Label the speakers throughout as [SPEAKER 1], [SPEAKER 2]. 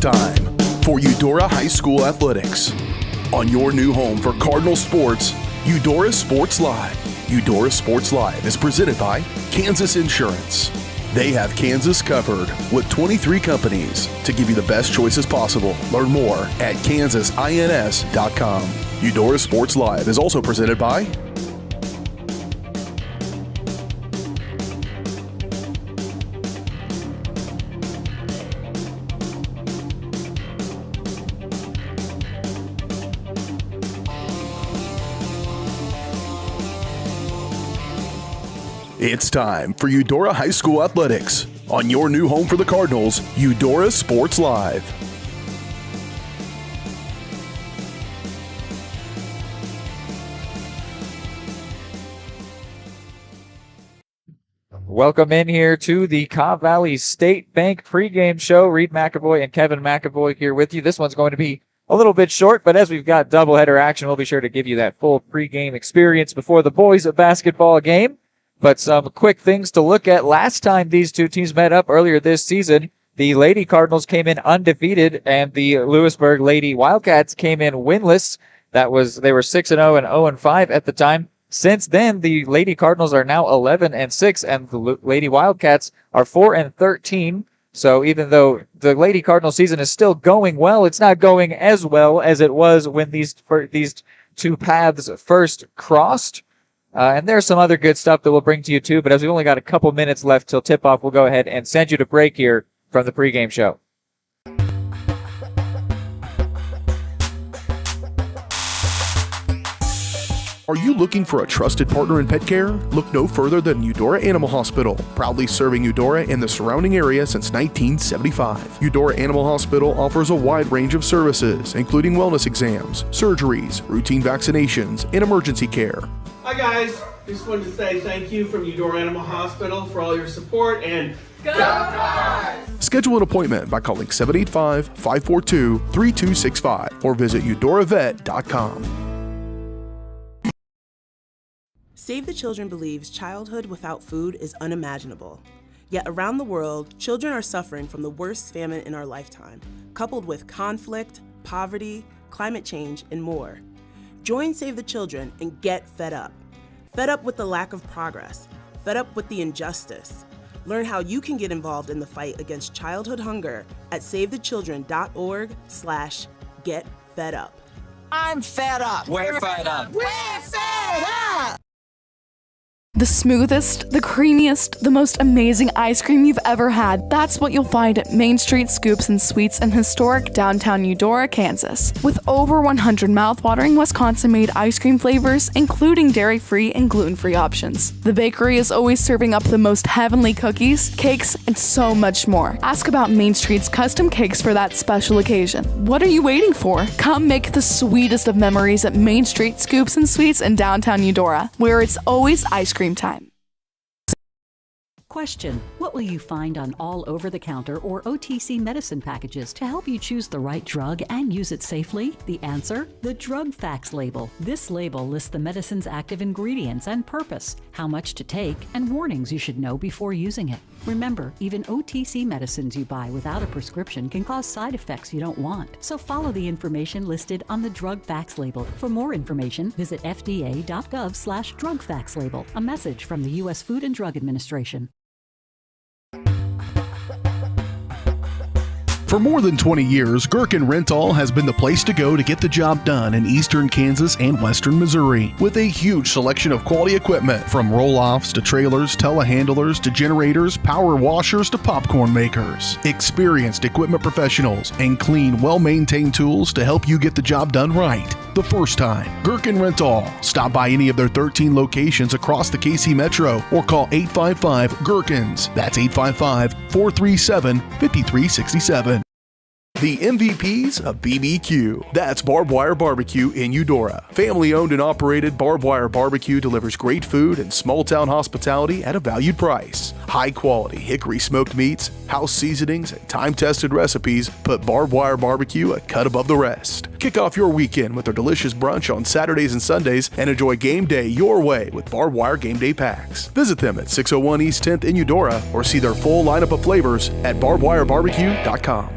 [SPEAKER 1] time for Eudora High School Athletics. On your new home for Cardinal sports, Eudora Sports Live. Eudora Sports Live is presented by Kansas Insurance. They have Kansas covered with 23 companies to give you the best choices possible. Learn more at kansasins.com. Eudora Sports Live is also presented by It's time for Eudora High School Athletics. On your new home for the Cardinals, Eudora Sports Live.
[SPEAKER 2] Welcome in here to the Cobb Valley State Bank pregame show. Reed McAvoy and Kevin McAvoy here with you. This one's going to be a little bit short, but as we've got doubleheader action, we'll be sure to give you that full pregame experience before the boys' basketball game. But some quick things to look at. Last time these two teams met up earlier this season, the Lady Cardinals came in undefeated, and the Louisburg Lady Wildcats came in winless. They were 6-0 and 0-5 at the time. Since then, the Lady Cardinals are now 11-6, and the Lady Wildcats are 4-13. So even though the Lady Cardinal season is still going well, it's not going as well as it was when these two paths first crossed. And there's some other good stuff that we'll bring to you too, but as we've only got a couple minutes left till tip-off, we'll go ahead and send you to break here from the pregame show.
[SPEAKER 1] Are you looking for a trusted partner in pet care? Look no further than Eudora Animal Hospital, proudly serving Eudora and the surrounding area since 1975. Eudora Animal Hospital offers a wide range of services, including wellness exams, surgeries, routine vaccinations, and emergency care.
[SPEAKER 3] Hi guys, just wanted to say thank you from Eudora Animal Hospital for all your support and go Cards!
[SPEAKER 1] Schedule an appointment by calling 785-542-3265 or visit eudoravet.com.
[SPEAKER 4] Save the Children believes childhood without food is unimaginable. Yet around the world, children are suffering from the worst famine in our lifetime, coupled with conflict, poverty, climate change, and more. Join Save the Children and get fed up. Fed up with the lack of progress. Fed up with the injustice. Learn how you can get involved in the fight against childhood hunger at savethechildren.org/getfedup.
[SPEAKER 5] I'm fed up. We're fed up. We're fed up.
[SPEAKER 6] The smoothest, the creamiest, the most amazing ice cream you've ever had. That's what you'll find at Main Street Scoops and Sweets in historic downtown Eudora, Kansas. With over 100 mouthwatering Wisconsin-made ice cream flavors, including dairy-free and gluten-free options. The bakery is always serving up the most heavenly cookies, cakes, and so much more. Ask about Main Street's custom cakes for that special occasion. What are you waiting for? Come make the sweetest of memories at Main Street Scoops and Sweets in downtown Eudora, where it's always ice cream time.
[SPEAKER 7] Question: what will you find on all over-the-counter or OTC medicine packages to help you choose the right drug and use it safely? The answer: the Drug Facts label. This label lists the medicine's active ingredients and purpose, how much to take, and warnings you should know before using it. Remember, even OTC medicines you buy without a prescription can cause side effects you don't want. So follow the information listed on the Drug Facts label. For more information, visit fda.gov/Drug Facts label. A message from the U.S. Food and Drug Administration.
[SPEAKER 1] For more than 20 years, Gherkin Rental has been the place to go to get the job done in eastern Kansas and western Missouri. With a huge selection of quality equipment, from roll-offs to trailers, telehandlers to generators, power washers to popcorn makers. Experienced equipment professionals and clean, well-maintained tools to help you get the job done right the first time. Gherkin Rental. Stop by any of their 13 locations across the KC Metro or call 855-GHERKINS. That's 855-437-5367. The MVPs of BBQ. That's Barbed Wire Barbecue in Eudora. Family owned and operated, Barbed Wire Barbecue delivers great food and small town hospitality at a valued price. High quality hickory smoked meats, house seasonings, and time-tested recipes put Barbed Wire Barbecue a cut above the rest. Kick off your weekend with their delicious brunch on Saturdays and Sundays and enjoy game day your way with Barbed Wire Game Day Packs. Visit them at 601 East 10th in Eudora or see their full lineup of flavors at barbedwirebarbecue.com.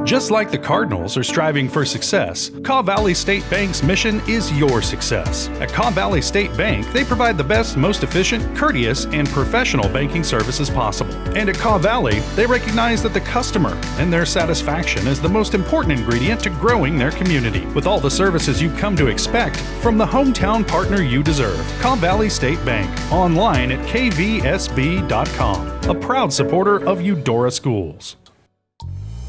[SPEAKER 8] Just like the Cardinals are striving for success, Kaw Valley State Bank's mission is your success. At Kaw Valley State Bank, they provide the best, most efficient, courteous, and professional banking services possible. And at Kaw Valley, they recognize that the customer and their satisfaction is the most important ingredient to growing their community. With all the services you've come to expect from the hometown partner you deserve, Kaw Valley State Bank, online at kvsb.com, a proud supporter of Eudora Schools.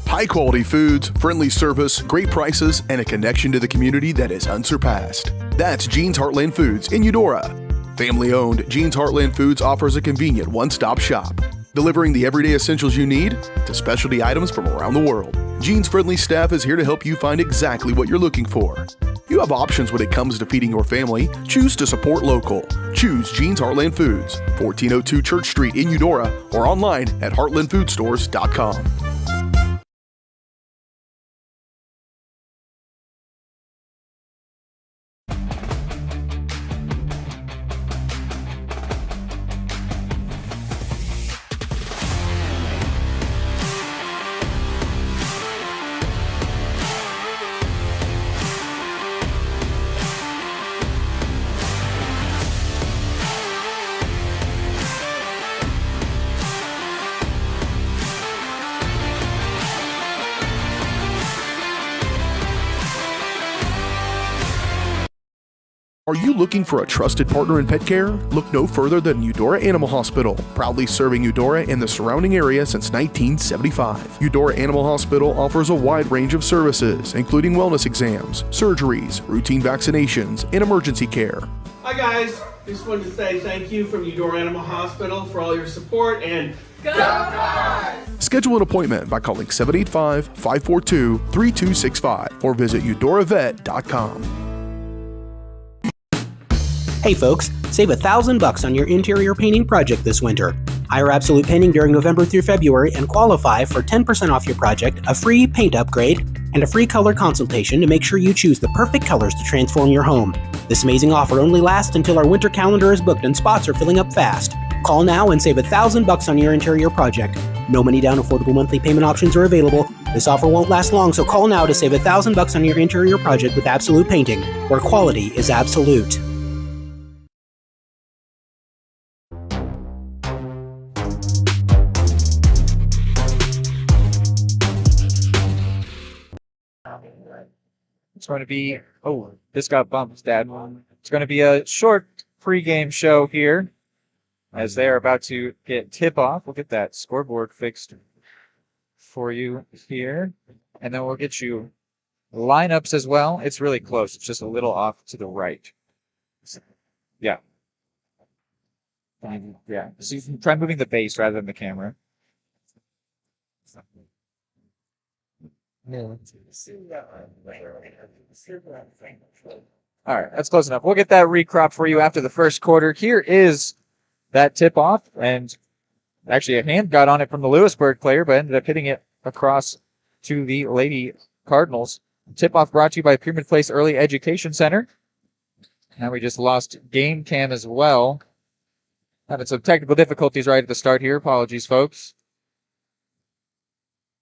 [SPEAKER 1] High quality foods, friendly service, great prices, and a connection to the community that is unsurpassed. That's Jean's Heartland Foods in Eudora. Family owned, Jean's Heartland Foods offers a convenient one-stop shop, delivering the everyday essentials you need to specialty items from around the world. Jean's friendly staff is here to help you find exactly what you're looking for. You have options when it comes to feeding your family. Choose to support local. Choose Jean's Heartland Foods, 1402 Church Street in Eudora, or online at heartlandfoodstores.com. Are you looking for a trusted partner in pet care? Look no further than Eudora Animal Hospital, proudly serving Eudora and the surrounding area since 1975. Eudora Animal Hospital offers a wide range of services, including wellness exams, surgeries, routine vaccinations, and emergency care.
[SPEAKER 3] Hi guys, just wanted to say thank you from Eudora Animal Hospital for all your support and go Cards!
[SPEAKER 1] Schedule an appointment by calling 785-542-3265 or visit eudoravet.com.
[SPEAKER 9] Hey folks, save $1,000 on your interior painting project this winter. Hire Absolute Painting during November through February and qualify for 10% off your project, a free paint upgrade, and a free color consultation to make sure you choose the perfect colors to transform your home. This amazing offer only lasts until our winter calendar is booked and spots are filling up fast. Call now and save $1,000 on your interior project. No money down, affordable monthly payment options are available. This offer won't last long, so call now to save $1,000 on your interior project with Absolute Painting, where quality is absolute.
[SPEAKER 2] It's going to be, this got bumped, Dad. It's going to be a short pregame show here as they are about to get tip-off. We'll get that scoreboard fixed for you here, and then we'll get you lineups as well. It's really close. It's just a little off to the right. Yeah. Yeah. So you can try moving the base rather than the camera. All right, that's close enough. We'll get that recrop for you after the first quarter. Here is that tip-off, and actually a hand got on it from the Louisburg player, but ended up hitting it across to the Lady Cardinals. Tip-off brought to you by Pyramid Place Early Education Center. Now we just lost game cam as well. Having some technical difficulties right at the start here. Apologies, folks.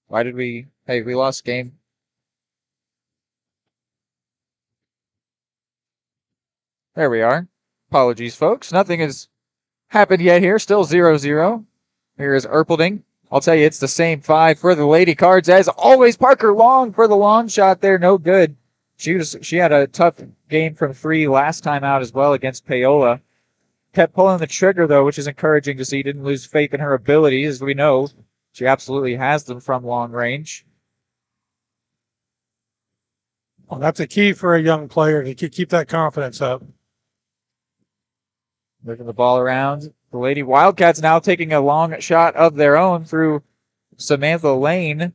[SPEAKER 2] Why did we... Hey, we lost game. There we are. Apologies, folks. Nothing has happened yet here. Still 0-0. Here is Erpelding. I'll tell you, it's the same 5 for the Lady Cards. As always, Parker Long for the long shot there. No good. She had a tough game from 3 last time out as well against Paola. Kept pulling the trigger, though, which is encouraging to see. Didn't lose faith in her abilities, as we know. She absolutely has them from long range.
[SPEAKER 10] Well, that's a key for a young player to keep that confidence up.
[SPEAKER 2] Moving the ball around. The Lady Wildcats now taking a long shot of their own through Samantha Lane.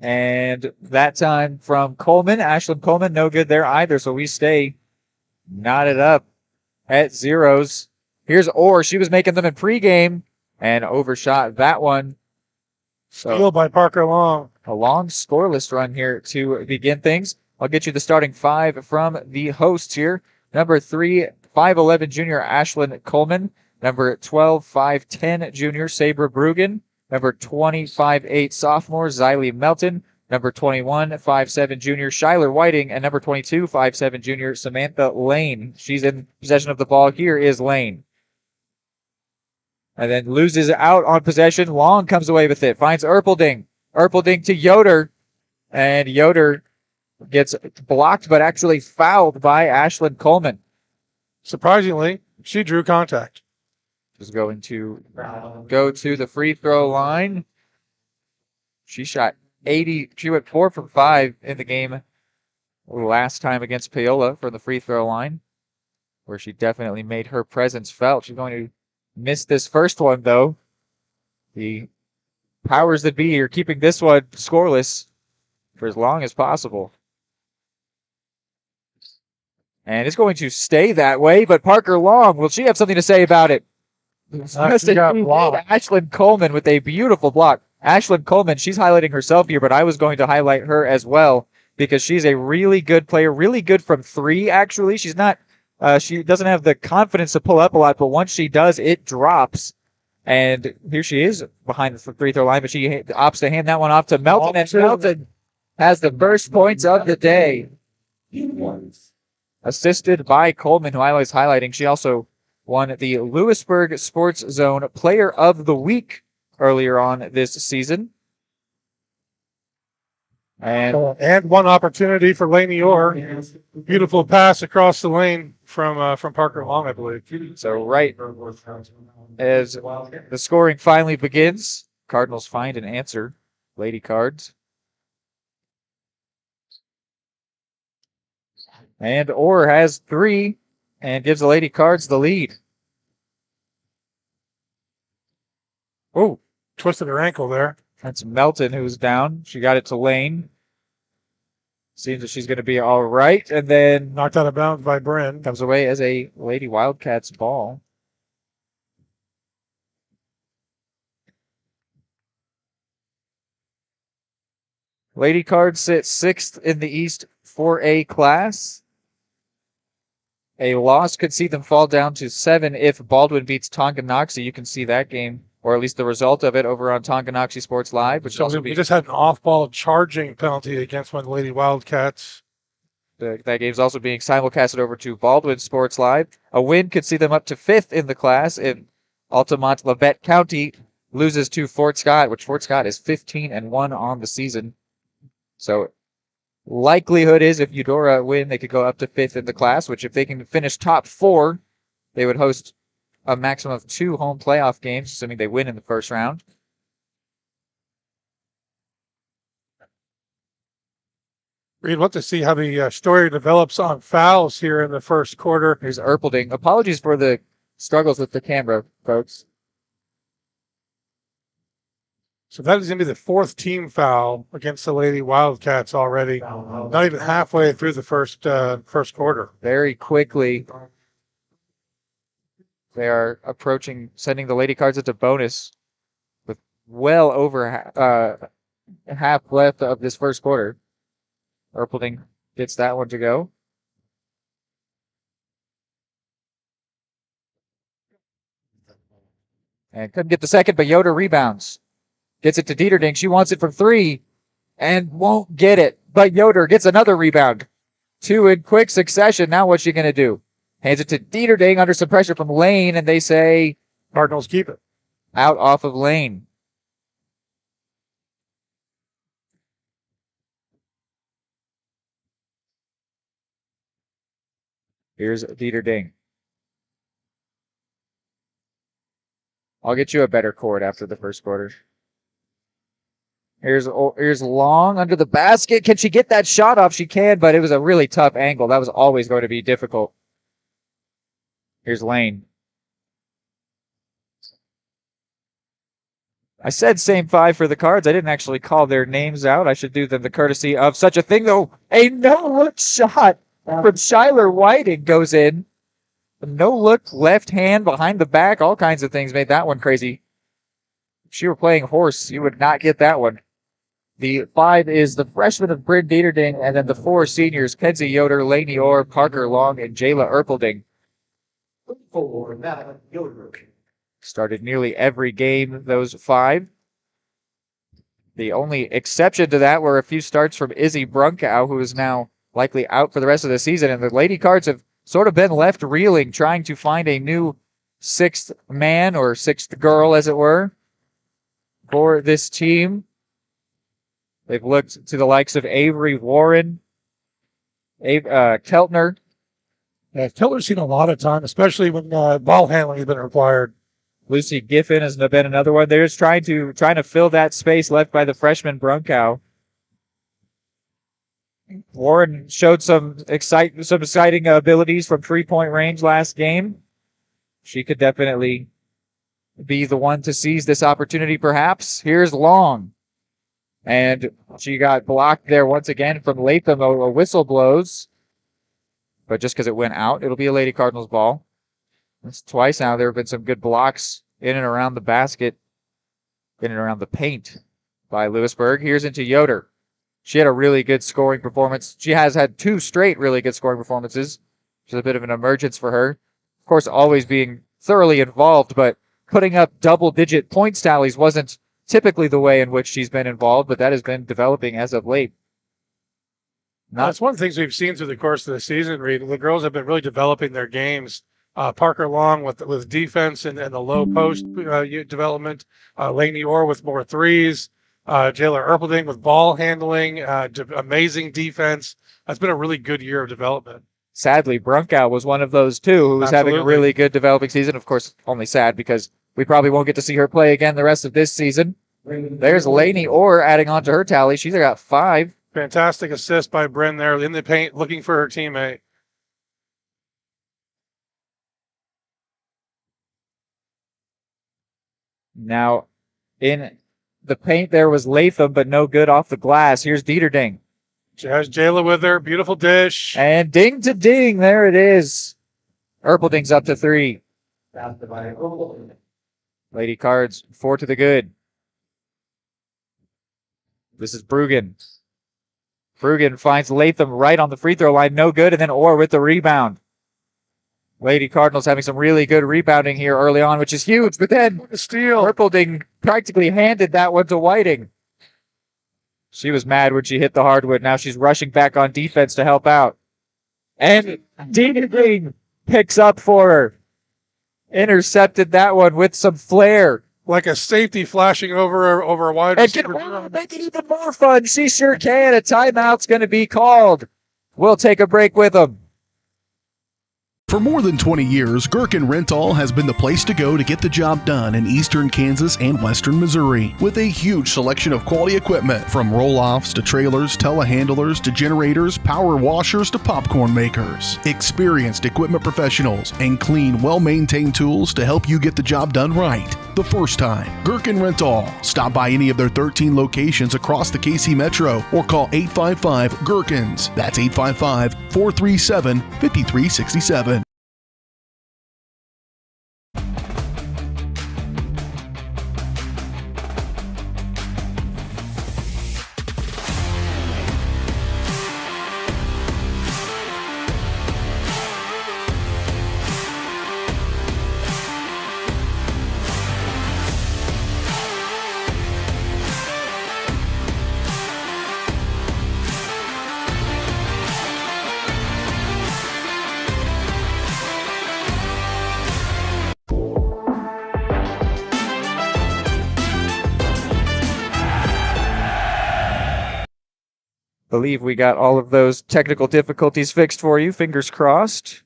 [SPEAKER 2] And that time from Coleman. Ashlyn Coleman, no good there either. So we stay knotted up at zeros. Here's Orr. She was making them in pregame and overshot that one.
[SPEAKER 10] Steal by Parker Long.
[SPEAKER 2] A long scoreless run here to begin things. I'll get you the starting 5 from the hosts here. Number 3, 5'11" junior Ashlyn Coleman. Number 12, 5'10" junior Sabra Brugan. Number 25-8 sophomore, Xylee Melton. Number 21, 5'7" junior, Shyler Whiting. And number 22, 5'7" junior, Samantha Lane. She's in possession of the ball. Here is Lane. And then loses out on possession. Long comes away with it. Finds Erpelding. Erpelding to Yoder. And Yoder gets blocked, but actually fouled by Ashlyn Coleman.
[SPEAKER 10] Surprisingly, she drew contact.
[SPEAKER 2] Is going to go to the free throw line. She shot 80. She went 4 from 5 in the game last time against Paola from the free throw line, where she definitely made her presence felt. She's going to miss this first one, though. The powers that be are keeping this one scoreless for as long as possible. And it's going to stay that way, but Parker Long, will she have something to say about it? Ashlyn Coleman with a beautiful block. Ashlyn Coleman, she's highlighting herself here, but I was going to highlight her as well because she's a really good player, really good from 3, actually. She's not, she doesn't have the confidence to pull up a lot, but once she does, it drops. And here she is behind the free throw line, but she opts to hand that one off to Melton, and Melton has the first points of the day. Assisted by Coleman, who I was highlighting. She also won the Louisburg Sports Zone Player of the Week earlier on this season.
[SPEAKER 10] And one opportunity for Laney Orr. Beautiful pass across the lane from Parker Long, I believe.
[SPEAKER 2] So right as the scoring finally begins, Cardinals find an answer. Lady Cards. And Orr has 3 and gives the Lady Cards the lead.
[SPEAKER 10] Oh, twisted her ankle there.
[SPEAKER 2] That's Melton who's down. She got it to Lane. Seems that she's going to be all right. And then
[SPEAKER 10] knocked out of bounds by Bryn.
[SPEAKER 2] Comes away as a Lady Wildcats ball. Lady Cards sit 6th in the East 4A class. A loss could see them fall down to 7 if Baldwin beats Tonganoxie. You can see that game, or at least the result of it, over on Tonganoxie Sports Live. Which also
[SPEAKER 10] we just had an off-ball charging penalty against one of the Lady Wildcats.
[SPEAKER 2] That game's also being simulcasted over to Baldwin Sports Live. A win could see them up to 5th in the class if Altamont Labette County loses to Fort Scott, which Fort Scott is 15-1 on the season. So likelihood is if Eudora win, they could go up to 5th in the class, which if they can finish top 4, they would host a maximum of 2 home playoff games, assuming they win in the first round.
[SPEAKER 10] We'd love to see how the story develops on fouls here in the first quarter.
[SPEAKER 2] Here's Erpelding. Apologies for the struggles with the camera, folks.
[SPEAKER 10] So that is going to be the 4th team foul against the Lady Wildcats already. Not even halfway through the first quarter.
[SPEAKER 2] Very quickly, they are approaching, sending the Lady Cards into bonus with well over half left of this first quarter. Erpelding gets that one to go. And couldn't get the second, but Yoder rebounds. Gets it to Dieterding. She wants it from 3 and won't get it. But Yoder gets another rebound. 2 in quick succession. Now what's she going to do? Hands it to Dieterding under some pressure from Lane, and they say
[SPEAKER 10] Cardinals keep it.
[SPEAKER 2] Out off of Lane. Here's Dieterding. I'll get you a better court after the first quarter. Here's Long under the basket. Can she get that shot off? She can, but it was a really tough angle. That was always going to be difficult. Here's Lane. I said same 5 for the Cards. I didn't actually call their names out. I should do them the courtesy of such a thing, though. A no-look shot from Shyler Whiting goes in. A no-look left hand behind the back. All kinds of things made that one crazy. If you were playing horse, you would not get that one. The 5 is the freshman of Bryn Dieterding, and then the 4 seniors, Kenzie Yoder, Laney Orr, Parker Long, and Jayla Erpelding. Started nearly every game, those 5. The only exception to that were a few starts from Izzy Brunkow, who is now likely out for the rest of the season. And the Lady Cards have sort of been left reeling, trying to find a new sixth man or sixth girl, as it were, for this team. They've looked to the likes of Avery Warren, Keltner.
[SPEAKER 10] Yeah, Keltner's seen a lot of time, especially when ball handling has been required.
[SPEAKER 2] Lucy Giffen has been another one. They're just trying to fill that space left by the freshman Brunkow. Warren showed some exciting abilities from 3-point range last game. She could definitely be the one to seize this opportunity, perhaps. Here's Long. And she got blocked there once again from Latham. A whistle blows. But just because it went out, it'll be a Lady Cardinals ball. That's twice now. There have been some good blocks in and around the basket, in and around the paint by Louisburg. Here's into Yoder. She had a really good scoring performance. She has had 2 straight really good scoring performances, which is a bit of an emergence for her. Of course, always being thoroughly involved, but putting up double-digit points tallies wasn't typically the way in which she's been involved, but that has been developing as of late.
[SPEAKER 10] That's one of the things we've seen through the course of the season, Reed. The girls have been really developing their games. Parker Long with defense and the low post development. Lainey Orr with more threes. Jayla Erpelding with ball handling. Amazing defense. That's been a really good year of development.
[SPEAKER 2] Sadly, Brunkow was one of those too, who was having a really good developing season. Of course, only sad because we probably won't get to see her play again the rest of this season. There's Lainey Orr adding on to her tally. She's got 5.
[SPEAKER 10] Fantastic assist by Bryn there in the paint, looking for her teammate.
[SPEAKER 2] Now, in the paint there was Latham, but no good off the glass. Here's Dieterding.
[SPEAKER 10] She has Jayla with her. Beautiful dish.
[SPEAKER 2] And ding to ding. There it is. Erpelding's up to 3. Lady Cards, 4 to the good. This is Bruggen. Bruggen finds Latham right on the free throw line. No good. And then Orr with the rebound. Lady Cardinals having some really good rebounding here early on, which is huge. But then
[SPEAKER 10] steal.
[SPEAKER 2] Erpelding practically handed that one to Whiting. She was mad when she hit the hardwood. Now she's rushing back on defense to help out. And Dina Green picks up for her. Intercepted that one with some flair.
[SPEAKER 10] Like a safety flashing over a wide receiver.
[SPEAKER 2] And make it even more fun. She sure can. A timeout's going to be called. We'll take a break with them.
[SPEAKER 1] For more than 20 years, Gherkin Rental has been the place to go to get the job done in eastern Kansas and western Missouri. With a huge selection of quality equipment, from roll-offs to trailers, telehandlers to generators, power washers to popcorn makers. Experienced equipment professionals and clean, well-maintained tools to help you get the job done right the first time. Gherkin Rental. Stop by any of their 13 locations across the KC Metro or call 855-GHERKINS. That's 855-437-5367.
[SPEAKER 2] Believe we got all of those technical difficulties fixed for you. Fingers crossed.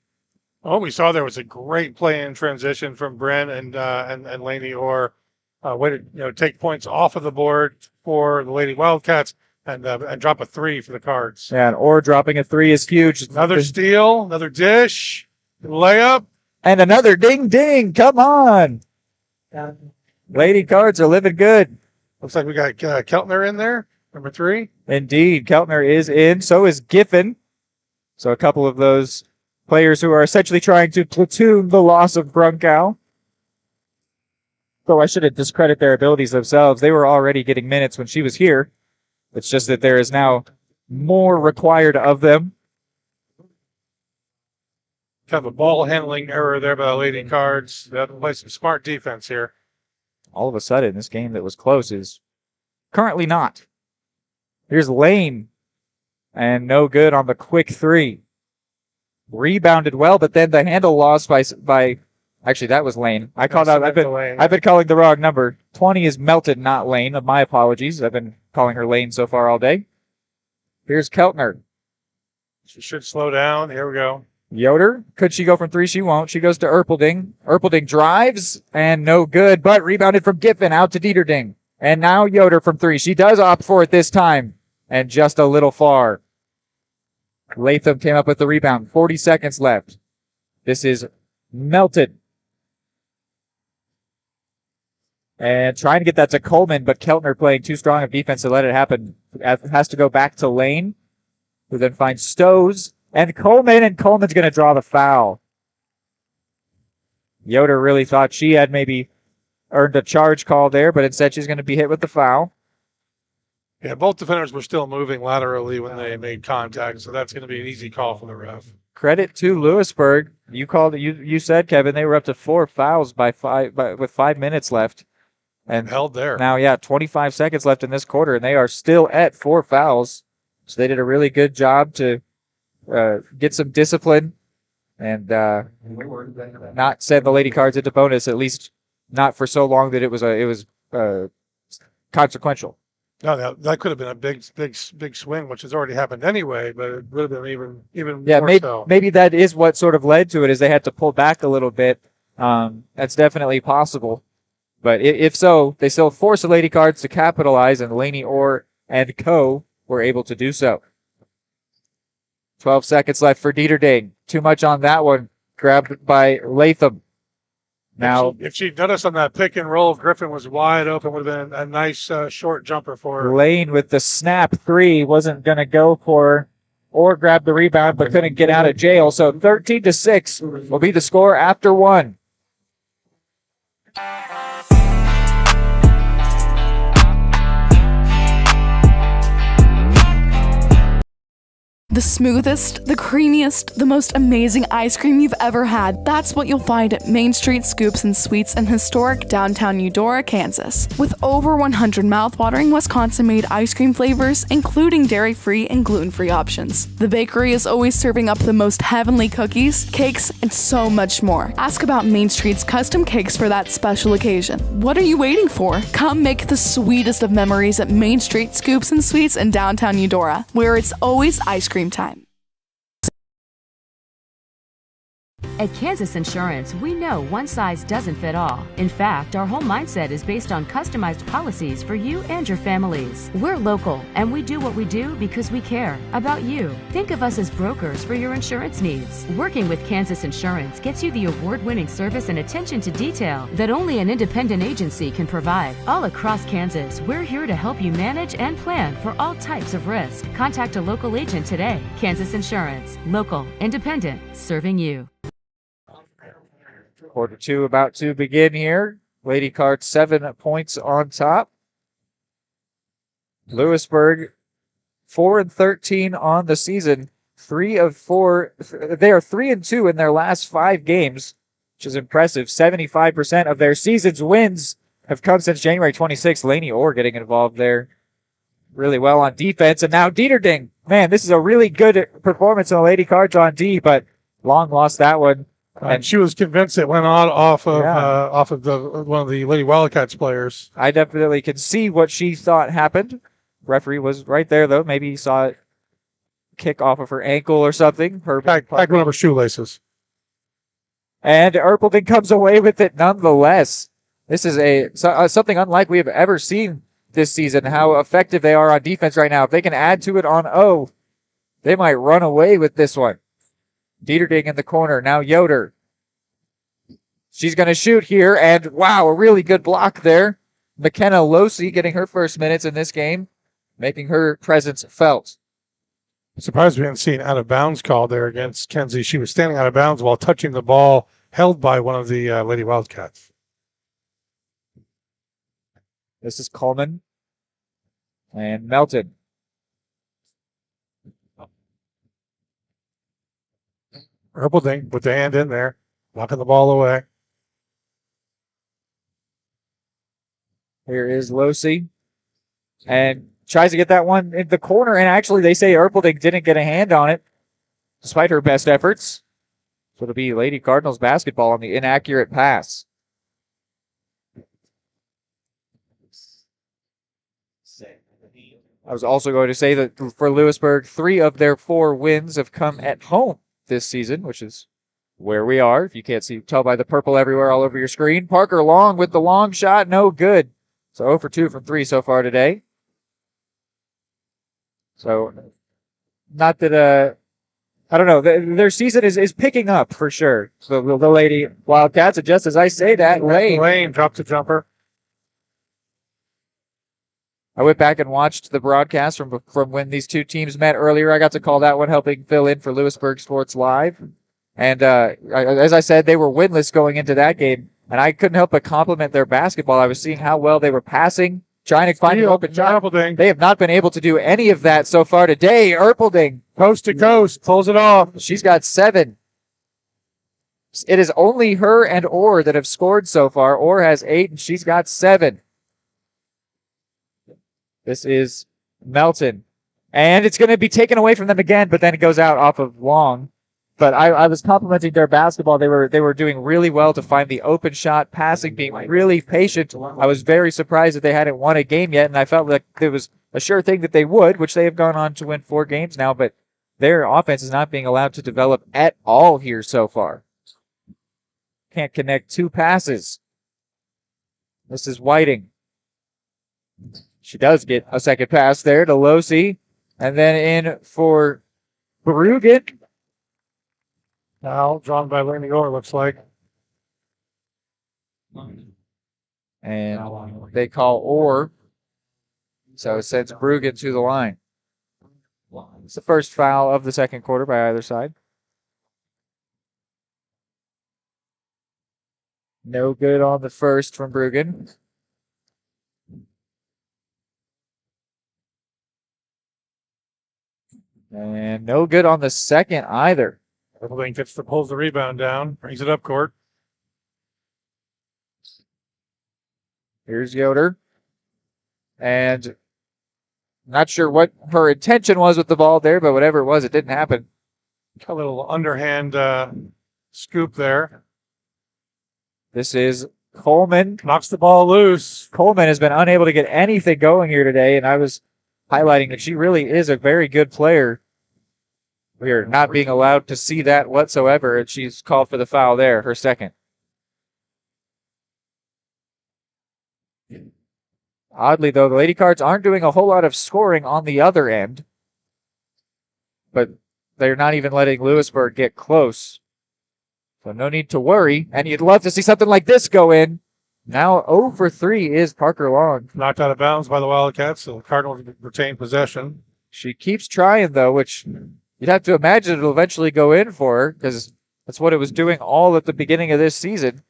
[SPEAKER 10] Oh, we saw there was a great play in transition from Bryn and Lainey Orr. Way to take points off of the board for the Lady Wildcats and drop a 3 for the Cards.
[SPEAKER 2] Yeah, and Orr dropping a 3 is huge.
[SPEAKER 10] Another steal, another dish, layup,
[SPEAKER 2] and another ding ding. Come on, Lady Cards are living good.
[SPEAKER 10] Looks like we got Keltner in there. Number 3.
[SPEAKER 2] Indeed. Keltner is in. So is Giffen. So a couple of those players who are essentially trying to platoon the loss of Brunkow. So I shouldn't discredit their abilities themselves. They were already getting minutes when she was here. It's just that there is now more required of them.
[SPEAKER 10] Kind of a ball handling error there by the Lady Cards. They have to play some smart defense here.
[SPEAKER 2] All of a sudden, this game that was close is Currently not. Here's Lane. And no good on the quick three. Rebounded well, but then the handle lost by actually, that was Lane. I called out. I've been calling the wrong number. 20 is Melton, not Lane. My apologies. I've been calling her Lane so far all day. Here's Keltner.
[SPEAKER 10] She should slow down. Here we go.
[SPEAKER 2] Yoder. Could she go from three? She won't. She goes to Erpelding. Erpelding drives, and no good, but rebounded from Giffen out to Dieterding. And now Yoder from three. She does opt for it this time, and just a little far. Latham came up with the rebound. 40 seconds left. This is Melton. And trying to get that to Coleman, but Keltner playing too strong of defense to let it happen. Has to go back to Lane, who then finds Stows and Coleman's going to draw the foul. Yoder really thought she had maybe earned a charge call there, but instead she's going to be hit with the foul.
[SPEAKER 10] Yeah, both defenders were still moving laterally when they made contact, so that's going to be an easy call for the ref.
[SPEAKER 2] Credit to Louisburg. You called it. You said, Kevin, they were up to 4 fouls with 5 minutes left. And
[SPEAKER 10] held there.
[SPEAKER 2] Now, 25 seconds left in this quarter, and they are still at 4 fouls. So they did a really good job to get some discipline and not send the Lady Cards into bonus, at least not for so long that it was consequential.
[SPEAKER 10] No, that could have been a big swing, which has already happened anyway, but it would have been even more so.
[SPEAKER 2] Maybe that is what sort of led to it, is they had to pull back a little bit. That's definitely possible. But if so, they still forced the Lady Cards to capitalize, and Laney Orr and co. were able to do so. 12 seconds left for Dieterding. Too much on that one. Grabbed by Latham. Now,
[SPEAKER 10] if she noticed on that pick and roll, if Griffin was wide open, would have been a nice short jumper for her.
[SPEAKER 2] Lane with the snap three wasn't going to go for or grab the rebound, but couldn't get out of jail. So 13-6 will be the score after one.
[SPEAKER 6] The smoothest, the creamiest, the most amazing ice cream you've ever had. That's what you'll find at Main Street Scoops and Sweets in historic downtown Eudora, Kansas. With over 100 mouthwatering Wisconsin-made ice cream flavors, including dairy-free and gluten-free options. The bakery is always serving up the most heavenly cookies, cakes, and so much more. Ask about Main Street's custom cakes for that special occasion. What are you waiting for? Come make the sweetest of memories at Main Street Scoops and Sweets in downtown Eudora, where it's always ice cream time.
[SPEAKER 11] At Kansas Insurance, we know one size doesn't fit all. In fact, our whole mindset is based on customized policies for you and your families. We're local, and we do what we do because we care about you. Think of us as brokers for your insurance needs. Working with Kansas Insurance gets you the award-winning service and attention to detail that only an independent agency can provide. All across Kansas, we're here to help you manage and plan for all types of risk. Contact a local agent today. Kansas Insurance. Local, independent, serving you.
[SPEAKER 2] Quarter two about to begin here. Lady Cards 7 points on top. Louisburg 4-13 on the season. 3 of 4. They are 3-2 in their last 5 games, which is impressive. 75% of their season's wins have come since January 26th. Laney Orr getting involved there really well on defense. And now Dieterding. Man, this is a really good performance on the Lady Cards on D, but Long lost that one.
[SPEAKER 10] And she was convinced it went on off of one of the Lady Wildcats players.
[SPEAKER 2] I definitely can see what she thought happened. Referee was right there, though. Maybe he saw it kick off of her ankle or something.
[SPEAKER 10] Back one of her shoelaces.
[SPEAKER 2] And Erpelding comes away with it nonetheless. This is something unlike we have ever seen this season, how effective they are on defense right now. If they can add to it on O, they might run away with this one. Dieterding in the corner. Now Yoder. She's going to shoot here, and wow, a really good block there. McKenna Losey getting her first minutes in this game, making her presence felt.
[SPEAKER 10] I'm surprised we didn't see an out-of-bounds call there against Kenzie. She was standing out of bounds while touching the ball held by one of the Lady Wildcats.
[SPEAKER 2] This is Coleman and Melton.
[SPEAKER 10] Erpelding with the hand in there, knocking the ball away.
[SPEAKER 2] Here is Losey. and tries to get that one in the corner. And actually, they say Erpelding didn't get a hand on it, despite her best efforts. So it'll be Lady Cardinals basketball on the inaccurate pass. I was also going to say that for Louisburg, 3 of their 4 wins have come at home this season, which is where we are. If you can't tell by the purple everywhere all over your screen. Parker Long with the long shot, no good. So 0 for 2 from 3 so far today. So not that, I don't know, their season is picking up for sure. So the Lady Wildcats, and just as I say that,
[SPEAKER 10] Lane dropped a jumper.
[SPEAKER 2] I went back and watched the broadcast from when these two teams met earlier. I got to call that one, helping fill in for Louisburg Sports Live. And as I said, they were winless going into that game, and I couldn't help but compliment their basketball. I was seeing how well they were passing, trying to find an open shot. They have not been able to do any of that so far today. Erpelding,
[SPEAKER 10] coast to coast, pulls it off.
[SPEAKER 2] She's got 7. It is only her and Orr that have scored so far. Orr has 8, and she's got 7. This is Melton. And it's going to be taken away from them again, but then it goes out off of Long. But I was complimenting their basketball. They were doing really well to find the open shot, passing, being really patient. I was very surprised that they hadn't won a game yet, and I felt like it was a sure thing that they would, which they have gone on to win 4 games now, but their offense is not being allowed to develop at all here so far. Can't connect 2 passes. This is Whiting. She does get a second pass there to Losi. And then in for Bruggen.
[SPEAKER 10] Now drawn by Laney Orr, looks like.
[SPEAKER 2] And they call Orr. So it sends Bruggen to the line. It's the first foul of the second quarter by either side. No good on the first from Bruggen. And no good on the second either.
[SPEAKER 10] Erpelding pulls the rebound down, brings it up court.
[SPEAKER 2] Here's Yoder. And not sure what her intention was with the ball there, but whatever it was, it didn't happen.
[SPEAKER 10] A little underhand scoop there.
[SPEAKER 2] This is Coleman.
[SPEAKER 10] Knocks the ball loose.
[SPEAKER 2] Coleman has been unable to get anything going here today, and I was highlighting that she really is a very good player. We are not being allowed to see that whatsoever, and she's called for the foul there, her second. Oddly, though, the Lady Cards aren't doing a whole lot of scoring on the other end, but they're not even letting Louisburg get close. So no need to worry, and you'd love to see something like this go in. Now 0 for 3 is Parker Long.
[SPEAKER 10] Knocked out of bounds by the Wildcats, so the Cardinals retain possession.
[SPEAKER 2] She keeps trying, though, which you'd have to imagine it'll eventually go in for her, because that's what it was doing all at the beginning of this season.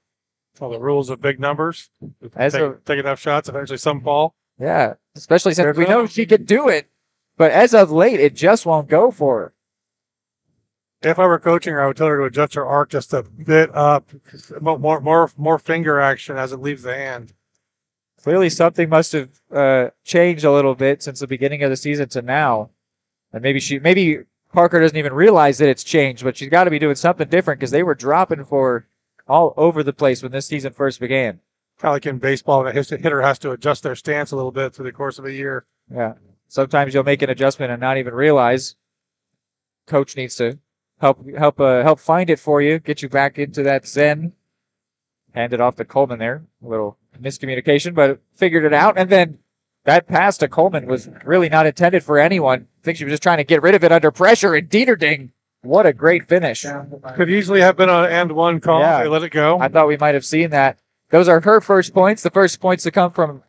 [SPEAKER 10] All the rules of big numbers. Take enough shots, eventually some fall.
[SPEAKER 2] Yeah, especially since we know she can do it. But as of late, it just won't go for her.
[SPEAKER 10] If I were coaching her, I would tell her to adjust her arc just a bit up. More finger action as it leaves the hand.
[SPEAKER 2] Clearly something must have changed a little bit since the beginning of the season to now. And maybe Parker doesn't even realize that it's changed, but she's got to be doing something different because they were dropping for her all over the place when this season first began.
[SPEAKER 10] Kind of like in baseball, a hitter has to adjust their stance a little bit through the course of a year.
[SPEAKER 2] Yeah. Sometimes you'll make an adjustment and not even realize. Coach needs to help find it for you, get you back into that zen. Hand it off to Coleman there. A little miscommunication, but figured it out. And then that pass to Coleman was really not intended for anyone. I think she was just trying to get rid of it under pressure. And Dieterding, what a great finish.
[SPEAKER 10] Could easily have been an and one call. Yeah. They let it go.
[SPEAKER 2] I thought we might have seen that. Those are her first points. The first points to come from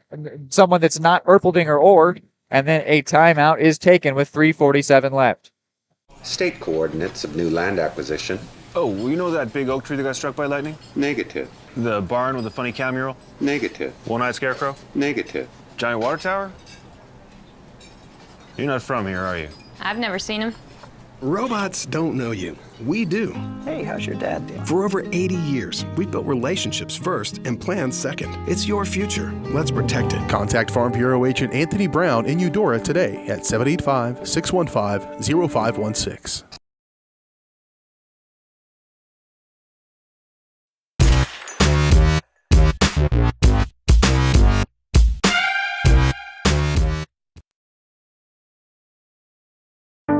[SPEAKER 2] someone that's not Erpelding or Orr. And then a timeout is taken with 3:47 left.
[SPEAKER 12] State coordinates of new land acquisition.
[SPEAKER 13] Oh, well, you know that big oak tree that got struck by lightning?
[SPEAKER 12] Negative.
[SPEAKER 13] The barn with the funny cow mural?
[SPEAKER 12] Negative.
[SPEAKER 13] One-eyed scarecrow?
[SPEAKER 12] Negative.
[SPEAKER 13] Giant water tower? You're not from here, are you?
[SPEAKER 14] I've never seen him. Robots don't know you. We do.
[SPEAKER 5] Hey, how's your dad doing?
[SPEAKER 14] For over 80 years, we've built relationships first and plans second. It's your future. Let's protect it.
[SPEAKER 1] Contact Farm Bureau Agent Anthony Brown in Eudora today at 785-615-0516.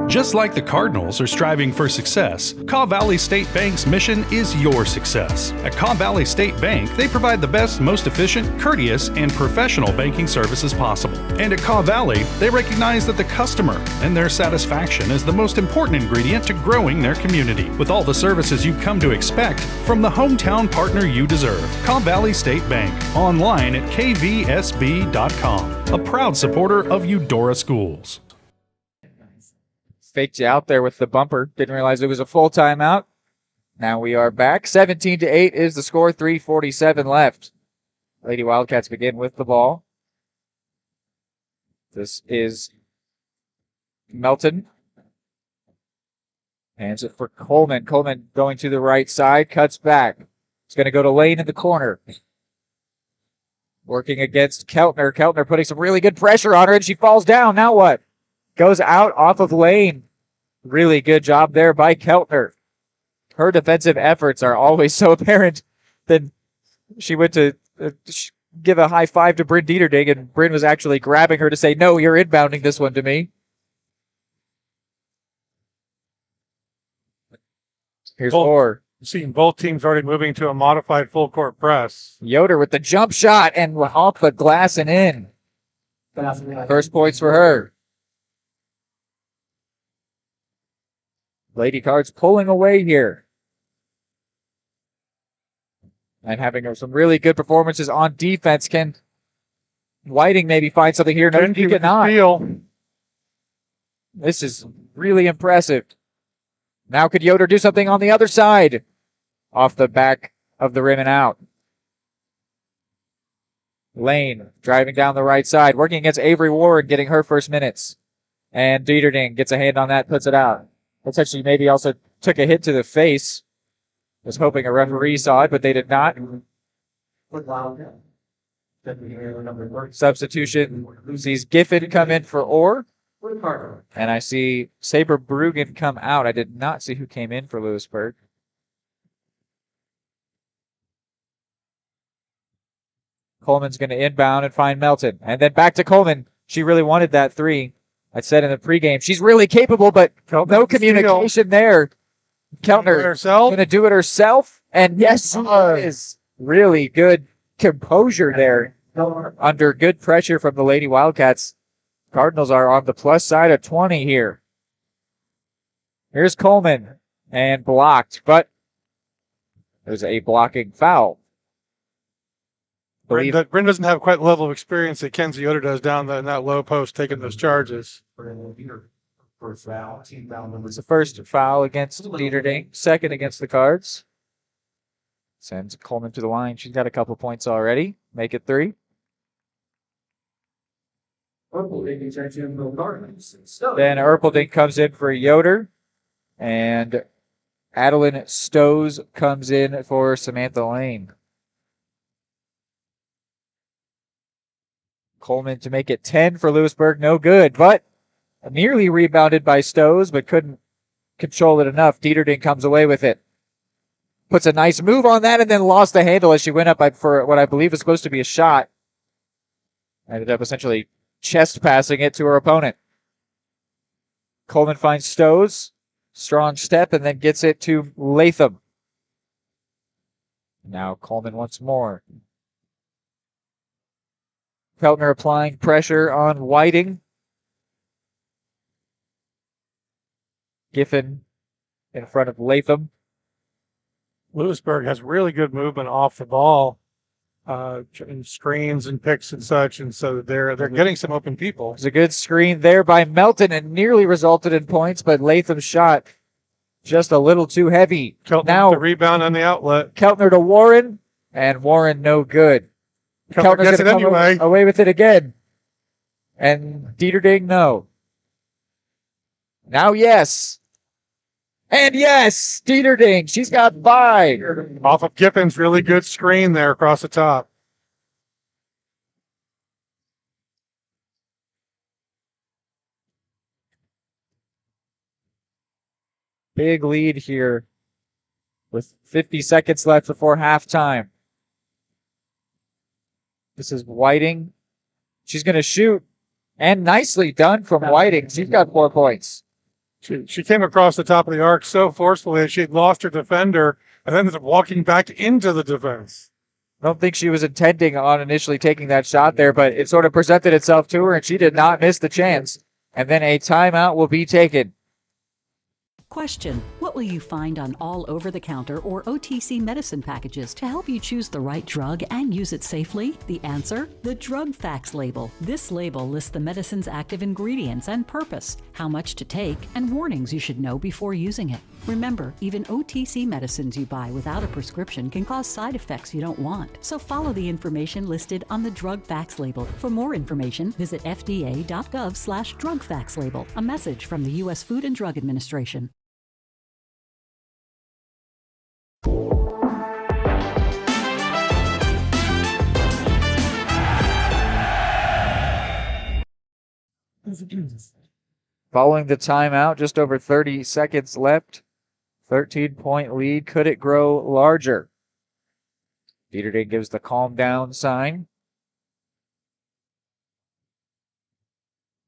[SPEAKER 8] Just like the Cardinals are striving for success, Kaw Valley State Bank's mission is your success. At Kaw Valley State Bank, they provide the best, most efficient, courteous, and professional banking services possible. And at Kaw Valley, they recognize that the customer and their satisfaction is the most important ingredient to growing their community, with all the services you've come to expect from the hometown partner you deserve. Kaw Valley State Bank, online at kvsb.com, a proud supporter of Eudora Schools.
[SPEAKER 2] Faked you out there with the bumper. Didn't realize it was a full timeout. Now we are back. 17-8 is the score. 3:47 left. Lady Wildcats begin with the ball. This is Melton. Hands it for Coleman. Coleman going to the right side. Cuts back. It's going to go to Lane in the corner. Working against Keltner. Keltner putting some really good pressure on her, and she falls down. Now what? Goes out off of Lane. Really good job there by Keltner. Her defensive efforts are always so apparent. Then she went to give a high five to Bryn Dieterding, and Bryn was actually grabbing her to say, no, you're inbounding this one to me. Here's Orr.
[SPEAKER 10] Seeing both teams already moving to a modified full court press.
[SPEAKER 2] Yoder with the jump shot and off the glass and in. First points for her. Lady Cards pulling away here. And having some really good performances on defense. Can Whiting maybe find something here? No, he cannot. This is really impressive. Now could Yoder do something on the other side? Off the back of the rim and out. Lane driving down the right side. Working against Avery Ward, getting her first minutes. And Dieterding gets a hand on that, puts it out. That's actually maybe also took a hit to the face. Was hoping a referee saw it, but they did not. Substitution sees Giffen come in for Orr. And I see Saber Brugan come out. I did not see who came in for Louisburg. Coleman's going to inbound and find Melton. And then back to Coleman. She really wanted that three. I said in the pregame, she's really capable, but no communication there. Keltner going to do it herself. And yes, she is. Really good composure there under good pressure from the Lady Wildcats. Cardinals are on the plus side of 20 here. Here's Coleman and blocked, but there's a blocking foul.
[SPEAKER 10] Bryn doesn't have quite the level of experience that Kenzie Yoder does down in that low post taking those charges.
[SPEAKER 2] It's the first foul against Dieterding, second against the Cards. Sends Coleman to the line. She's got a couple points already. Make it 3. Then Erpelding comes in for Yoder. And Adeline Stows comes in for Samantha Lane. Coleman to make it 10 for Louisburg. No good, but nearly rebounded by Stows, but couldn't control it enough. Dieterding comes away with it. Puts a nice move on that and then lost the handle as she went up for what I believe is supposed to be a shot. Ended up essentially chest passing it to her opponent. Coleman finds Stows. Strong step and then gets it to Latham. Now Coleman once more. Keltner applying pressure on Whiting. Giffen in front of Latham.
[SPEAKER 10] Louisburg has really good movement off the ball, and screens and picks and such, and so they're getting some open people.
[SPEAKER 2] There's a good screen there by Melton and nearly resulted in points, but Latham's shot just a little too heavy.
[SPEAKER 10] Keltner
[SPEAKER 2] now
[SPEAKER 10] the rebound on the outlet.
[SPEAKER 2] Keltner to Warren, and Warren no good.
[SPEAKER 10] Keltner gets it anyway.
[SPEAKER 2] Away with it again. And Dieterding, no. Now, yes. And yes, Dieterding, she's got 5.
[SPEAKER 10] Off of Giffin's really good screen there across the top.
[SPEAKER 2] Big lead here with 50 seconds left before halftime. This is Whiting. She's going to shoot. And nicely done from Whiting. She's got 4 points.
[SPEAKER 10] She came across the top of the arc so forcefully that she'd lost her defender and then ended up walking back into the defense.
[SPEAKER 2] I don't think she was intending on initially taking that shot there, but it sort of presented itself to her, and she did not miss the chance. And then a timeout will be taken.
[SPEAKER 7] Question: what will you find on all over-the-counter or OTC medicine packages to help you choose the right drug and use it safely? The answer: the drug facts label. This label lists the medicine's active ingredients and purpose, how much to take, and warnings you should know before using it. Remember, even OTC medicines you buy without a prescription can cause side effects you don't want. So follow the information listed on the drug facts label. For more information, visit fda.gov/drug facts label. A message from the U.S. Food and Drug Administration.
[SPEAKER 2] Following the timeout, just over 30 seconds left. 13-point lead. Could it grow larger? Dieterding gives the calm down sign.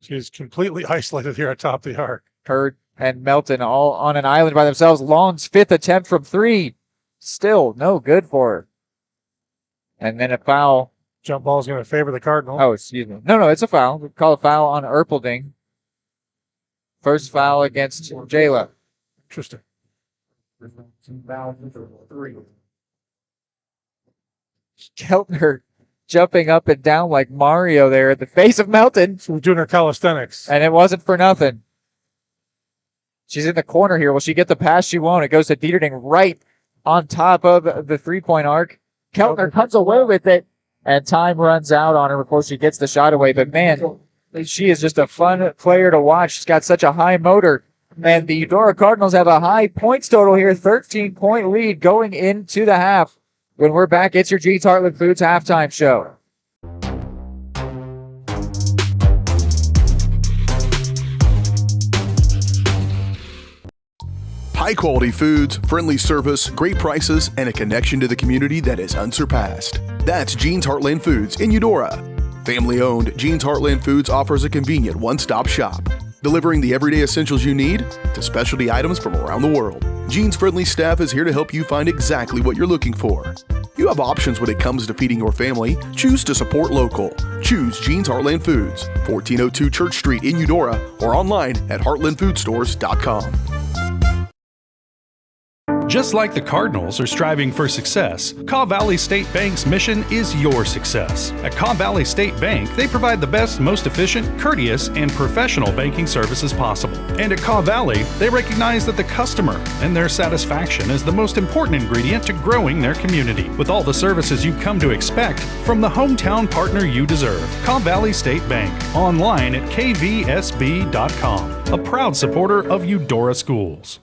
[SPEAKER 10] She's completely isolated here atop the arc.
[SPEAKER 2] Her and Melton all on an island by themselves. Long's 5th attempt from 3. Still no good for her. And then a foul.
[SPEAKER 10] Jump ball is going to favor the Cardinals.
[SPEAKER 2] Oh, excuse me. No, it's a foul. We call a foul on Erpelding. First foul against Jayla.
[SPEAKER 10] Interesting.
[SPEAKER 2] Keltner jumping up and down like Mario there at the face of Melton.
[SPEAKER 10] She's doing her calisthenics.
[SPEAKER 2] And it wasn't for nothing. She's in the corner here. Will she get the pass? She won't. It goes to Dieterding right on top of the 3-point arc. Keltner comes away with it, and time runs out on her before she gets the shot away. But, man, she is just a fun player to watch. She's got such a high motor. And the Eudora Cardinals have a high points total here, 13-point lead going into the half. When we're back, it's your Jeans Heartland Foods halftime show.
[SPEAKER 1] High-quality foods, friendly service, great prices, and a connection to the community that is unsurpassed. That's Jeans Heartland Foods in Eudora. Family-owned, Jeans Heartland Foods offers a convenient one-stop shop, delivering the everyday essentials you need to specialty items from around the world. Jeans' friendly staff is here to help you find exactly what you're looking for. You have options when it comes to feeding your family. Choose to support local. Choose Jeans Heartland Foods, 1402 Church Street in Eudora, or online at heartlandfoodstores.com.
[SPEAKER 8] Just like the Cardinals are striving for success, Kaw Valley State Bank's mission is your success. At Kaw Valley State Bank, they provide the best, most efficient, courteous, and professional banking services possible. And at Kaw Valley, they recognize that the customer and their satisfaction is the most important ingredient to growing their community, with all the services you've come to expect from the hometown partner you deserve. Kaw Valley State Bank, online at kvsb.com, a proud supporter of Eudora Schools.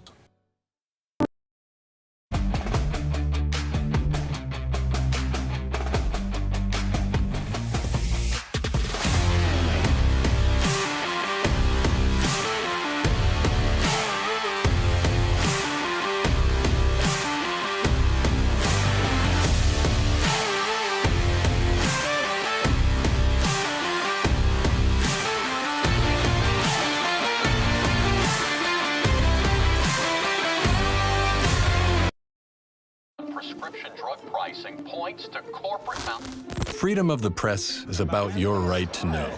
[SPEAKER 15] Freedom of the press is about your right to know.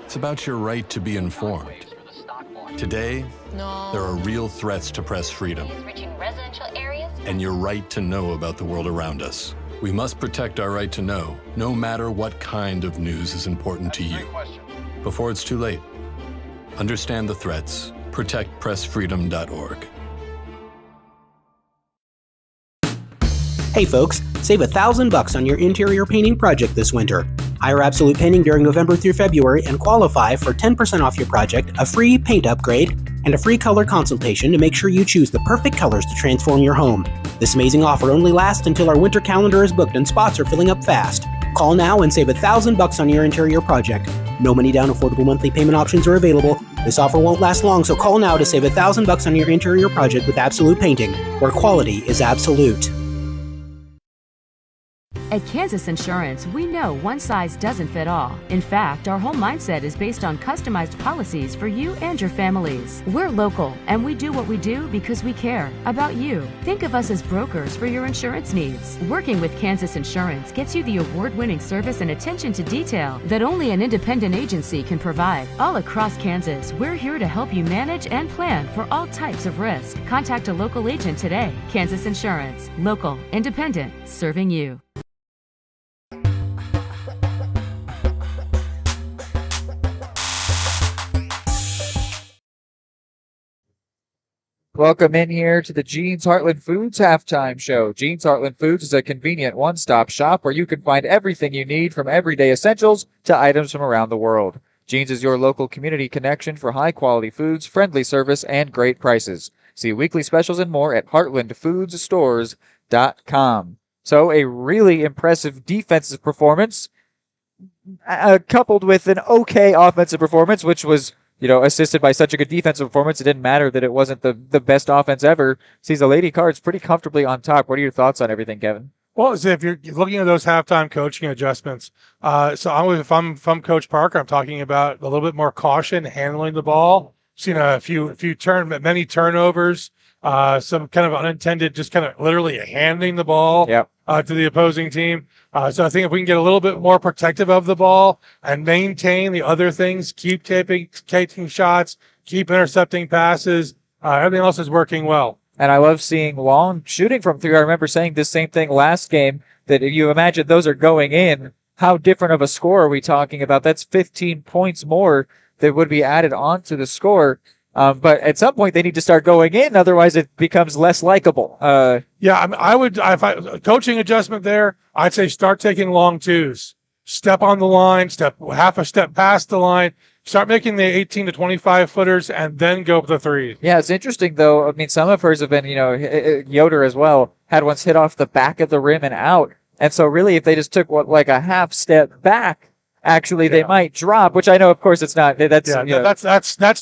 [SPEAKER 15] It's about your right to be informed. Today, there are real threats to press freedom and your right to know about the world around us. We must protect our right to know, no matter what kind of news is important to you. Before it's too late, understand the threats. ProtectPressFreedom.org.
[SPEAKER 9] Hey folks, save $1,000 on your interior painting project this winter. Hire Absolute Painting during November through February and qualify for 10% off your project, a free paint upgrade, and a free color consultation to make sure you choose the perfect colors to transform your home. This amazing offer only lasts until our winter calendar is booked and spots are filling up fast. Call now and save $1,000 on your interior project. No money down, affordable monthly payment options are available. This offer won't last long, so call now to save $1,000 on your interior project with Absolute Painting, where quality is absolute.
[SPEAKER 11] At Kansas Insurance, we know one size doesn't fit all. In fact, our whole mindset is based on customized policies for you and your families. We're local, and we do what we do because we care about you. Think of us as brokers for your insurance needs. Working with Kansas Insurance gets you the award-winning service and attention to detail that only an independent agency can provide. All across Kansas, we're here to help you manage and plan for all types of risk. Contact a local agent today. Kansas Insurance. Local, independent, serving you.
[SPEAKER 2] Welcome in here to the Jean's Heartland Foods halftime show. Jean's Heartland Foods is a convenient one-stop shop where you can find everything you need from everyday essentials to items from around the world. Jean's is your local community connection for high-quality foods, friendly service, and great prices. See weekly specials and more at heartlandfoodsstores.com. So a really impressive defensive performance coupled with an okay offensive performance, which was assisted by such a good defensive performance. It didn't matter that it wasn't the best offense ever. Sees the Lady Cards pretty comfortably on top. What are your thoughts on everything, Kevin?
[SPEAKER 10] Well, if you're looking at those halftime coaching adjustments, if I'm Coach Parker, I'm talking about a little bit more caution handling the ball. Seen many turnovers, some kind of unintended, just kind of literally handing the ball to the opposing team. So I think if we can get a little bit more protective of the ball and maintain the other things, keep taking shots, keep intercepting passes, everything else is working well.
[SPEAKER 2] And I love seeing long shooting from three. I remember saying this same thing last game, that if you imagine those are going in, how different of a score are we talking about? That's 15 points more that would be added onto the score. But at some point they need to start going in, otherwise it becomes less likable.
[SPEAKER 10] I would, coaching adjustment there, I'd say start taking long twos. Step on the line, half a step past the line, start making the 18 to 25 footers, and then go for the three.
[SPEAKER 2] Yeah, it's interesting though. I mean, some of hers have been, Eudora as well, had ones hit off the back of the rim and out. And so really if they just took like a half step back, actually, they might drop, which I know, of course, it's not. That's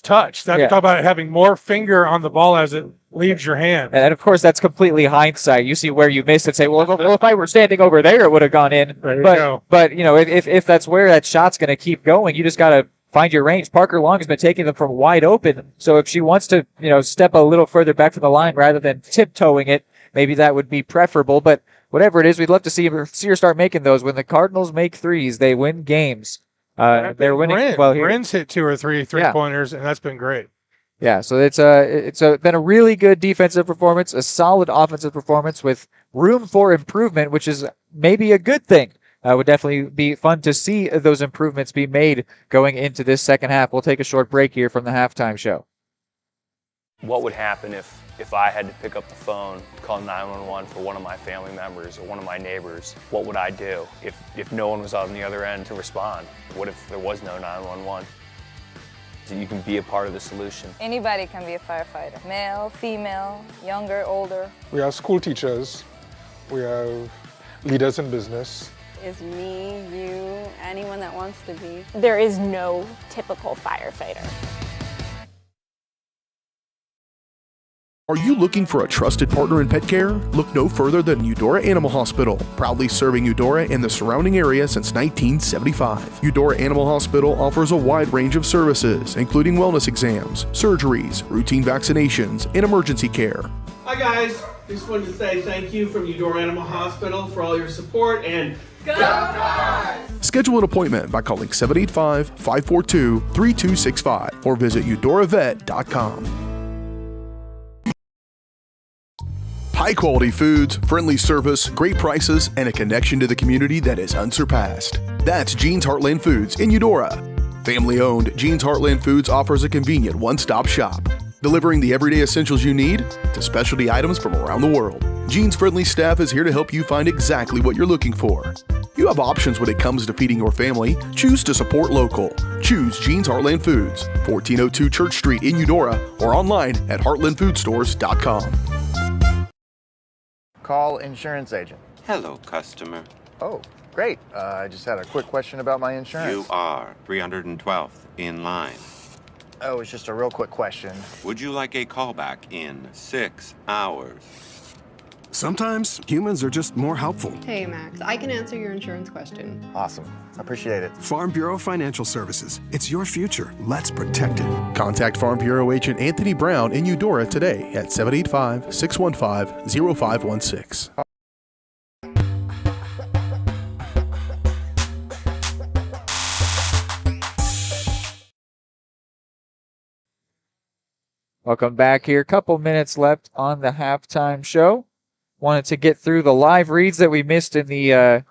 [SPEAKER 10] touch. Talk about having more finger on the ball as it leaves your hand.
[SPEAKER 2] And of course, that's completely hindsight. You see where you missed and say, well, if I were standing over there, it would have gone in. But if that's where that shot's going to keep going, you just got to find your range. Parker Long has been taking them from wide open. So if she wants to, step a little further back from the line rather than tiptoeing it, maybe that would be preferable. But whatever it is, we'd love to see her start making those. When the Cardinals make threes, they win games. They're winning well here.
[SPEAKER 10] Bryn's hit 2 or 3 3-pointers, and that's been great.
[SPEAKER 2] Yeah, so it's been a really good defensive performance, a solid offensive performance with room for improvement, which is maybe a good thing. Would definitely be fun to see those improvements be made going into this second half. We'll take a short break here from the halftime show.
[SPEAKER 16] What would happen if I had to pick up the phone, call 911 for one of my family members or one of my neighbors? What would I do if no one was on the other end to respond? What if there was no 911? So you can be a part of the solution.
[SPEAKER 17] Anybody can be a firefighter. Male, female, younger, older.
[SPEAKER 18] We have school teachers. We have leaders in business.
[SPEAKER 19] Is me, you, anyone that wants to be.
[SPEAKER 20] There is no typical firefighter.
[SPEAKER 1] Are you looking for a trusted partner in pet care? Look no further than Eudora Animal Hospital, proudly serving Eudora and the surrounding area since 1975. Eudora Animal Hospital offers a wide range of services, including wellness exams, surgeries, routine vaccinations, and emergency care.
[SPEAKER 3] Hi guys, just wanted to say thank you from Eudora Animal Hospital for all your support and go Cards!
[SPEAKER 1] Schedule an appointment by calling 785-542-3265 or visit eudoravet.com. High-quality foods, friendly service, great prices, and a connection to the community that is unsurpassed. That's Jean's Heartland Foods in Eudora. Family-owned, Jean's Heartland Foods offers a convenient one-stop shop, delivering the everyday essentials you need to specialty items from around the world. Jean's friendly staff is here to help you find exactly what you're looking for. You have options when it comes to feeding your family. Choose to support local. Choose Jean's Heartland Foods, 1402 Church Street in Eudora, or online at heartlandfoodstores.com.
[SPEAKER 21] Call insurance agent.
[SPEAKER 12] Hello, customer.
[SPEAKER 21] Oh, great. I just had a quick question about my insurance.
[SPEAKER 12] You are 312th in line.
[SPEAKER 21] Oh, it's just a real quick question.
[SPEAKER 12] Would you like a callback in 6 hours?
[SPEAKER 14] Sometimes humans are just more helpful.
[SPEAKER 22] Hey, Max, I can answer your insurance question.
[SPEAKER 21] Awesome. Appreciate it.
[SPEAKER 14] Farm Bureau Financial Services. It's your future. Let's protect it.
[SPEAKER 1] Contact Farm Bureau agent Anthony Brown in Eudora today at 785-615-0516.
[SPEAKER 2] Welcome back here. Couple minutes left on the halftime show. Wanted to get through the live reads that we missed in the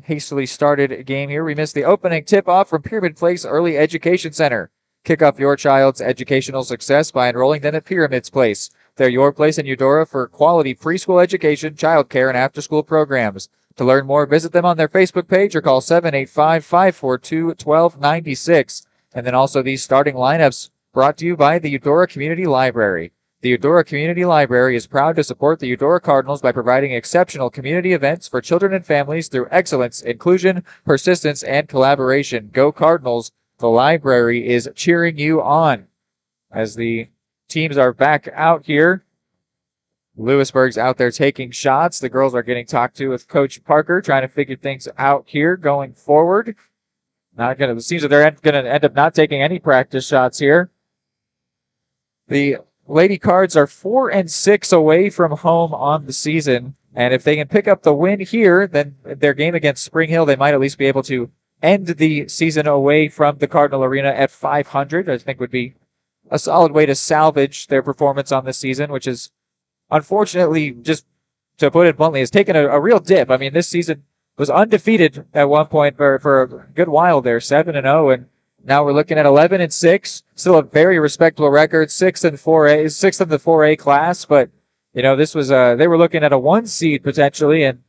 [SPEAKER 2] hastily started game here. We missed the opening tip-off from Pyramid Place Early Education Center. Kick off your child's educational success by enrolling them at Pyramid's Place. They're your place in Eudora for quality preschool education, childcare, and after-school programs. To learn more, visit them on their Facebook page or call 785-542-1296. And then also these starting lineups brought to you by the Eudora Community Library. The Eudora Community Library is proud to support the Eudora Cardinals by providing exceptional community events for children and families through excellence, inclusion, persistence, and collaboration. Go Cardinals! The library is cheering you on. As the teams are back out here, Louisburg's out there taking shots. The girls are getting talked to with Coach Parker, trying to figure things out here going forward. It seems that they're going to end up not taking any practice shots here. The Lady Cards are 4-6 away from home on the season, and if they can pick up the win here, then their game against Spring Hill, they might at least be able to end the season away from the Cardinal Arena at 500. I think would be a solid way to salvage their performance on this season, which is unfortunately, just to put it bluntly, has taken a real dip. I mean, this season was undefeated at one point for a good while there, 7-0, and now we're looking at 11-6, still a very respectable record, sixth in the 4A class. But you know, this was they were looking at a 1 seed potentially, and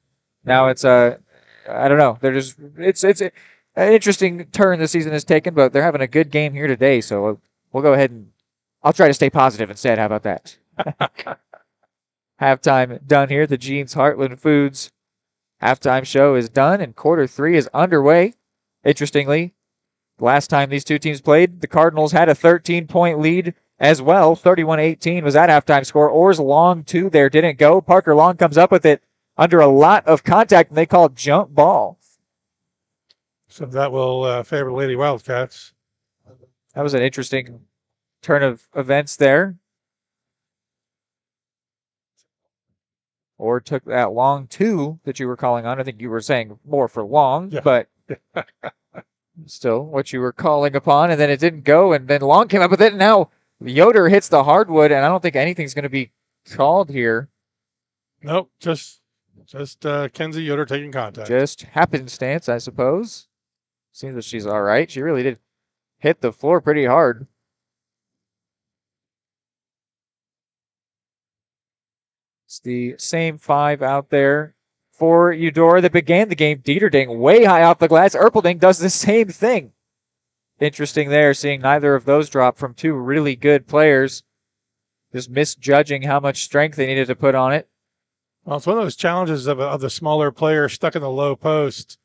[SPEAKER 2] now it's I don't know. It's an interesting turn the season has taken, but they're having a good game here today. So we'll go ahead and I'll try to stay positive instead. How about that? Halftime done here. The Jean's Heartland Foods halftime show is done, and quarter 3 is underway. Interestingly, last time these two teams played, the Cardinals had a 13-point lead as well. 31-18 was that halftime score. Orr's long two there didn't go. Parker Long comes up with it under a lot of contact, and they call jump ball.
[SPEAKER 10] So that will favor Lady Wildcats.
[SPEAKER 2] That was an interesting turn of events there. Orr took that long two that you were calling on. I think you were saying more for long, yeah. But still what you were calling upon, and then it didn't go, and then Long came up with it, and now Yoder hits the hardwood, and I don't think anything's going to be called here.
[SPEAKER 10] Nope, just Kenzie Yoder taking contact.
[SPEAKER 2] Just happenstance, I suppose. Seems that she's all right. She really did hit the floor pretty hard. It's the same 5 out there for Eudora that began the game. Dieterding way high off the glass. Erpelding does the same thing. Interesting there, seeing neither of those drop from two really good players. Just misjudging how much strength they needed to put on it.
[SPEAKER 10] Well, it's one of those challenges of the smaller player stuck in the low post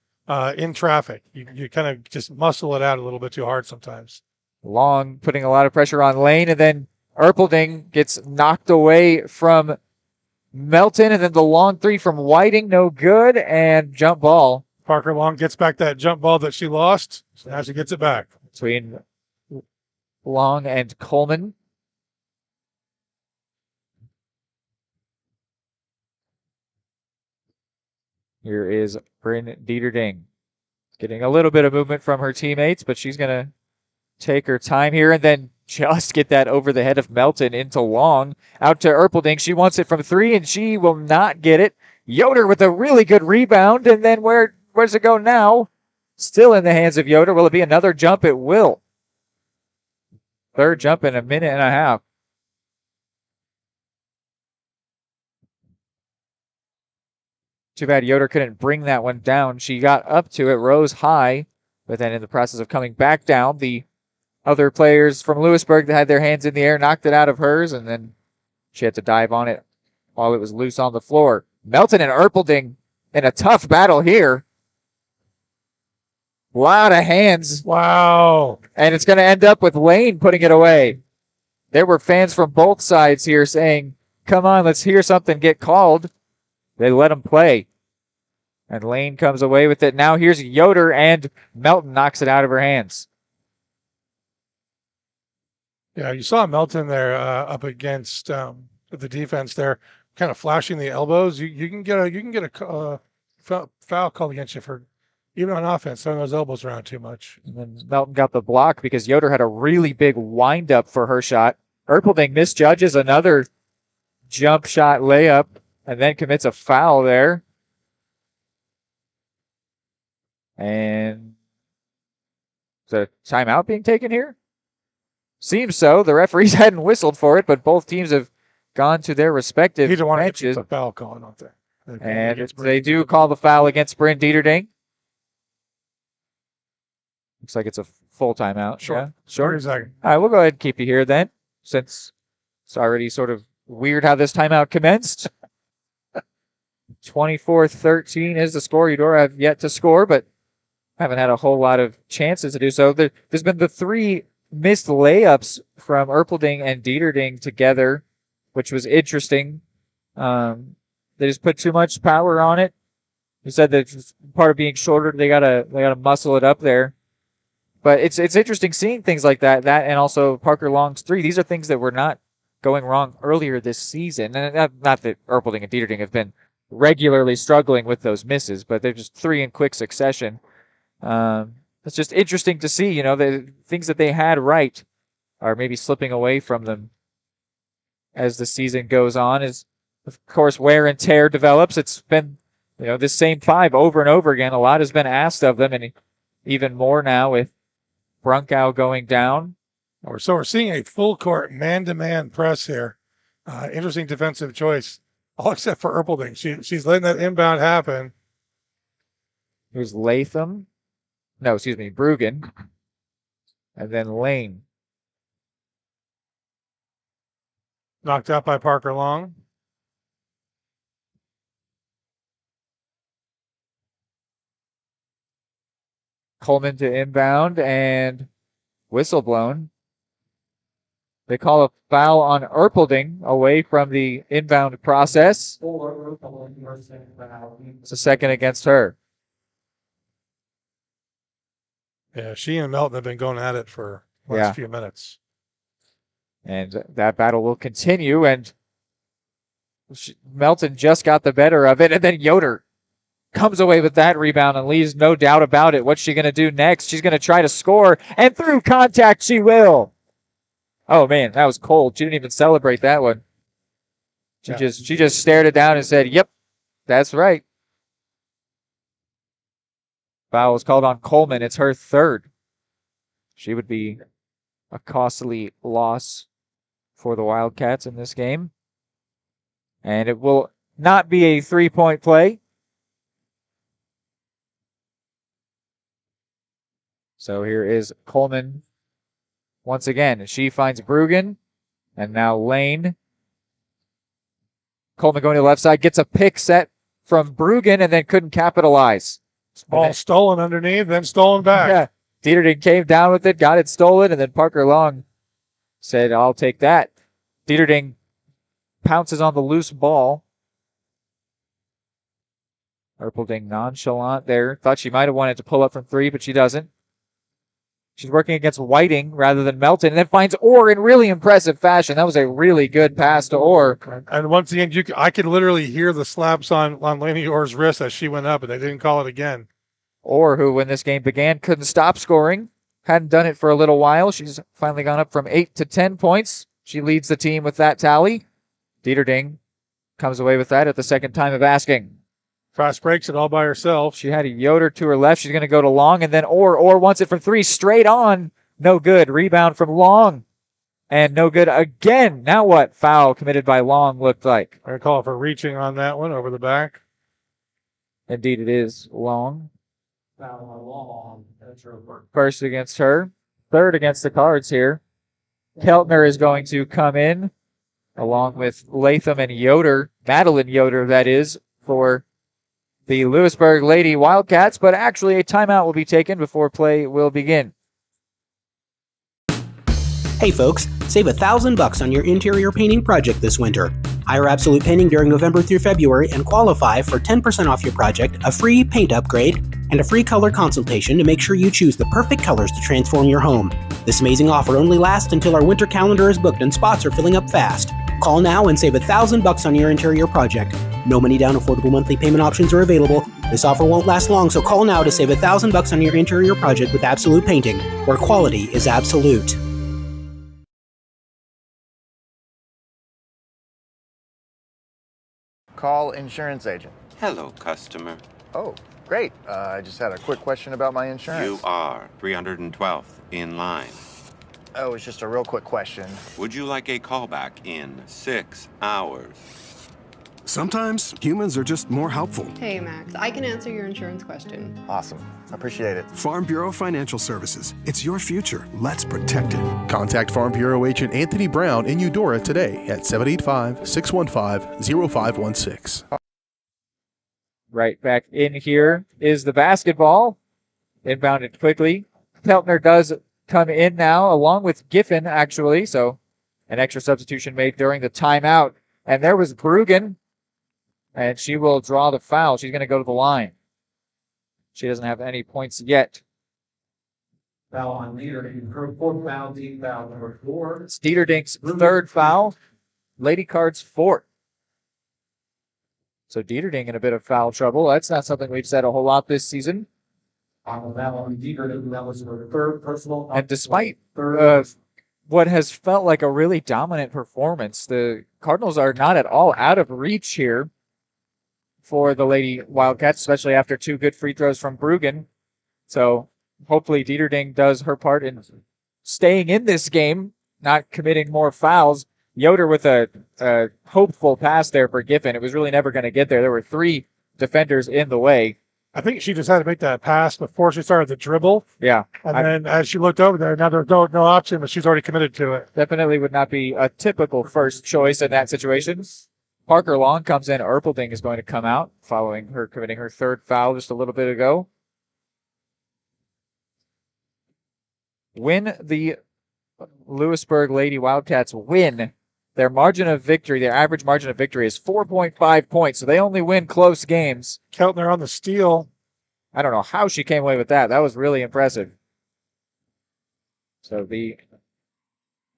[SPEAKER 10] in traffic. You kind of just muscle it out a little bit too hard sometimes.
[SPEAKER 2] Long putting a lot of pressure on Lane, and then Erpelding gets knocked away from Melton, and then the long 3 from Whiting, no good, and jump ball.
[SPEAKER 10] Parker Long gets back that jump ball that she lost. So now she gets it back.
[SPEAKER 2] Between Long and Coleman. Here is Bryn Dieterding. Getting a little bit of movement from her teammates, but she's going to take her time here and then just get that over the head of Melton into Long. Out to Erpelding. She wants it from 3, and she will not get it. Yoder with a really good rebound, and then where does it go now? Still in the hands of Yoder. Will it be another jump? It will. Third jump in a minute and a half. Too bad Yoder couldn't bring that one down. She got up to it, rose high, but then in the process of coming back down, the other players from Louisburg that had their hands in the air knocked it out of hers, and then she had to dive on it while it was loose on the floor. Melton and Erpelding in a tough battle here. Lot of hands.
[SPEAKER 10] Wow.
[SPEAKER 2] And it's going to end up with Lane putting it away. There were fans from both sides here saying, come on, let's hear something get called. They let him play. And Lane comes away with it. Now here's Yoder, and Melton knocks it out of her hands.
[SPEAKER 10] Yeah, you saw Melton there up against the defense there, kind of flashing the elbows. You can get a foul called against you for even on offense throwing those elbows around too much.
[SPEAKER 2] And then Melton got the block because Yoder had a really big windup for her shot. Erpelding misjudges another jump shot layup and then commits a foul there. And is there a timeout being taken here? Seems so. The referees hadn't whistled for it, but both teams have gone to their respective benches.
[SPEAKER 10] A foul call, don't they?
[SPEAKER 2] And they do call the foul against Bryn Dieterding. Looks like it's a full timeout.
[SPEAKER 10] Short.
[SPEAKER 2] Yeah. Short.
[SPEAKER 10] 30 seconds.
[SPEAKER 2] All right, we'll go ahead and keep you here then, since it's already sort of weird how this timeout commenced. 24-13 is the score. Eudora have yet to score, but haven't had a whole lot of chances to do so. There's been the 3 missed layups from Erpelding and Dieterding together, which was interesting. They just put too much power on it. You said that part of being shorter, they gotta muscle it up there. But it's interesting seeing things like that and also Parker Long's 3. These are things that were not going wrong earlier this season. And not that Erpelding and Dieterding have been regularly struggling with those misses, but they're just 3 in quick succession. It's just interesting to see, the things that they had right are maybe slipping away from them as the season goes on. As, of course, wear and tear develops. It's been, this same 5 over and over again. A lot has been asked of them, and even more now with Brunkow going down.
[SPEAKER 10] So we're seeing a full court man-to-man press here. Interesting defensive choice, all except for Erpelding. She's letting that inbound happen.
[SPEAKER 2] Here's Latham. No, excuse me, Bruggen. And then Lane.
[SPEAKER 10] Knocked out by Parker Long.
[SPEAKER 2] Coleman to inbound and whistle blown. They call a foul on Erpelding away from the inbound process. It's a second against her.
[SPEAKER 10] Yeah, she and Melton have been going at it for the last few minutes.
[SPEAKER 2] And that battle will continue, and Melton just got the better of it, and then Yoder comes away with that rebound and leaves no doubt about it. What's she going to do next? She's going to try to score, and through contact she will. Oh, man, that was cold. She didn't even celebrate that one. She just stared it down and said, yep, that's right. Foul was called on Coleman. It's her 3rd. She would be a costly loss for the Wildcats in this game. And it will not be a 3-point play. So here is Coleman once again. She finds Bruggen, and now Lane. Coleman going to the left side, gets a pick set from Bruggen, and then couldn't capitalize.
[SPEAKER 10] Ball stolen underneath, then stolen back.
[SPEAKER 2] Yeah, Dieterding came down with it, got it stolen, and then Parker Long said, I'll take that. Dieterding pounces on the loose ball. Erpelding nonchalant there. Thought she might have wanted to pull up from 3, but she doesn't. She's working against Whiting rather than Melton, and then finds Orr in really impressive fashion. That was a really good pass to Orr.
[SPEAKER 10] And once again, I could literally hear the slaps on Lainey Orr's wrist as she went up, but they didn't call it again.
[SPEAKER 2] Orr, who when this game began couldn't stop scoring, hadn't done it for a little while. She's finally gone up from 8 to 10 points. She leads the team with that tally. Dieterding comes away with that at the second time of asking.
[SPEAKER 10] Fast breaks it all by herself.
[SPEAKER 2] She had a Yoder to her left. She's going to go to Long, and then Orr wants it from 3 straight on. No good. Rebound from Long. And no good again. Now what? Foul committed by Long looked like.
[SPEAKER 10] I call for reaching on that one over the back.
[SPEAKER 2] Indeed, it is long. First against her. Third against the Cards here. Keltner is going to come in along with Latham and Yoder. Madeline Yoder, that is, for the Louisburg Lady Wildcats. But actually, a timeout will be taken before play will begin.
[SPEAKER 9] Hey folks, save $1,000 on your interior painting project this winter. Hire Absolute Painting during November through February and qualify for 10% off your project, a free paint upgrade, and a free color consultation to make sure you choose the perfect colors to transform your home. This amazing offer only lasts until our winter calendar is booked and spots are filling up fast. Call now and save $1,000 on your interior project. No money down, affordable monthly payment options are available. This offer won't last long, so call now to save $1,000 on your interior project with Absolute Painting, where quality is absolute.
[SPEAKER 21] Call insurance agent.
[SPEAKER 12] Hello, customer.
[SPEAKER 21] Oh, great. I just had a quick question about my insurance.
[SPEAKER 12] You are 312th in line.
[SPEAKER 21] Oh, it's just a real quick question.
[SPEAKER 12] Would you like a callback in 6 hours?
[SPEAKER 14] Sometimes humans are just more helpful.
[SPEAKER 22] Hey, Max, I can answer your insurance question.
[SPEAKER 21] Awesome. Appreciate it.
[SPEAKER 14] Farm Bureau Financial Services. It's your future. Let's protect it.
[SPEAKER 1] Contact Farm Bureau agent Anthony Brown in Eudora today at 785-615-0516.
[SPEAKER 2] Right back in here is the basketball. Inbounded quickly. Keltner does come in now, along with Giffen, actually. So an extra substitution made during the timeout. And there was Bruggen. And she will draw the foul. She's going to go to the line. She doesn't have any points yet.
[SPEAKER 3] Foul on Dieterding. Her fourth foul, team foul number 4.
[SPEAKER 2] It's Dieterding's third foul. Lady Cards fourth. So Dieterding in a bit of foul trouble. That's not something we've said a whole lot this season.
[SPEAKER 3] On the foul on Dieterding, that was her third personal.
[SPEAKER 2] And despite what has felt like a really dominant performance, the Cardinals are not at all out of reach here for the Lady Wildcats, especially after 2 good free throws from Bruggen. So hopefully Dieterding does her part in staying in this game, not committing more fouls. Yoder with a hopeful pass there for Giffen. It was really never going to get there. There were 3 defenders in the way.
[SPEAKER 10] I think she just had to make that pass before she started the dribble.
[SPEAKER 2] Yeah.
[SPEAKER 10] And then as she looked over there, now there's no option, but she's already committed to it.
[SPEAKER 2] Definitely would not be a typical first choice in that situation. Parker Long comes in. Erpelding is going to come out following her committing her third foul just a little bit ago. When the Louisburg Lady Wildcats win, their margin of victory, their average margin of victory is 4.5 points. So they only win close games.
[SPEAKER 10] Keltner on the steal.
[SPEAKER 2] I don't know how she came away with that. That was really impressive. So the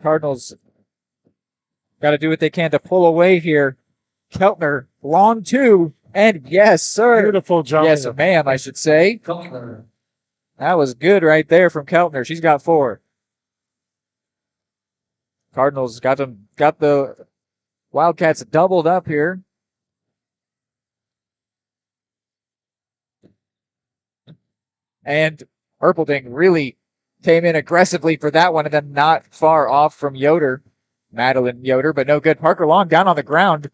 [SPEAKER 2] Cardinals got to do what they can to pull away here. Keltner, long 2, and yes, sir.
[SPEAKER 10] Beautiful jump.
[SPEAKER 2] Yes, ma'am, I should say. That was good right there from Keltner. She's got 4. Cardinals got the Wildcats doubled up here. And Erpelding really came in aggressively for that one, and then not far off from Yoder. Madeline Yoder, but no good. Parker Long down on the ground,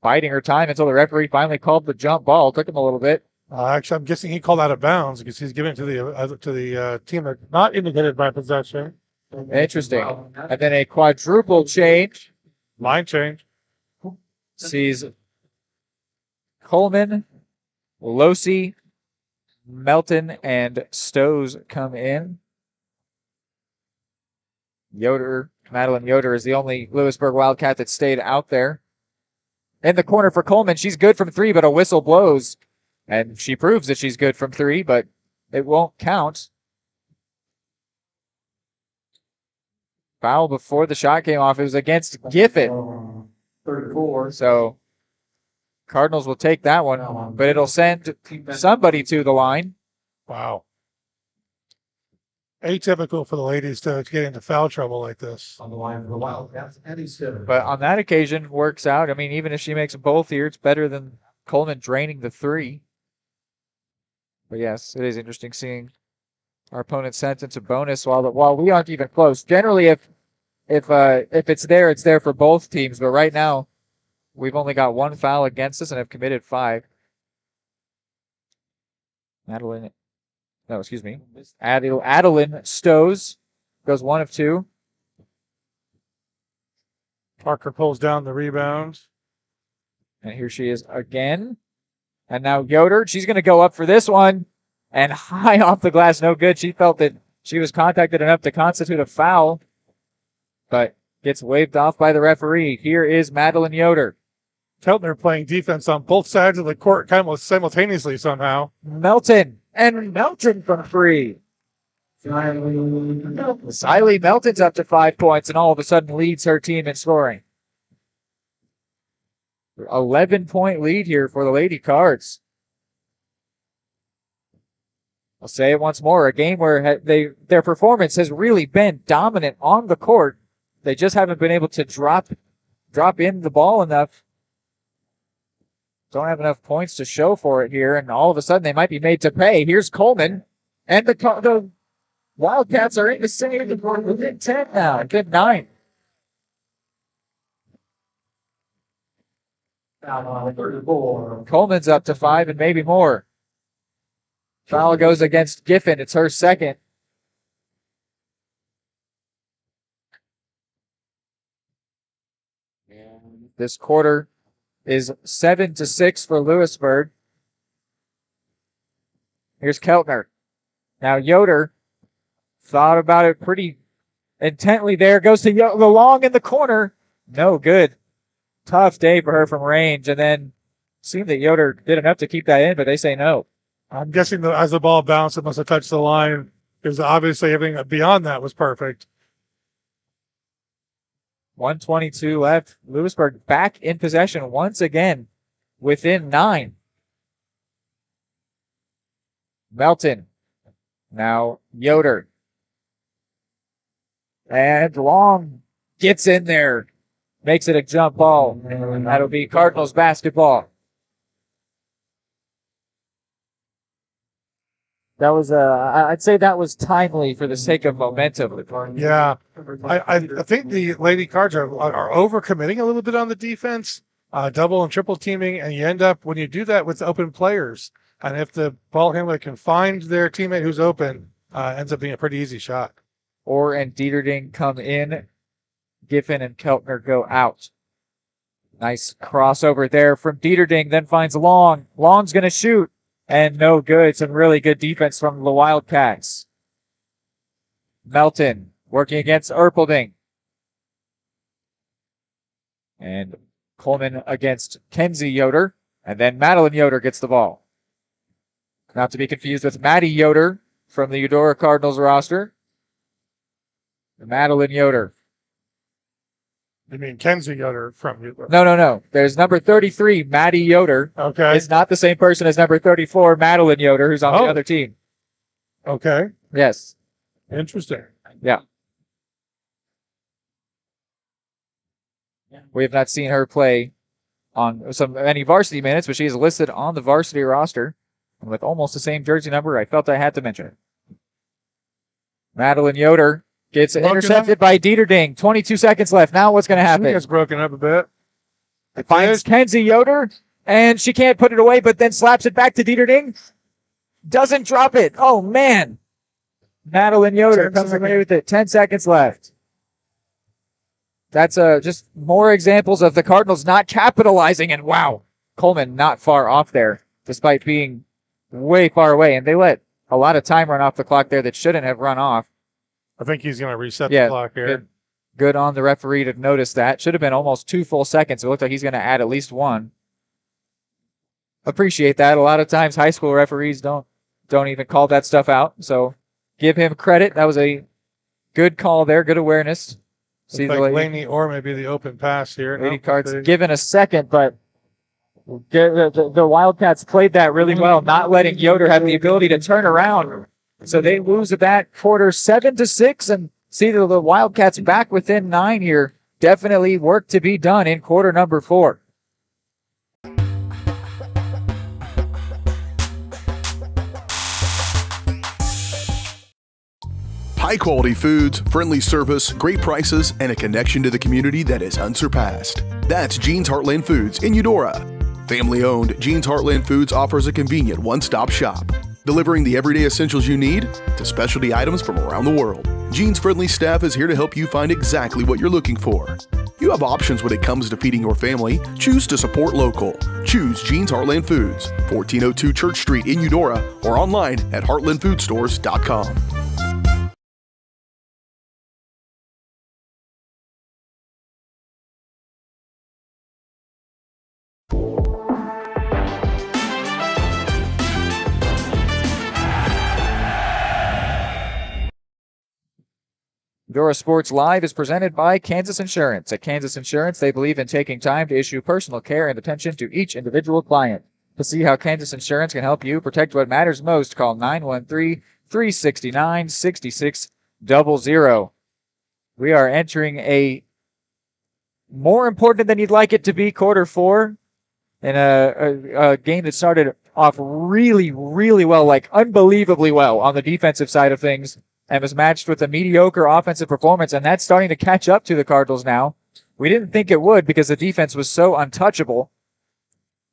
[SPEAKER 2] biding her time until the referee finally called the jump ball. Took him a little bit.
[SPEAKER 10] Actually, I'm guessing he called out of bounds because he's giving it to the team that's not indicated by possession.
[SPEAKER 2] Interesting. And then a quadruple change.
[SPEAKER 10] Line change.
[SPEAKER 2] Sees Coleman, Losi, Melton, and Stowe come in. Madeline Yoder is the only Louisburg Wildcat that stayed out there. In the corner for Coleman. She's good from 3, but a whistle blows. And she proves that she's good from 3, but it won't count. Foul before the shot came off. It was against Giffen.
[SPEAKER 3] 34.
[SPEAKER 2] So Cardinals will take that one, but it'll send somebody to the line.
[SPEAKER 10] Wow. Atypical for the ladies to get into foul trouble like this.
[SPEAKER 3] On the line for the Wildcats, Eddie Stitter.
[SPEAKER 2] But on that occasion, works out. I mean, even if she makes both here, it's better than Coleman draining the 3. But yes, it is interesting seeing our opponent sentence a bonus while we aren't even close. Generally, if it's there for both teams. But right now, we've only got 1 foul against us and have committed 5. Adeline Stows goes 1 of 2.
[SPEAKER 10] Parker pulls down the rebound.
[SPEAKER 2] And here she is again. And now Yoder, she's going to go up for this one. And high off the glass, no good. She felt that she was contacted enough to constitute a foul, but gets waved off by the referee. Here is Madeline Yoder.
[SPEAKER 10] Keltner playing defense on both sides of the court kind of simultaneously somehow.
[SPEAKER 2] Melton from 3. Siley Melton's up to 5 points and all of a sudden leads her team in scoring. 11-point lead here for the Lady Cards. I'll say it once more, a game where their performance has really been dominant on the court. They just haven't been able to drop in the ball enough. Don't have enough points to show for it here, and all of a sudden they might be made to pay. Here's Coleman, and the Wildcats are in the same within 10 now, within 9. Coleman's up to 5 and maybe more. Foul goes against Giffen. It's her second. This quarter is 7-6 for Louisburg. Here's Keltner. Now Yoder thought about it pretty intently there. Goes to the long in the corner. No good. Tough day for her from range. And then seemed that Yoder did enough to keep that in, but they say no.
[SPEAKER 10] I'm guessing that as the ball bounced, it must have touched the line because obviously everything beyond that was perfect.
[SPEAKER 2] 1:22 left. Louisburg back in possession once again within 9. Melton. Now Yoder. And Long gets in there. Makes it a jump ball. That'll be Cardinals basketball. That was I'd say that was timely for the sake of momentum.
[SPEAKER 10] Yeah, I think the Lady Cards are overcommitting a little bit on the defense, double and triple teaming, and you end up when you do that with open players, and if the ball handler can find their teammate who's open, ends up being a pretty easy shot.
[SPEAKER 2] Orr and Dieterding come in, Giffen and Keltner go out. Nice crossover there from Dieterding, then finds Long. Long's going to shoot. And no good. Some really good defense from the Wildcats. Melton working against Erpelding. And Coleman against Kenzie Yoder. And then Madeline Yoder gets the ball. Not to be confused with Maddie Yoder from the Eudora Cardinals roster. Madeline Yoder.
[SPEAKER 10] You mean Kenzie Yoder from Eudora?
[SPEAKER 2] No. There's number 33, Maddie Yoder.
[SPEAKER 10] Okay.
[SPEAKER 2] It's not the same person as number 34, Madeline Yoder, who's on the other team.
[SPEAKER 10] Okay.
[SPEAKER 2] Yes.
[SPEAKER 10] Interesting.
[SPEAKER 2] Yeah. We have not seen her play on any varsity minutes, but she is listed on the varsity roster. And with almost the same jersey number, I felt I had to mention it. Madeline Yoder gets intercepted by Dieterding. 22 seconds left. Now what's going to happen?
[SPEAKER 10] It's broken up a bit.
[SPEAKER 2] It finds Kenzie Yoder, and she can't put it away, but then slaps it back to Dieterding. Doesn't drop it. Oh, man. Madeline Yoder comes away with it. 10 seconds left. That's just more examples of the Cardinals not capitalizing. And wow, Coleman not far off there, despite being way far away. And they let a lot of time run off the clock there that shouldn't have run off.
[SPEAKER 10] I think he's going to reset the clock here.
[SPEAKER 2] Good on the referee to notice that. Should have been almost 2 full seconds. It looked like he's going to add at least 1. Appreciate that. A lot of times high school referees don't even call that stuff out. So give him credit. That was a good call there. Good awareness.
[SPEAKER 10] See like Laney Orr may be the open pass here.
[SPEAKER 2] Lady Cards given a second, but the Wildcats played that really well, not letting Yoder have the ability to turn around. So they lose that quarter 7-6, and see the Wildcats back within 9 here. Definitely work to be done in quarter number 4.
[SPEAKER 1] High quality foods, friendly service, great prices, and a connection to the community that is unsurpassed. That's Jean's Heartland Foods in Eudora. Family owned, Jean's Heartland Foods offers a convenient one-stop shop. delivering the everyday essentials you need to specialty items from around the world. Gene's friendly staff is here to help you find exactly what you're looking for. You have options when it comes to feeding your family. Choose to support local. Choose Gene's Heartland Foods, 1402 Church Street in Eudora, or online at heartlandfoodstores.com.
[SPEAKER 2] Eudora Sports Live is presented by Kansas Insurance. At Kansas Insurance, they believe in taking time to issue personal care and attention to each individual client. To see how Kansas Insurance can help you protect what matters most, call 913-369-6600. We are entering a more important than you'd like it to be quarter four in a game that started off really, really well, like unbelievably well on the defensive side of things, and was matched with a mediocre offensive performance, and that's starting to catch up to the Cardinals now. We didn't think it would because the defense was so untouchable,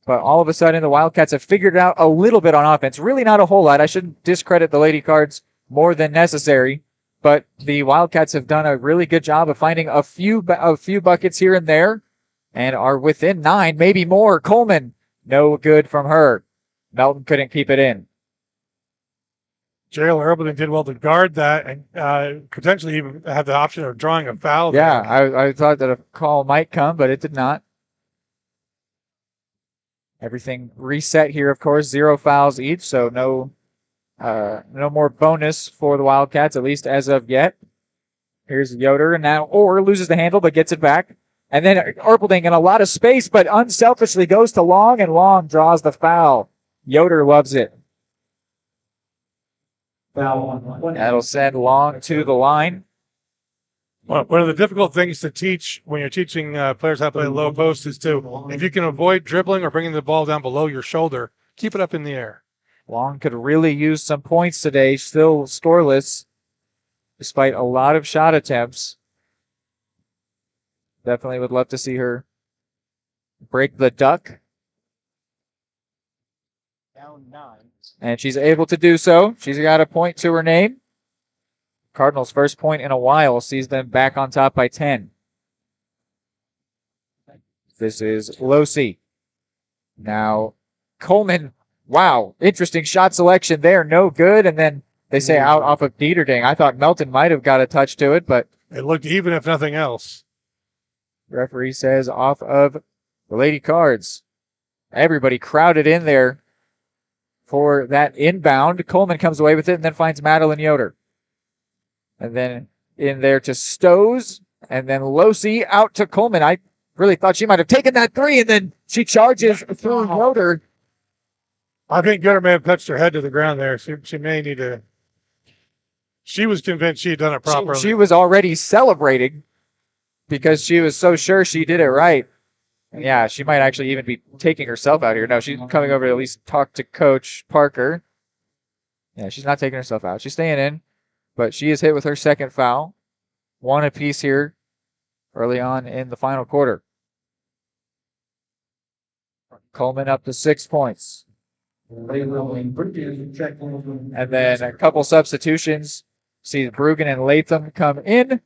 [SPEAKER 2] but all of a sudden the Wildcats have figured it out a little bit on offense. Really not a whole lot. I shouldn't discredit the Lady Cards more than necessary, but the Wildcats have done a really good job of finding a few buckets here and there and are within 9, maybe more. Coleman, no good from her. Melton couldn't keep it in.
[SPEAKER 10] Jalen Earleton did well to guard that and potentially even had the option of drawing a foul.
[SPEAKER 2] Yeah, I thought that a call might come, but it did not. Everything reset here, of course. 0 fouls each, so no more bonus for the Wildcats, at least as of yet. Here's Yoder, and now Orr loses the handle but gets it back. And then Earleton in a lot of space, but unselfishly goes to Long, and Long draws the foul. Yoder loves it. That'll send Long to the line.
[SPEAKER 10] Well, one of the difficult things to teach when you're teaching players how to play low post is to, if you can avoid dribbling or bringing the ball down below your shoulder, keep it up in the air.
[SPEAKER 2] Long could really use some points today, still scoreless, despite a lot of shot attempts. Definitely would love to see her break the duck. Down 9. And she's able to do so. She's got a point to her name. Cardinals' first point in a while sees them back on top by 10. This is Losi. Now, Coleman, wow, interesting shot selection there. No good. And then they say out off of Dieterding. I thought Melton might have got a touch to it, but
[SPEAKER 10] it looked even if nothing else.
[SPEAKER 2] Referee says off of the Lady Cards. Everybody crowded in there for that inbound. Coleman comes away with it and then finds Madeline Yoder. And then in there to Stows, and then Losi out to Coleman. I really thought she might have taken that 3, and then she charges through Yoder.
[SPEAKER 10] I think Yoder may have touched her head to the ground there. She may need to. She was convinced she had done it properly.
[SPEAKER 2] She was already celebrating because she was so sure she did it right. And yeah, she might actually even be taking herself out here. No, she's coming over to at least talk to Coach Parker. Yeah, she's not taking herself out. She's staying in, but she is hit with her second foul. 1 apiece here early on in the final quarter. Coleman up to 6 points. And then a couple substitutions. See Bruggen and Latham come in.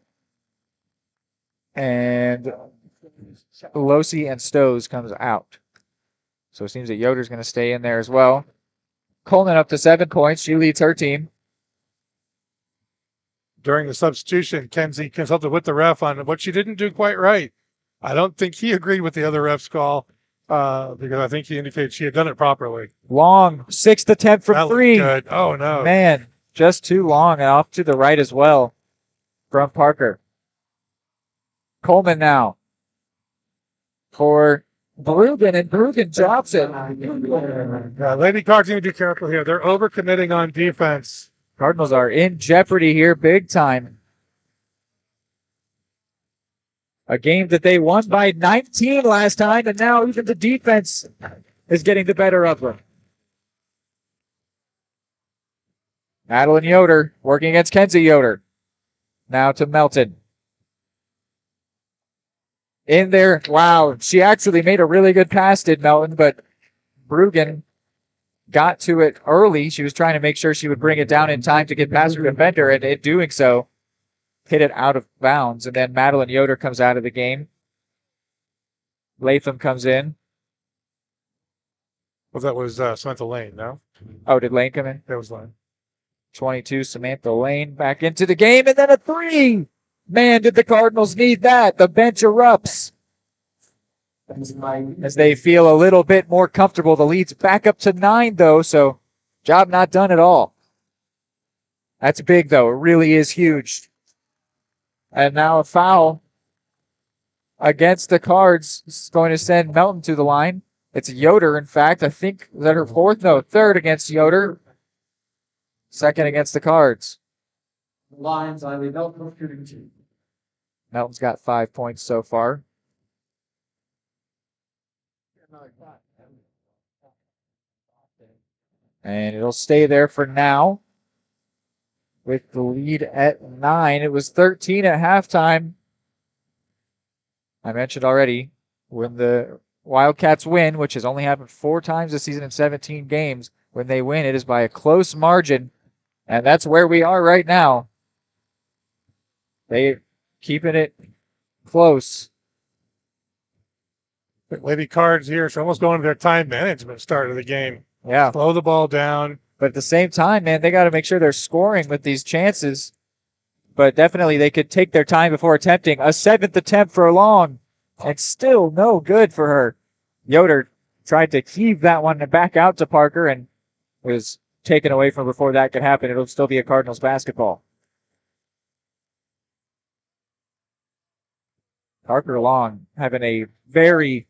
[SPEAKER 2] And Losi and Stows comes out. So it seems that Yoder's going to stay in there as well. Coleman up to 7 points. She leads her team.
[SPEAKER 10] During the substitution, Kenzie consulted with the ref on what she didn't do quite right. I don't think he agreed with the other ref's call because I think he indicated she had done it properly.
[SPEAKER 2] Long, 6th attempt from 3.
[SPEAKER 10] Good. Oh, no.
[SPEAKER 2] Man, just too long, and off to the right as well from Parker. Coleman now for Bruggen, and Bruggen drops it.
[SPEAKER 10] Lady Cards need to be careful here. They're overcommitting on defense.
[SPEAKER 2] Cardinals are in jeopardy here big time. A game that they won by 19 last time, and now even the defense is getting the better of them. Madeline Yoder working against Kenzie Yoder. Now to Melton. In there, wow, she actually made a really good pass, did Melton, but Bruggen got to it early. She was trying to make sure she would bring it down in time to get past her defender, and in doing so, hit it out of bounds. And then Madeline Yoder comes out of the game. Latham comes in.
[SPEAKER 10] Well, that was Samantha Lane, no?
[SPEAKER 2] Oh, did Lane come in?
[SPEAKER 10] That was Lane.
[SPEAKER 2] 22, Samantha Lane back into the game, and then a three. Man, did the Cardinals need that. The bench erupts as they feel a little bit more comfortable. The lead's back up to 9, though, so job not done at all. That's big, though. It really is huge. And now a foul against the Cards is going to send Melton to the line. It's Yoder, in fact. I think, is that her fourth? No, third against Yoder. Second against the Cards.
[SPEAKER 3] Lines on the Melton.
[SPEAKER 2] Melton's got 5 points so far. And it'll stay there for now with the lead at 9. It was 13 at halftime. I mentioned already, when the Wildcats win, which has only happened 4 times this season in 17 games, when they win, it is by a close margin. And that's where we are right now. They keeping it close.
[SPEAKER 10] Lady Cards here, it's almost going to their time management start of the game.
[SPEAKER 2] Yeah.
[SPEAKER 10] Slow the ball down.
[SPEAKER 2] But at the same time, man, they got to make sure they're scoring with these chances. But definitely they could take their time before attempting. A 7th attempt for a long, and still no good for her. Yoder tried to heave that one back out to Parker and was taken away from before that could happen. It'll still be a Cardinals basketball. Parker Long having a very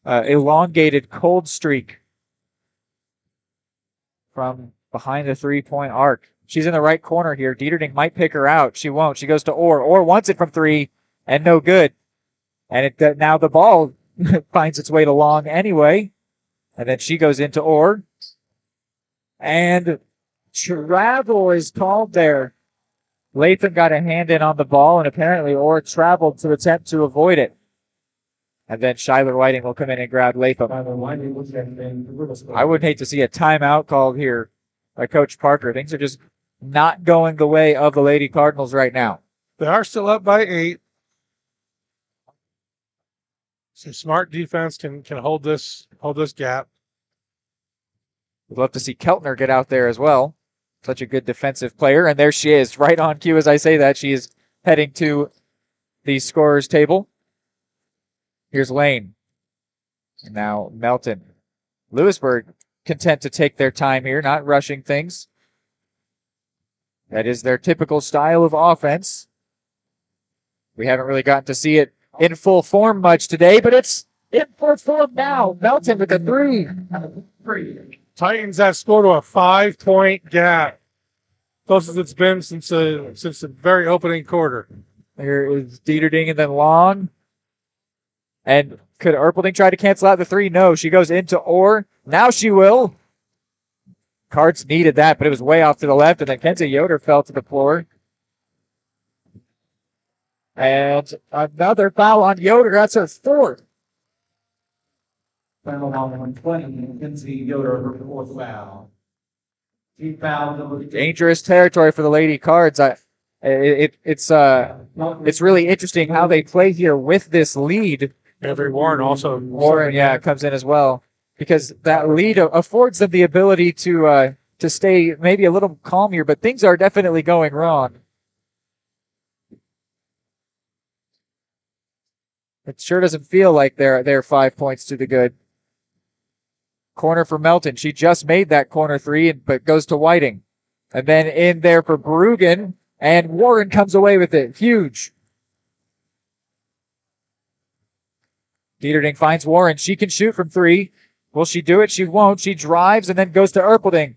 [SPEAKER 2] elongated cold streak from behind the three-point arc. She's in the right corner here. Dieterding might pick her out. She won't. She goes to Orr. Orr wants it from 3 and no good. And now the ball finds its way to Long anyway. And then she goes into Orr. And travel is called there. Latham got a hand in on the ball, and apparently Orr traveled to attempt to avoid it. And then Shyler Whiting will come in and grab Latham. I would hate to see a timeout called here by Coach Parker. Things are just not going the way of the Lady Cardinals right now.
[SPEAKER 10] They are still up by 8. So smart defense can hold this gap.
[SPEAKER 2] We'd love to see Keltner get out there as well. Such a good defensive player. And there she is, right on cue as I say that. She is heading to the scorer's table. Here's Lane. And now Melton. Louisburg content to take their time here, not rushing things. That is their typical style of offense. We haven't really gotten to see it in full form much today, but it's in full form now. Melton with a 3.
[SPEAKER 10] Titans have scored to a 5-point gap. Closest it's been since the very opening quarter.
[SPEAKER 2] Here is Dieterding and then Long. And could Erpelding try to cancel out the 3? No, she goes into Orr. Now she will. Cards needed that, but it was way off to the left, and then Kenzie Yoder fell to the floor. And another foul on Yoder. That's her 4th.
[SPEAKER 3] Foul on 120, Kenzie Yoder, her 4th foul. She fouled.
[SPEAKER 2] Dangerous territory for the Lady Cards. It's really interesting how they play here with this lead.
[SPEAKER 10] Avery Warren also.
[SPEAKER 2] Warren, yeah, comes in as well, because that lead affords them the ability to stay maybe a little calm here, but things are definitely going wrong. It sure doesn't feel like they're 5 points to the good. Corner for Melton. She just made that corner 3, but goes to Whiting. And then in there for Bruggen, and Warren comes away with it. Huge. Dieterding finds Warren. She can shoot from 3. Will she do it? She won't. She drives and then goes to Erpelding.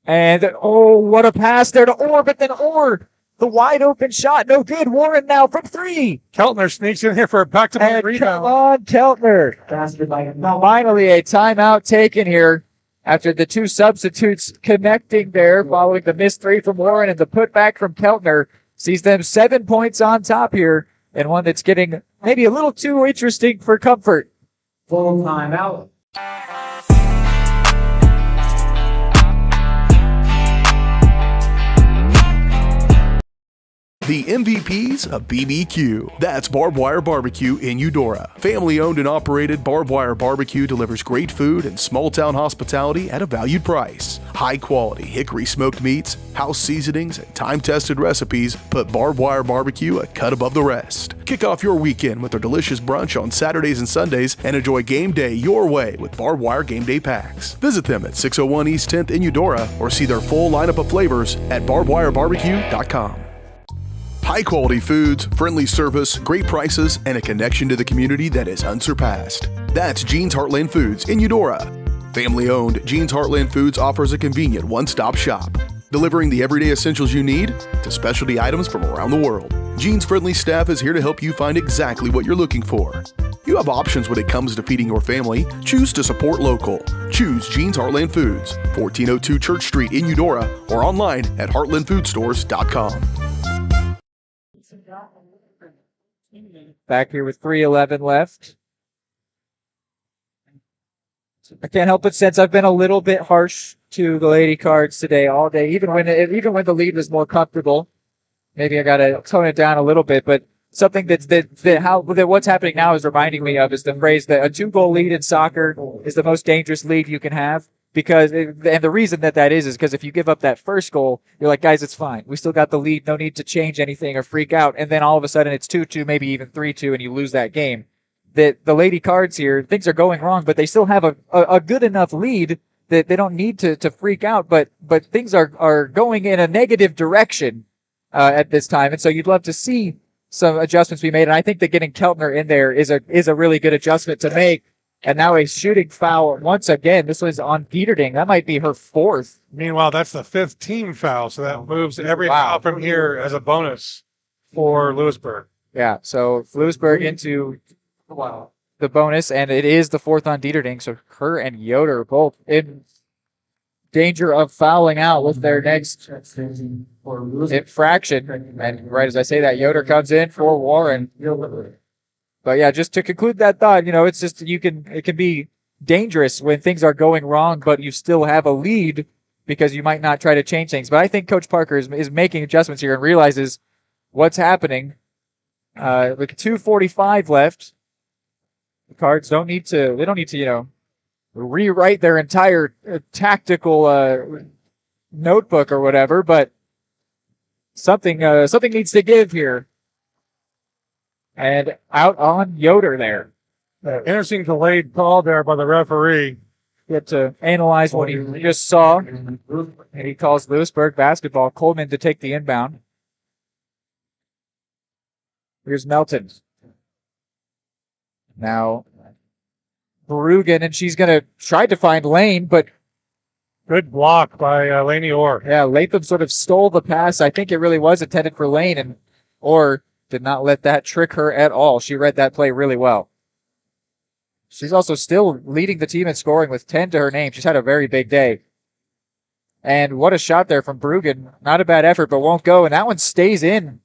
[SPEAKER 2] And, oh, what a pass there to Orr, but then Orr, the wide open shot, no good. Warren now from 3.
[SPEAKER 10] Keltner sneaks in here for a back-to-back rebound.
[SPEAKER 2] Come on, Keltner. Finally, a timeout taken here after the 2 substitutes connecting there following the missed 3 from Warren and the putback from Keltner. Sees them 7 points on top here, and one that's getting maybe a little too interesting for comfort.
[SPEAKER 3] Full timeout.
[SPEAKER 1] the MVPs of BBQ. That's Barbed Wire Barbecue in Eudora. Family owned and operated, Barbed Wire Barbecue delivers great food and small town hospitality at a valued price. High quality hickory smoked meats, house seasonings, and time tested recipes put Barbed Wire Barbecue a cut above the rest. Kick off your weekend with their delicious brunch on Saturdays and Sundays and enjoy game day your way with Barbed Wire Game Day Packs. Visit them at 601 East 10th in Eudora or see their full lineup of flavors at barbedwirebarbecue.com. High quality foods, friendly service, great prices, and a connection to the community that is unsurpassed. That's Gene's Heartland Foods in Eudora. Family owned, Gene's Heartland Foods offers a convenient one-stop shop, delivering the everyday essentials you need to specialty items from around the world. Gene's friendly staff is here to help you find exactly what you're looking for. You have options when it comes to feeding your family. Choose to support local. Choose Gene's Heartland Foods, 1402 Church Street in Eudora, or online at heartlandfoodstores.com.
[SPEAKER 2] Back here with 3:11 left. I can't help but sense I've been a little bit harsh to the Lady Cards today all day, even when the lead was more comfortable. Maybe I got to tone it down a little bit, but something that what's happening now is reminding me of is the phrase that a 2-goal lead in soccer is the most dangerous lead you can have. And the reason that is because if you give up that first goal, you're like, guys, it's fine. We still got the lead. No need to change anything or freak out. And then all of a sudden it's 2-2, maybe even 3-2, and you lose that game. The Lady Cards here, things are going wrong, but they still have a good enough lead that they don't need to freak out. But things are going in a negative direction at this time. And so you'd love to see some adjustments be made. And I think that getting Keltner in there is a really good adjustment to make. And now a shooting foul once again. This was on Dieterding. That might be her 4th.
[SPEAKER 10] Meanwhile, that's the 5th team foul, so that moves every foul from here as a bonus for Louisburg.
[SPEAKER 2] Yeah, so Louisburg into the bonus, and it is the 4th on Dieterding. So her and Yoder both in danger of fouling out with their next infraction. And right as I say that, Yoder comes in for Warren. But yeah, just to conclude that thought, it's just it can be dangerous when things are going wrong, but you still have a lead because you might not try to change things. But I think Coach Parker is making adjustments here and realizes what's happening. With 2:45 left, the Cards don't need to rewrite their entire tactical notebook or whatever, but something needs to give here. And out on Yoder there.
[SPEAKER 10] Interesting delayed call there by the referee.
[SPEAKER 2] Get to analyze what he just saw. And he calls Louisburg basketball. Coleman to take the inbound. Here's Melton. Now, Berugan, and she's going to try to find Lane, but
[SPEAKER 10] good block by Laney Orr.
[SPEAKER 2] Yeah, Latham sort of stole the pass. I think it really was intended for Lane, and Orr did not let that trick her at all. She read that play really well. She's also still leading the team in scoring with 10 to her name. She's had a very big day. And what a shot there from Berugan. Not a bad effort, but won't go. And that one stays in.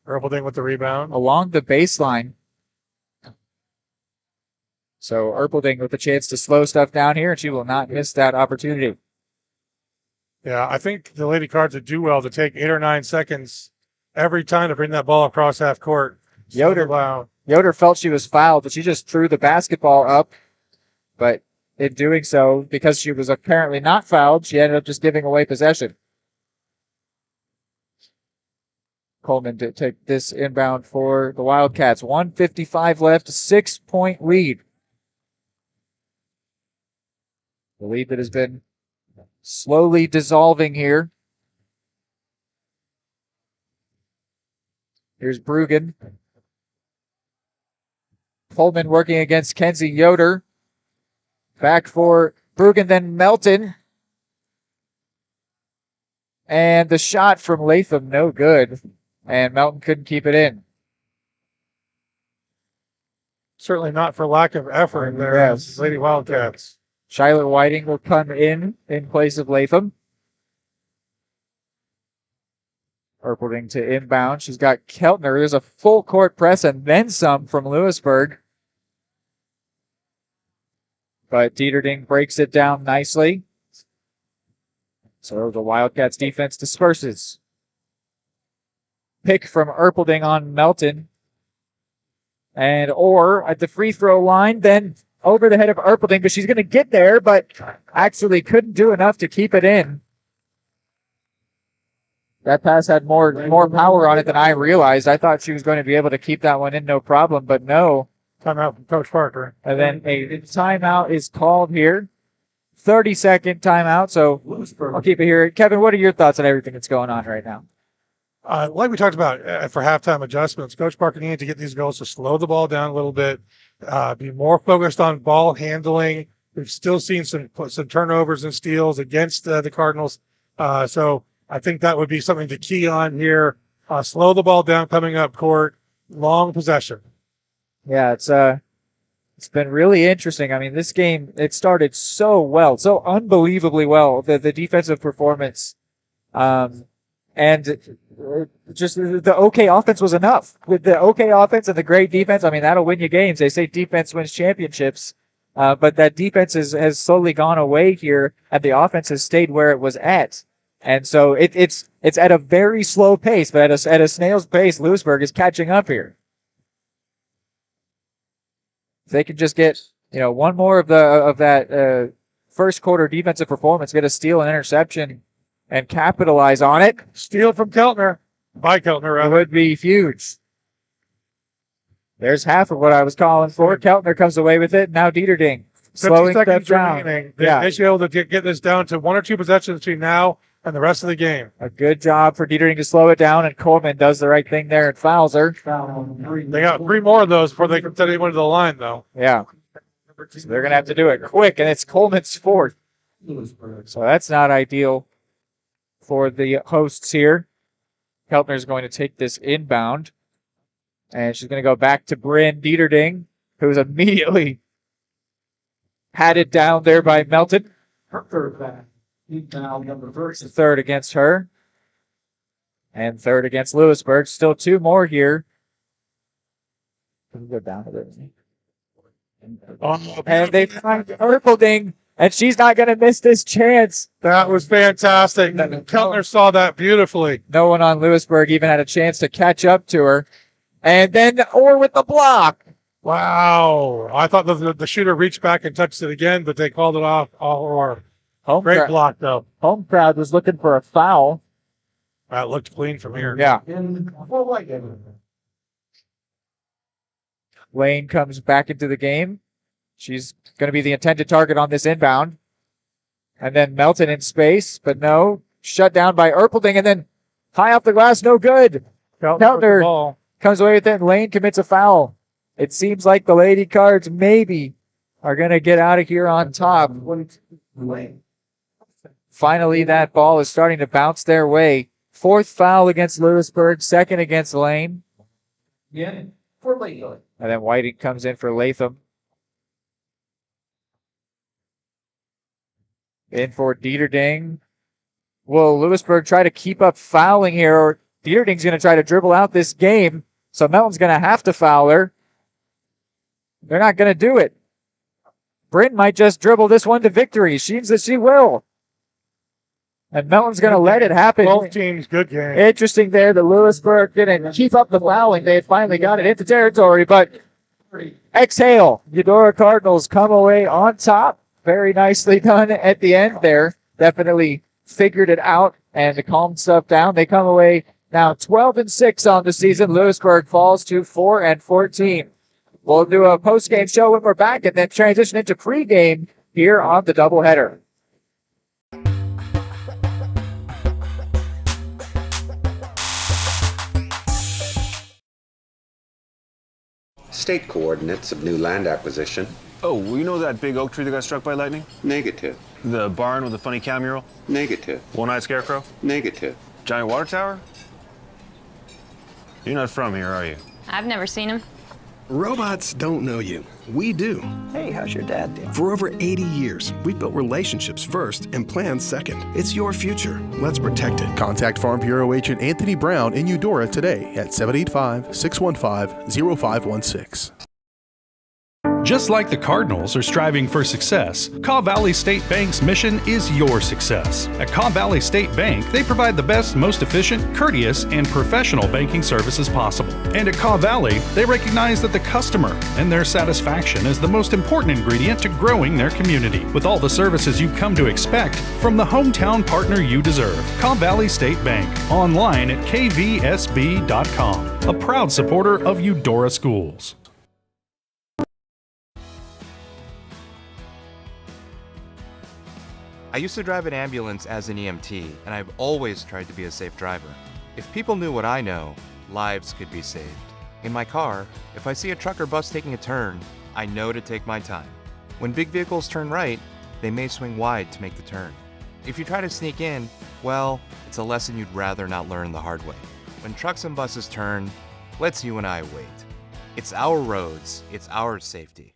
[SPEAKER 10] Erpelding with the rebound.
[SPEAKER 2] Along the baseline. So Erpelding with a chance to slow stuff down here, and she will not miss that opportunity.
[SPEAKER 10] Yeah, I think the Lady Cards would do well to take 8 or 9 seconds every time to bring that ball across half court.
[SPEAKER 2] Yoder felt she was fouled, but she just threw the basketball up. But in doing so, because she was apparently not fouled, she ended up just giving away possession. Coleman to take this inbound for the Wildcats. 1:55 left, 6-point lead. The lead that has been slowly dissolving here. Here's Berugan. Coleman working against Kenzie Yoder. Back for Berugan, then Melton. And the shot from Latham, no good. And Melton couldn't keep it in.
[SPEAKER 10] Certainly not for lack of effort there,
[SPEAKER 2] yes.
[SPEAKER 10] Lady Wildcats.
[SPEAKER 2] Charlotte Whiting will come in place of Latham. Erpelding to inbound. She's got Keltner. There's a full court press and then some from Louisburg. But Dieterding breaks it down nicely. So the Wildcats defense disperses. pick from Erpelding on Melton. And or at the free throw line, then over the head of Erpelding, but she's going to get there, but actually couldn't do enough to keep it in. That pass had more power on it than I realized. I thought she was going to be able to keep that one in no problem, but no.
[SPEAKER 10] Timeout from Coach Parker.
[SPEAKER 2] And then a timeout is called here. 30-second timeout, so I'll keep it here. Kevin, what are your thoughts on everything that's going on right now?
[SPEAKER 10] Like we talked about for halftime adjustments, Coach Parker needed to get these girls to slow the ball down a little bit, be more focused on ball handling. We've still seen some turnovers and steals against the Cardinals. So I think that would be something to key on here. Slow the ball down coming up court, long possession.
[SPEAKER 2] Yeah, it's been really interesting. I mean, this game, it started so well, so unbelievably well, the defensive performance. And just the okay offense was enough. With the okay offense and the great defense, I mean, that'll win you games. They say defense wins championships. But that defense has slowly gone away here, and the offense has stayed where it was at. And so it's at a very slow pace, but at a snail's pace, Louisburg is catching up here. If they can just get one more of that first quarter defensive performance, get a steal and interception, and capitalize on it.
[SPEAKER 10] Steal from Keltner. By Keltner, rather.
[SPEAKER 2] Would be huge. There's half of what I was calling for. Keltner comes away with it. Now Dieterding slowing stuff down.
[SPEAKER 10] They should be able to get this down to 1 or 2 possessions between now and the rest of the game.
[SPEAKER 2] A good job for Dieterding to slow it down, and Coleman does the right thing there and fouls her.
[SPEAKER 10] They got 3 more of those before they can send anyone to the line, though.
[SPEAKER 2] Yeah. So they're going to have to do it quick, and it's Coleman's 4th. So that's not ideal for the hosts here. Keltner's going to take this inbound, and she's going to go back to Bryn Dieterding, who's immediately had it down there by Melton. Her third back. The third against her, and third against Louisburg. Still 2 more here. Go down a bit. And they find Erpelding, and she's not going to miss this chance.
[SPEAKER 10] That was fantastic. Keltner saw that beautifully.
[SPEAKER 2] No one on Louisburg even had a chance to catch up to her. And then Orr with the block.
[SPEAKER 10] Wow. I thought the shooter reached back and touched it again, but they called it off. Orr. Great block, though.
[SPEAKER 2] Home crowd was looking for a foul.
[SPEAKER 10] That looked clean from here.
[SPEAKER 2] Yeah. Lane comes back into the game. She's going to be the intended target on this inbound. And then Melton in space, but no. Shut down by Erpelding, and then high off the glass, no good. Keltner comes away with it, and Lane commits a foul. It seems like the Lady Cards maybe are going to get out of here on top. Finally, that ball is starting to bounce their way. 4th foul against Louisburg, 2nd against Lane.
[SPEAKER 3] Yeah, for Latham.
[SPEAKER 2] And then Whiting comes in for Latham. In for Dieterding. Will Louisburg try to keep up fouling here, or Dieterding's going to try to dribble out this game, so Melton's going to have to foul her. They're not going to do it. Bryn might just dribble this one to victory. She seems that she will. And Melton's going to let it happen.
[SPEAKER 10] Both teams, good game.
[SPEAKER 2] Interesting there that Louisburg didn't keep up the fouling. They had finally got it into territory, but exhale. Eudora Cardinals come away on top. Very nicely done at the end there. Definitely figured it out and calmed stuff down. They come away now 12-6 on the season. Louisburg falls to 4-14. We'll do a post-game show when we're back and then transition into pregame here on the doubleheader.
[SPEAKER 12] State coordinates of new land acquisition.
[SPEAKER 13] Oh, you know that big oak tree that got struck by lightning?
[SPEAKER 12] Negative.
[SPEAKER 13] The barn with the funny cow mural?
[SPEAKER 12] Negative.
[SPEAKER 13] One-eyed scarecrow?
[SPEAKER 12] Negative.
[SPEAKER 13] Giant water tower? You're not from here, are you?
[SPEAKER 4] I've never seen him.
[SPEAKER 14] Robots don't know you. We do.
[SPEAKER 5] Hey, how's your dad doing?
[SPEAKER 14] For over 80 years, we've built relationships first and plans second. It's your future. Let's protect it.
[SPEAKER 1] Contact Farm Bureau Agent Anthony Brown in Eudora today at 785-615-0516.
[SPEAKER 8] Just like the Cardinals are striving for success, Kaw Valley State Bank's mission is your success. At Kaw Valley State Bank, they provide the best, most efficient, courteous, and professional banking services possible. And at Kaw Valley, they recognize that the customer and their satisfaction is the most important ingredient to growing their community. With all the services you've come to expect from the hometown partner you deserve, Kaw Valley State Bank, online at kvsb.com, a proud supporter of Eudora Schools.
[SPEAKER 4] I used to drive an ambulance as an EMT, and I've always tried to be a safe driver. If people knew what I know, lives could be saved. In my car, if I see a truck or bus taking a turn, I know to take my time. When big vehicles turn right, they may swing wide to make the turn. If you try to sneak in, well, it's a lesson you'd rather not learn the hard way. When trucks and buses turn, let's you and I wait. It's our roads, it's our safety.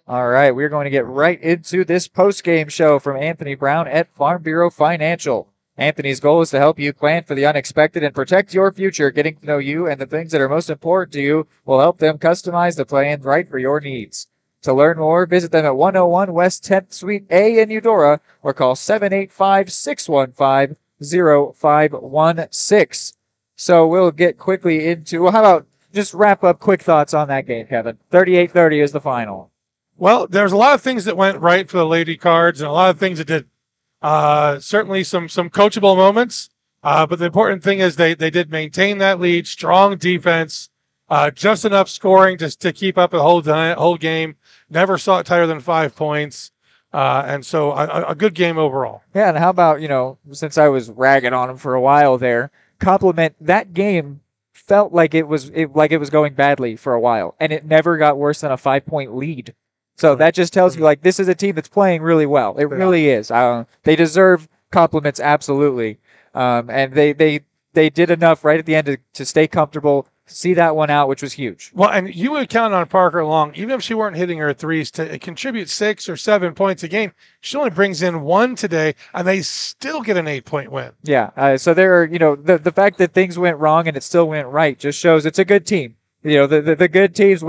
[SPEAKER 2] All right, we're going to get right into this post-game show from Anthony Brown at Farm Bureau Financial. Anthony's goal is to help you plan for the unexpected and protect your future. Getting to know you and the things that are most important to you will help them customize the plan right for your needs. To learn more, visit them at 101 West 10th Suite A in Eudora or call 785-615-0516. So we'll get quickly into, well, how about just wrap up quick thoughts on that game, Kevin? 38-30 is the final.
[SPEAKER 10] Well, there's a lot of things that went right for the Lady Cards and a lot of things that did. Certainly some coachable moments, but the important thing is they did maintain that lead, strong defense, just enough scoring to keep up the whole game. Never saw it tighter than 5 points, and so a good game overall.
[SPEAKER 2] Yeah, and how about, since I was ragging on them for a while there, compliment that game felt like it was going badly for a while, and it never got worse than a 5-point lead. So that just tells you, this is a team that's playing really well. It really is. They deserve compliments, absolutely. And they did enough right at the end to stay comfortable, see that one out, which was huge.
[SPEAKER 10] Well, and you would count on Parker Long, even if she weren't hitting her threes, to contribute 6 or 7 points a game. She only brings in 1 today, and they still get an 8-point win.
[SPEAKER 2] Yeah. So there are, the fact that things went wrong and it still went right just shows it's a good team. The good teams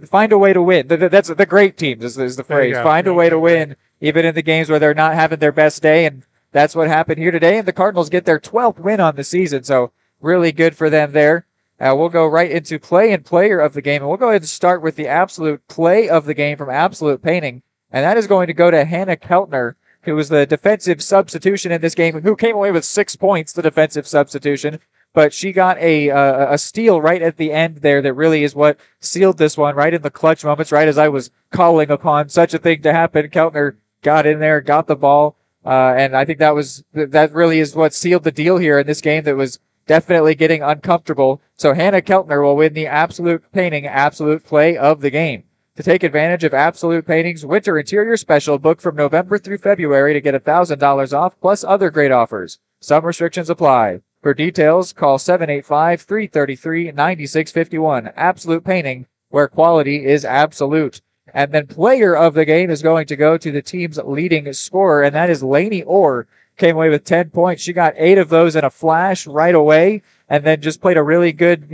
[SPEAKER 2] find a way to win. That's the great teams is the phrase. Find a way to win, even in the games where they're not having their best day. And that's what happened here today. And the Cardinals get their 12th win on the season. So really good for them there. We'll go right into play and player of the game. And we'll go ahead and start with the absolute play of the game from Absolute Painting. And that is going to go to Hannah Keltner, who was the defensive substitution in this game, who came away with 6 points, the defensive substitution. But she got a steal right at the end there that really is what sealed this one, right in the clutch moments, right as I was calling upon such a thing to happen. Keltner got in there, got the ball, and I think that really is what sealed the deal here in this game that was definitely getting uncomfortable. So Hannah Keltner will win the Absolute Painting Absolute Play of the game. To take advantage of Absolute Painting's Winter Interior Special, book from November through February to get $1,000 off, plus other great offers. Some restrictions apply. For details, call 785-333-9651. Absolute Painting, where quality is absolute. And then player of the game is going to go to the team's leading scorer, and that is Lainey Orr. Came away with 10 points. She got 8 of those in a flash right away, and then just played a really good,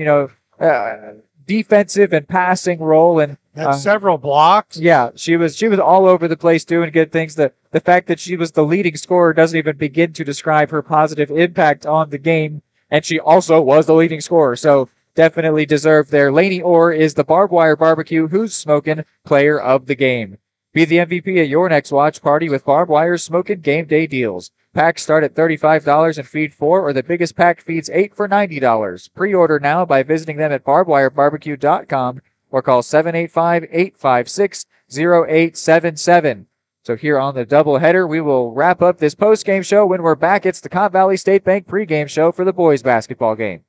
[SPEAKER 2] defensive and passing role, and
[SPEAKER 10] had several blocks.
[SPEAKER 2] Yeah, she was all over the place doing good things. The fact that she was the leading scorer doesn't even begin to describe her positive impact on the game, and she also was the leading scorer, so definitely deserved there. Lainey Orr is the Barbed Wire Barbecue Who's Smokin' Player of the Game. Be the MVP at your next watch party with Barbed Wire's Smokin' Game Day deals. Packs start at $35 and feed 4, or the biggest pack feeds 8 for $90. Pre-order now by visiting them at barbedwirebarbecue.com or call 785-856-0877. So here on the doubleheader, we will wrap up this post-game show. When we're back, it's the Cobb Valley State Bank pregame show for the boys basketball game.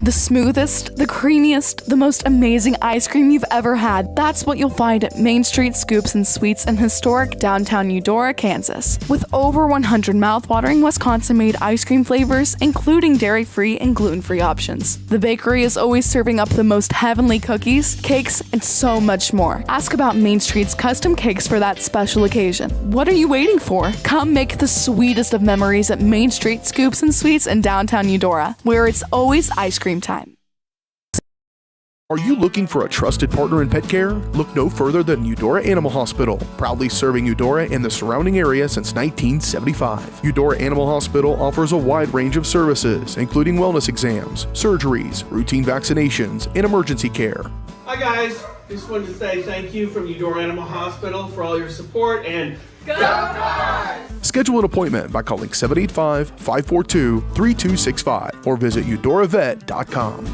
[SPEAKER 6] The smoothest, the creamiest, the most amazing ice cream you've ever had. That's what you'll find at Main Street Scoops and Sweets in historic downtown Eudora, Kansas. With over 100 mouthwatering Wisconsin-made ice cream flavors, including dairy-free and gluten-free options. The bakery is always serving up the most heavenly cookies, cakes, and so much more. Ask about Main Street's custom cakes for that special occasion. What are you waiting for? Come make the sweetest of memories at Main Street Scoops and Sweets in downtown Eudora, where it's always ice cream time.
[SPEAKER 1] Are you looking for a trusted partner in pet care? Look no further than Eudora Animal Hospital, proudly serving Eudora and the surrounding area since 1975. Eudora Animal Hospital offers a wide range of services, including wellness exams, surgeries, routine vaccinations, and emergency care.
[SPEAKER 3] Hi guys, just wanted to say thank you from Eudora Animal Hospital for all your support, and go Cards!
[SPEAKER 1] Schedule an appointment by calling 785-542-3265 or visit eudoravet.com.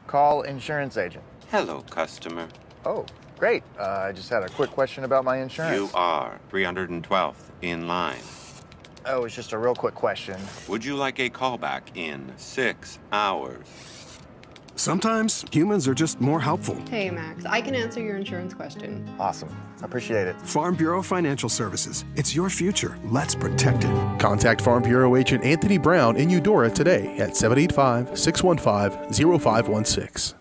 [SPEAKER 21] Call insurance agent.
[SPEAKER 12] Hello, customer.
[SPEAKER 21] Oh, great. I just had a quick question about my insurance.
[SPEAKER 12] You are 312th in line.
[SPEAKER 21] Oh, it's just a real quick question.
[SPEAKER 12] Would you like a callback in 6 hours?
[SPEAKER 14] Sometimes humans are just more helpful.
[SPEAKER 22] Hey, Max, I can answer your insurance question.
[SPEAKER 21] Awesome. Appreciate it.
[SPEAKER 14] Farm Bureau Financial Services. It's your future. Let's protect it.
[SPEAKER 1] Contact Farm Bureau agent Anthony Brown in Eudora today at 785-615-0516.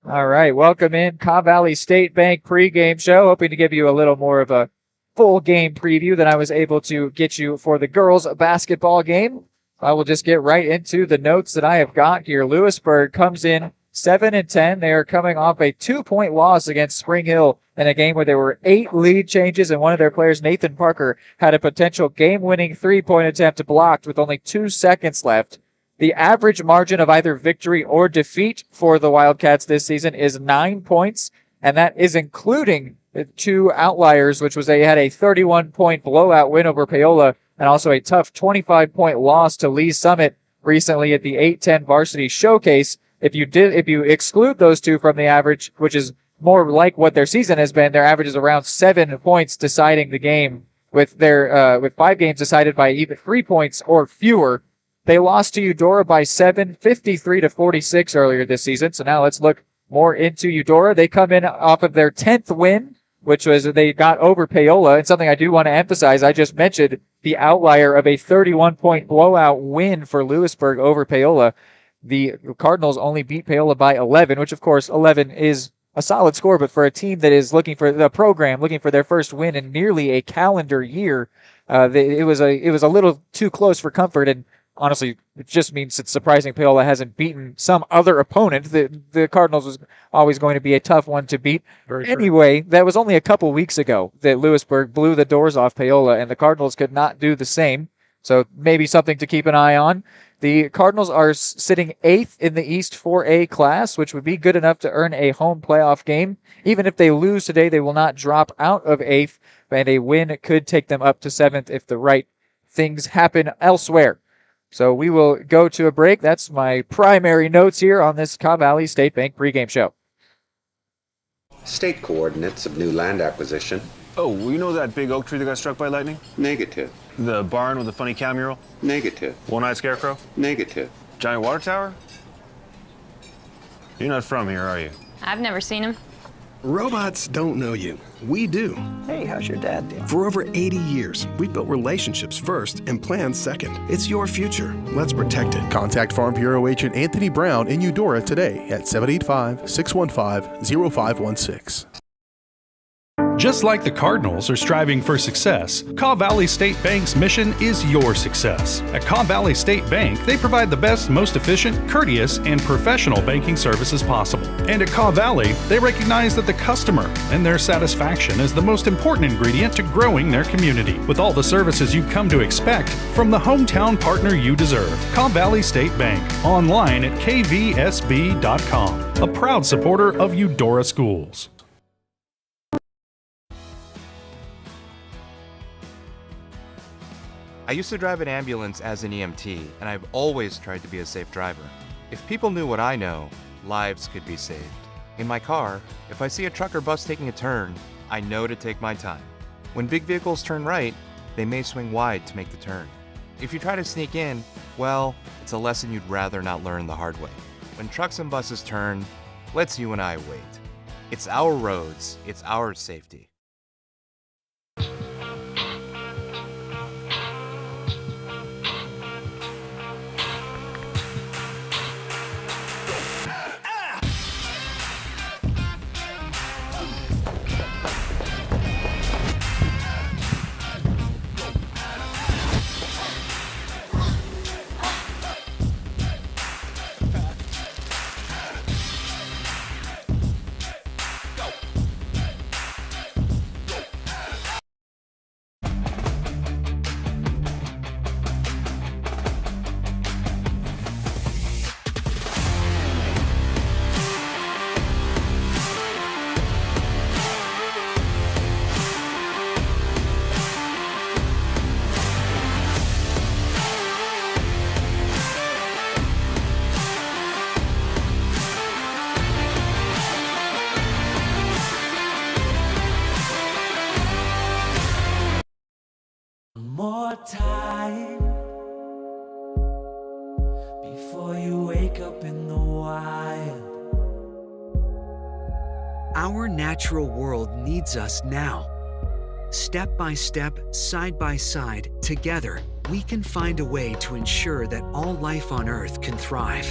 [SPEAKER 2] All right, welcome in Cobb Valley State Bank pregame show. Hoping to give you a little more of a full game preview than I was able to get you for the girls basketball game. I will just get right into the notes that I have got here. Louisburg comes in 7-10. They are coming off a 2-point loss against Spring Hill in a game where there were 8 lead changes, and one of their players, Nathan Parker, had a potential game-winning 3-point attempt blocked with only 2 seconds left. The average margin of either victory or defeat for the Wildcats this season is 9 points, and that is including 2 outliers, which was they had a 31-point blowout win over Paola and also a tough 25-point loss to Lee Summit recently at the 8-10 varsity showcase. If you exclude those 2 from the average, which is more like what their season has been, their average is around 7 points deciding the game, with 5 games decided by even 3 points or fewer. They lost to Eudora by 7, 53-46 earlier this season. So now let's look more into Eudora. They come in off of their 10th win, which was they got over Paola. And something I do want to emphasize, I just mentioned the outlier of a 31-point blowout win for Louisburg over Paola. The Cardinals only beat Paola by 11, which of course 11 is a solid score, but for a team that is looking for the program, looking for their first win in nearly a calendar year, it was a little too close for comfort. And honestly, it just means it's surprising Paola hasn't beaten some other opponent. The Cardinals was always going to be a tough one to beat. Anyway, that was only a couple weeks ago that Louisburg blew the doors off Paola, and the Cardinals could not do the same. So maybe something to keep an eye on. The Cardinals are sitting 8th in the East 4A class, which would be good enough to earn a home playoff game. Even if they lose today, they will not drop out of 8th, and a win could take them up to 7th if the right things happen elsewhere. So we will go to a break. That's my primary notes here on this Cobb Valley State Bank pregame show.
[SPEAKER 12] State coordinates of new land acquisition.
[SPEAKER 13] Oh, you know that big oak tree that got struck by lightning?
[SPEAKER 12] Negative.
[SPEAKER 13] The barn with the funny cow mural?
[SPEAKER 12] Negative.
[SPEAKER 13] One-eyed scarecrow?
[SPEAKER 12] Negative.
[SPEAKER 13] Giant water tower? You're not from here, are you?
[SPEAKER 20] I've never seen him.
[SPEAKER 14] Robots don't know you. We do.
[SPEAKER 5] Hey, how's your dad doing?
[SPEAKER 14] For over 80 years, we've built relationships first and plans second. It's your future. Let's protect it.
[SPEAKER 1] Contact Farm Bureau agent Anthony Brown in Eudora today at 785-615-0516.
[SPEAKER 8] Just like the Cardinals are striving for success, Kaw Valley State Bank's mission is your success. At Kaw Valley State Bank, they provide the best, most efficient, courteous, and professional banking services possible. And at Kaw Valley, they recognize that the customer and their satisfaction is the most important ingredient to growing their community. With all the services you've come to expect from the hometown partner you deserve, Kaw Valley State Bank, online at kvsb.com, a proud supporter of Eudora Schools.
[SPEAKER 4] I used to drive an ambulance as an EMT, and I've always tried to be a safe driver. If people knew what I know, lives could be saved. In my car, if I see a truck or bus taking a turn, I know to take my time. When big vehicles turn right, they may swing wide to make the turn. If you try to sneak in, well, it's a lesson you'd rather not learn the hard way. When trucks and buses turn, let's you and I wait. It's our roads, it's our safety.
[SPEAKER 5] More time before you wake up in the wild.
[SPEAKER 7] Our natural world needs us now. Step by step, side by side, together, we can find a way to ensure that all life on Earth can thrive.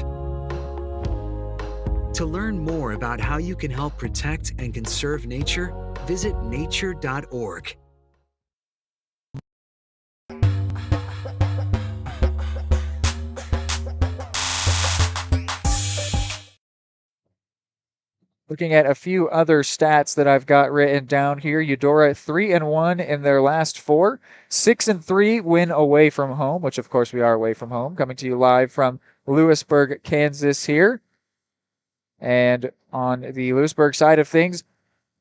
[SPEAKER 7] To learn more about how you can help protect and conserve nature, visit nature.org.
[SPEAKER 2] Looking at a few other stats that I've got written down here, Eudora 3-1 in their last 4, 6-3 win away from home, which of course we are away from home. Coming to you live from Louisburg, Kansas here. And on the Louisburg side of things,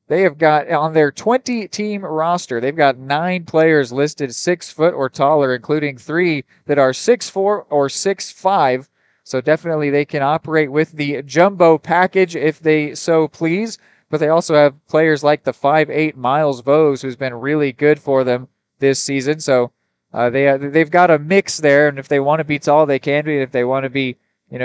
[SPEAKER 2] they have got on their 20-team roster, they've got 9 players listed 6 foot or taller, including 3 that are 6'4" or 6'5". So definitely they can operate with the jumbo package if they so please. But they also have players like the 5'8" Miles Vose, who's been really good for them this season. So they've got a mix there, and if they want to be tall, they can be. And if they want to be,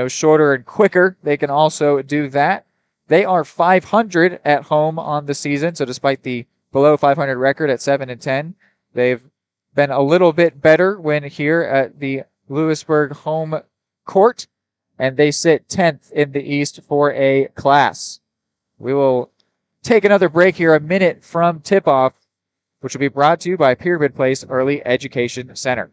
[SPEAKER 2] shorter and quicker, they can also do that. They are 500 at home on the season. So despite the below 500 record at 7-10, they've been a little bit better when here at the Louisburg home court, and they sit 10th in the East for a class. We will take another break here, a minute from tip-off, which will be brought to you by Pyramid Place Early Education Center.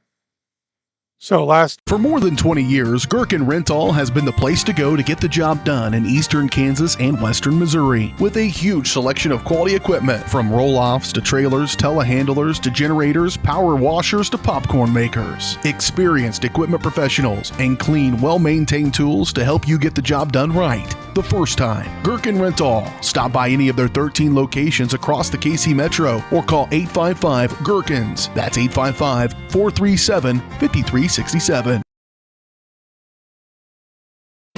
[SPEAKER 1] For more than 20 years, Gherkin Rental has been the place to go to get the job done in eastern Kansas and western Missouri. With a huge selection of quality equipment, from roll-offs to trailers, telehandlers to generators, power washers to popcorn makers. Experienced equipment professionals and clean, well-maintained tools to help you get the job done right the first time. Gherkin Rental. Stop by any of their 13 locations across the KC Metro or call 855-GHERKINS. That's 855-437-5367.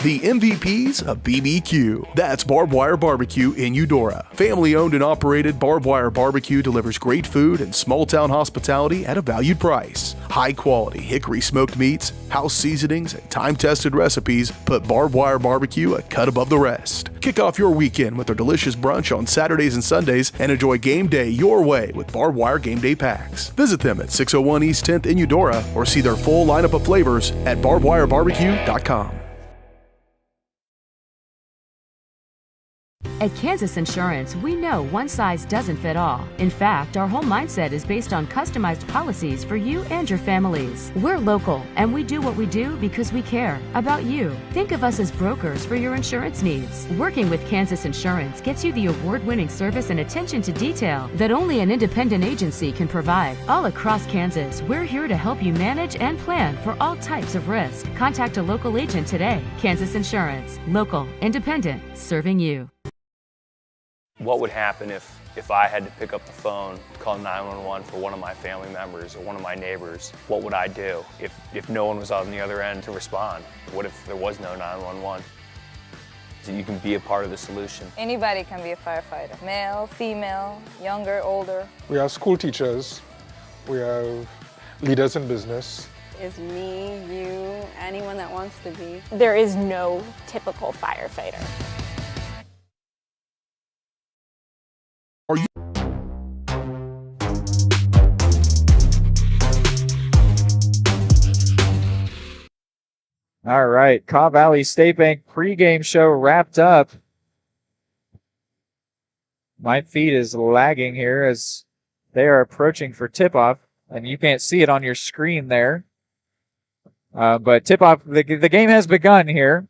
[SPEAKER 15] The MVPs of BBQ. That's Barbed Wire Barbecue in Eudora. Family owned and operated, Barbed Wire Barbecue delivers great food and small town hospitality at a valued price. High quality hickory smoked meats, house seasonings, and time tested recipes put Barbed Wire Barbecue a cut above the rest. Kick off your weekend with their delicious brunch on Saturdays and Sundays and enjoy game day your way with Barbed Wire Game Day Packs. Visit them at 601 East 10th in Eudora or see their full lineup of flavors at barbedwirebarbecue.com.
[SPEAKER 11] At Kansas Insurance, we know one size doesn't fit all. In fact, our whole mindset is based on customized policies for you and your families. We're local, and we do what we do because we care about you. Think of us as brokers for your insurance needs. Working with Kansas Insurance gets you the award-winning service and attention to detail that only an independent agency can provide. All across Kansas, we're here to help you manage and plan for all types of risk. Contact a local agent today. Kansas Insurance. Local, independent, serving you.
[SPEAKER 16] What would happen if I had to pick up the phone, call 911 for one of my family members or one of my neighbors? What would I do if no one was on the other end to respond? What if there was no 911? So you can be a part of the solution.
[SPEAKER 17] Anybody can be a firefighter. Male, female, younger, older.
[SPEAKER 18] We have school teachers. We have leaders in business.
[SPEAKER 19] Is me, you, anyone that wants to be.
[SPEAKER 20] There is no typical firefighter.
[SPEAKER 2] All right, Cobb Valley State Bank pregame show wrapped up. My feed is lagging here as they are approaching for tip-off, and you can't see it on your screen there. But tip-off, the game has begun here.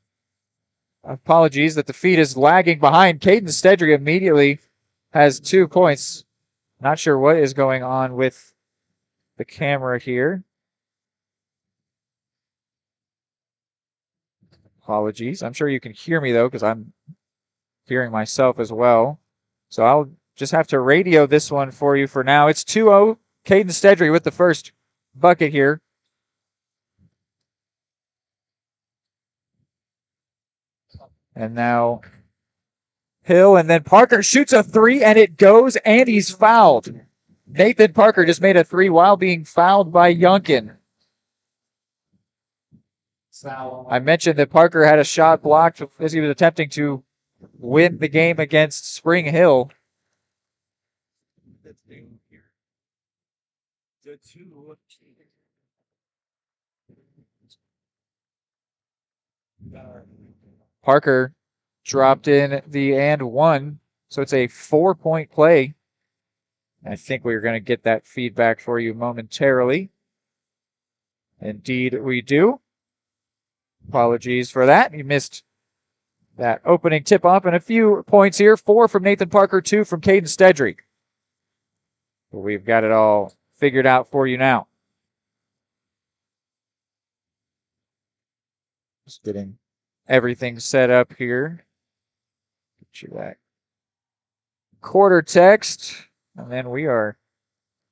[SPEAKER 2] Apologies that the feed is lagging behind. Caden Stedry immediately has 2 points. Not sure what is going on with the camera here. Apologies. I'm sure you can hear me, though, because I'm hearing myself as well. So I'll just have to radio this one for you for now. It's 2-0. Caden Stedry with the first bucket here. And now Hill, and then Parker shoots a 3, and it goes, and he's fouled. Nathan Parker just made a 3 while being fouled by Yunkin. I mentioned that Parker had a shot blocked as he was attempting to win the game against Spring Hill. Parker dropped in the and one, so it's a 4-point play. I think we're going to get that feedback for you momentarily. Indeed, we do. Apologies for that. You missed that opening tip-off. And a few points here. 4 from Nathan Parker, 2 from Caden Stedry. We've got it all figured out for you now. Just getting everything set up here. Get you that quarter text. And then we are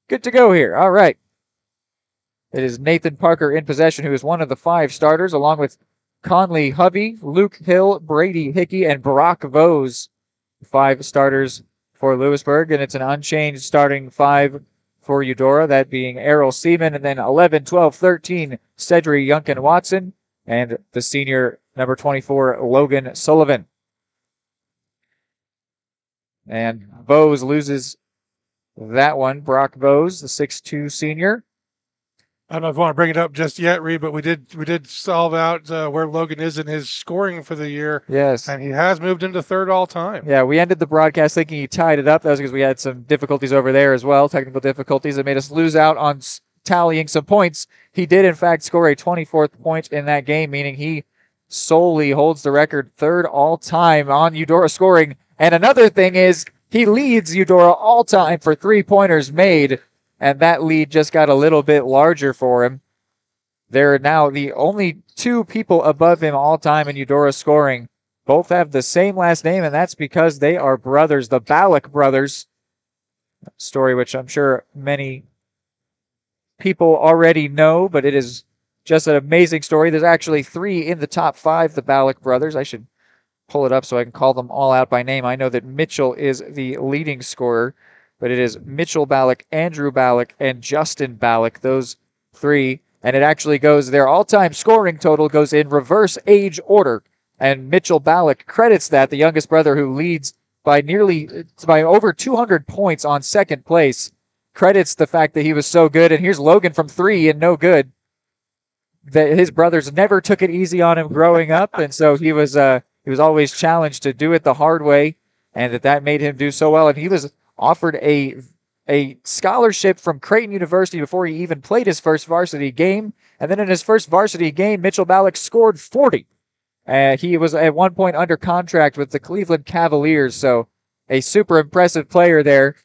[SPEAKER 2] good to go here. All right. It is Nathan Parker in possession, who is one of the 5 starters, along with Conley Hubby, Luke Hill, Brady Hickey, and Brock Vose. 5 starters for Louisburg, and it's an unchanged starting 5 for Eudora, that being Errol Seaman, and then 11, 12, 13, Cedric Yunkin Watson, and the senior number 24, Logan Sullivan. And Vose loses that one. Brock Vose, the 6'2 senior.
[SPEAKER 10] I don't know if you want to bring it up just yet, Reed, but we did solve out where Logan is in his scoring for the year.
[SPEAKER 2] Yes.
[SPEAKER 10] And he has moved into 3rd all time.
[SPEAKER 2] Yeah, we ended the broadcast thinking he tied it up. That was because we had some difficulties over there as well, technical difficulties that made us lose out on tallying some points. He did, in fact, score a 24th point in that game, meaning he solely holds the record 3rd all time on Eudora scoring. And another thing is he leads Eudora all time for 3-pointers made. And that lead just got a little bit larger for him. They're now the only 2 people above him all time in Eudora scoring. Both have the same last name, and that's because they are brothers, the Ballack brothers. Story which I'm sure many people already know, but it is just an amazing story. There's actually 3 in the top 5, the Ballack brothers. I should pull it up so I can call them all out by name. I know that Mitchell is the leading scorer, but it is Mitchell Ballack, Andrew Ballack, and Justin Ballack, those 3. And it actually goes, their all-time scoring total goes in reverse age order. And Mitchell Ballack credits that, the youngest brother who leads by over 200 points on 2nd place, credits the fact that he was so good. And here's Logan from 3 and no good. That his brothers never took it easy on him growing up, and so he was always challenged to do it the hard way. and that made him do so well. And he was offered a scholarship from Creighton University before he even played his first varsity game. And then in his first varsity game, Mitchell Ballack scored 40. He was at one point under contract with the Cleveland Cavaliers, so a super impressive player there.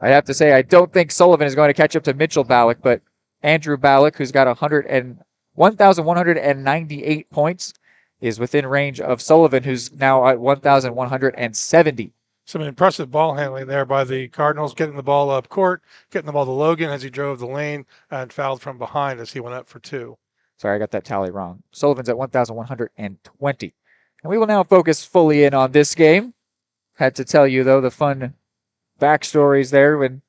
[SPEAKER 2] I have to say, I don't think Sullivan is going to catch up to Mitchell Ballack, but Andrew Ballack, who's got 1,198 points, is within range of Sullivan, who's now at 1,170.
[SPEAKER 10] Some impressive ball handling there by the Cardinals, getting the ball up court, getting the ball to Logan as he drove the lane, and fouled from behind as he went up for 2.
[SPEAKER 2] Sorry, I got that tally wrong. Sullivan's at 1,120. And we will now focus fully in on this game. Had to tell you, though, the fun backstories there. When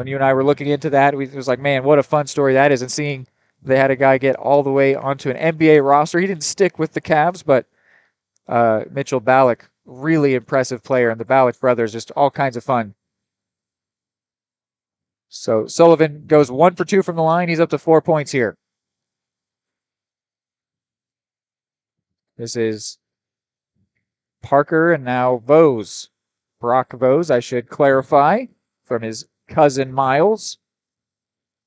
[SPEAKER 2] you and I were looking into that, it was like, man, what a fun story that is. And seeing they had a guy get all the way onto an NBA roster. He didn't stick with the Cavs, but Mitchell Ballack, really impressive player. And the Ballack brothers, just all kinds of fun. So Sullivan goes 1 for 2 from the line. He's up to 4 points here. This is Parker and now Vose. Brock Vose, I should clarify, from his cousin Miles.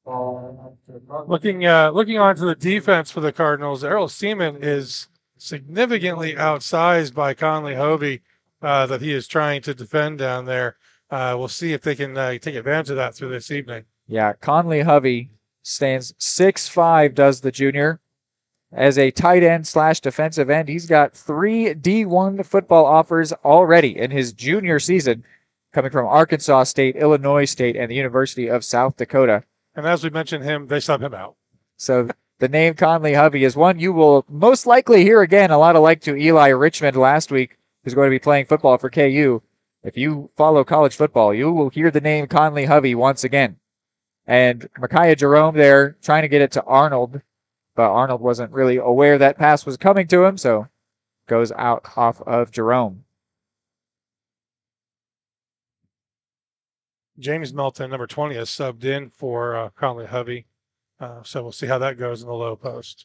[SPEAKER 10] Looking onto the defense for the Cardinals, Errol Seaman is significantly outsized by Conley Hovey that he is trying to defend down there. We'll see if they can take advantage of that through this evening.
[SPEAKER 2] Yeah, Conley Hovey stands 6'5", does the junior. As a tight end / defensive end, he's got 3 D1 football offers already in his junior season, coming from Arkansas State, Illinois State, and the University of South Dakota.
[SPEAKER 10] And as we mentioned him, they sub him out.
[SPEAKER 2] So the name Conley Hovey is one you will most likely hear again, a lot alike to Eli Richmond last week, who's going to be playing football for KU. If you follow college football, you will hear the name Conley Hovey once again. And Micaiah Jerome there trying to get it to Arnold, but Arnold wasn't really aware that pass was coming to him, so goes out off of Jerome.
[SPEAKER 10] James Melton, number 20, is subbed in for Conley Hovey. So we'll see how that goes in the low post.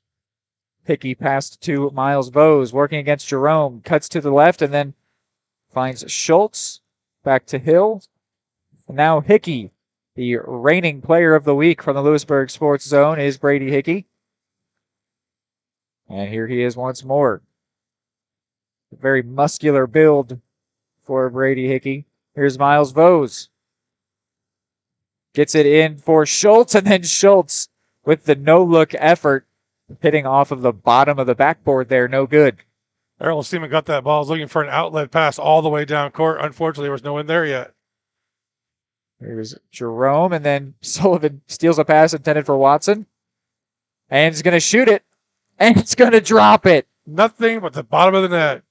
[SPEAKER 2] Hickey passed to Miles Vose, working against Jerome, cuts to the left and then finds Schultz, back to Hill. And now Hickey, the reigning player of the week from the Louisburg Sports Zone, is Brady Hickey. And here he is once more. A very muscular build for Brady Hickey. Here's Miles Vose. Gets it in for Schultz, and then Schultz with the no-look effort, hitting off of the bottom of the backboard there. No good.
[SPEAKER 10] Errol Seaman got that ball. Was looking for an outlet pass all the way down court. Unfortunately, there was no one there yet.
[SPEAKER 2] Here's Jerome, and then Sullivan steals a pass intended for Watson. And he's going to shoot it. And it's going to drop it.
[SPEAKER 10] Nothing but the bottom of the net.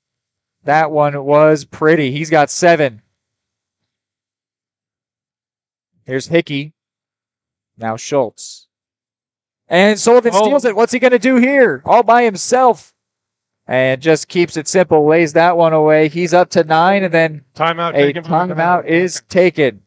[SPEAKER 2] That one was pretty. He's got 7. Here's Hickey. Now Schultz. And Sullivan steals it. What's he going to do here? All by himself. And just keeps it simple. Lays that one away. He's up to 9, and then timeout is taken.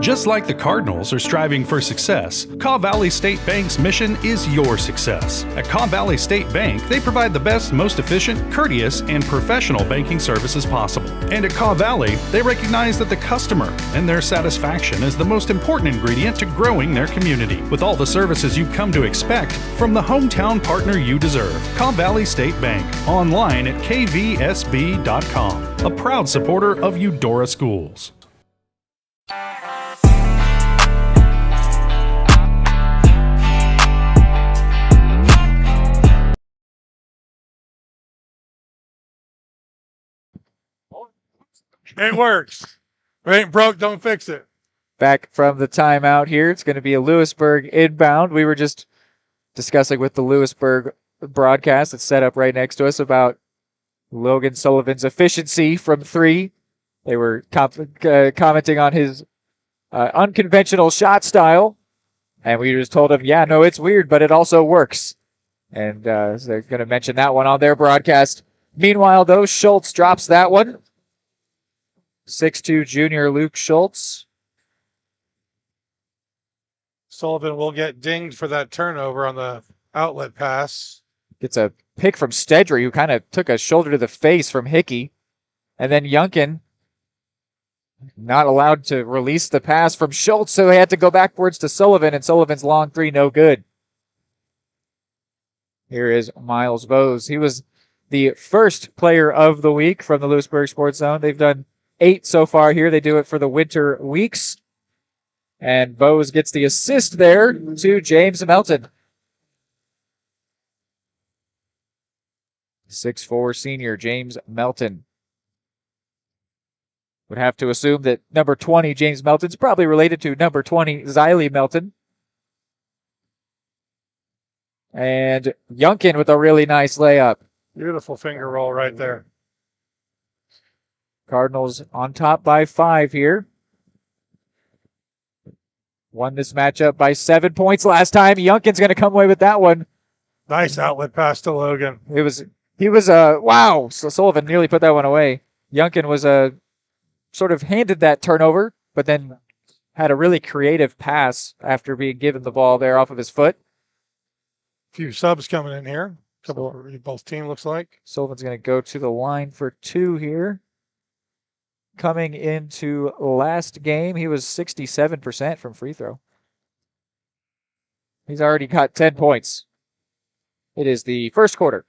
[SPEAKER 8] Just like the Cardinals are striving for success, Kaw Valley State Bank's mission is your success. At Kaw Valley State Bank, they provide the best, most efficient, courteous, and professional banking services possible. And at Kaw Valley, they recognize that the customer and their satisfaction is the most important ingredient to growing their community. With all the services you've come to expect from the hometown partner you deserve, Kaw Valley State Bank, online at kvsb.com, a proud supporter of Eudora Schools.
[SPEAKER 10] It works. If it ain't broke, don't fix it.
[SPEAKER 2] Back from the timeout here. It's going to be a Louisburg inbound. We were just discussing with the Louisburg broadcast that's set up right next to us about Logan Sullivan's efficiency from 3. They were commenting on his unconventional shot style. And we just told him, yeah, no, it's weird, but it also works. And so they're going to mention that one on their broadcast. Meanwhile, though, Schultz drops that one. 6'2" junior Luke Schultz.
[SPEAKER 10] Sullivan will get dinged for that turnover on the Outlet pass.
[SPEAKER 2] Gets a pick from Stedry, who kind of took a shoulder to the face from Hickey. And then Youngkin not allowed to release the pass from Schultz, so he had to go backwards to Sullivan, and Sullivan's long three, no good. Here is Miles Bose. He was the first player of the week from the Louisburg Sports Zone. They've done 8 so far here. They do it for the winter weeks. And Bose gets the assist there to James Melton. 6'4" senior James Melton. Would have to assume that number 20, James Melton's probably related to number 20, Xylee Melton. And Youngkin with a really nice layup.
[SPEAKER 10] Beautiful finger roll right there.
[SPEAKER 2] Cardinals on top by 5 here. Won this matchup by 7 points last time. Youngkin's going to come away with that one.
[SPEAKER 10] Nice outlet pass to Logan.
[SPEAKER 2] He was wow. So Sullivan nearly put that one away. Youngkin was sort of handed that turnover, but then had a really creative pass after being given the ball there off of his foot.
[SPEAKER 10] Few subs coming in here. Couple of both team looks like.
[SPEAKER 2] Sullivan's going to go to the line for 2 here. Coming into last game, he was 67% from free throw. He's already got 10 points. It is the first quarter.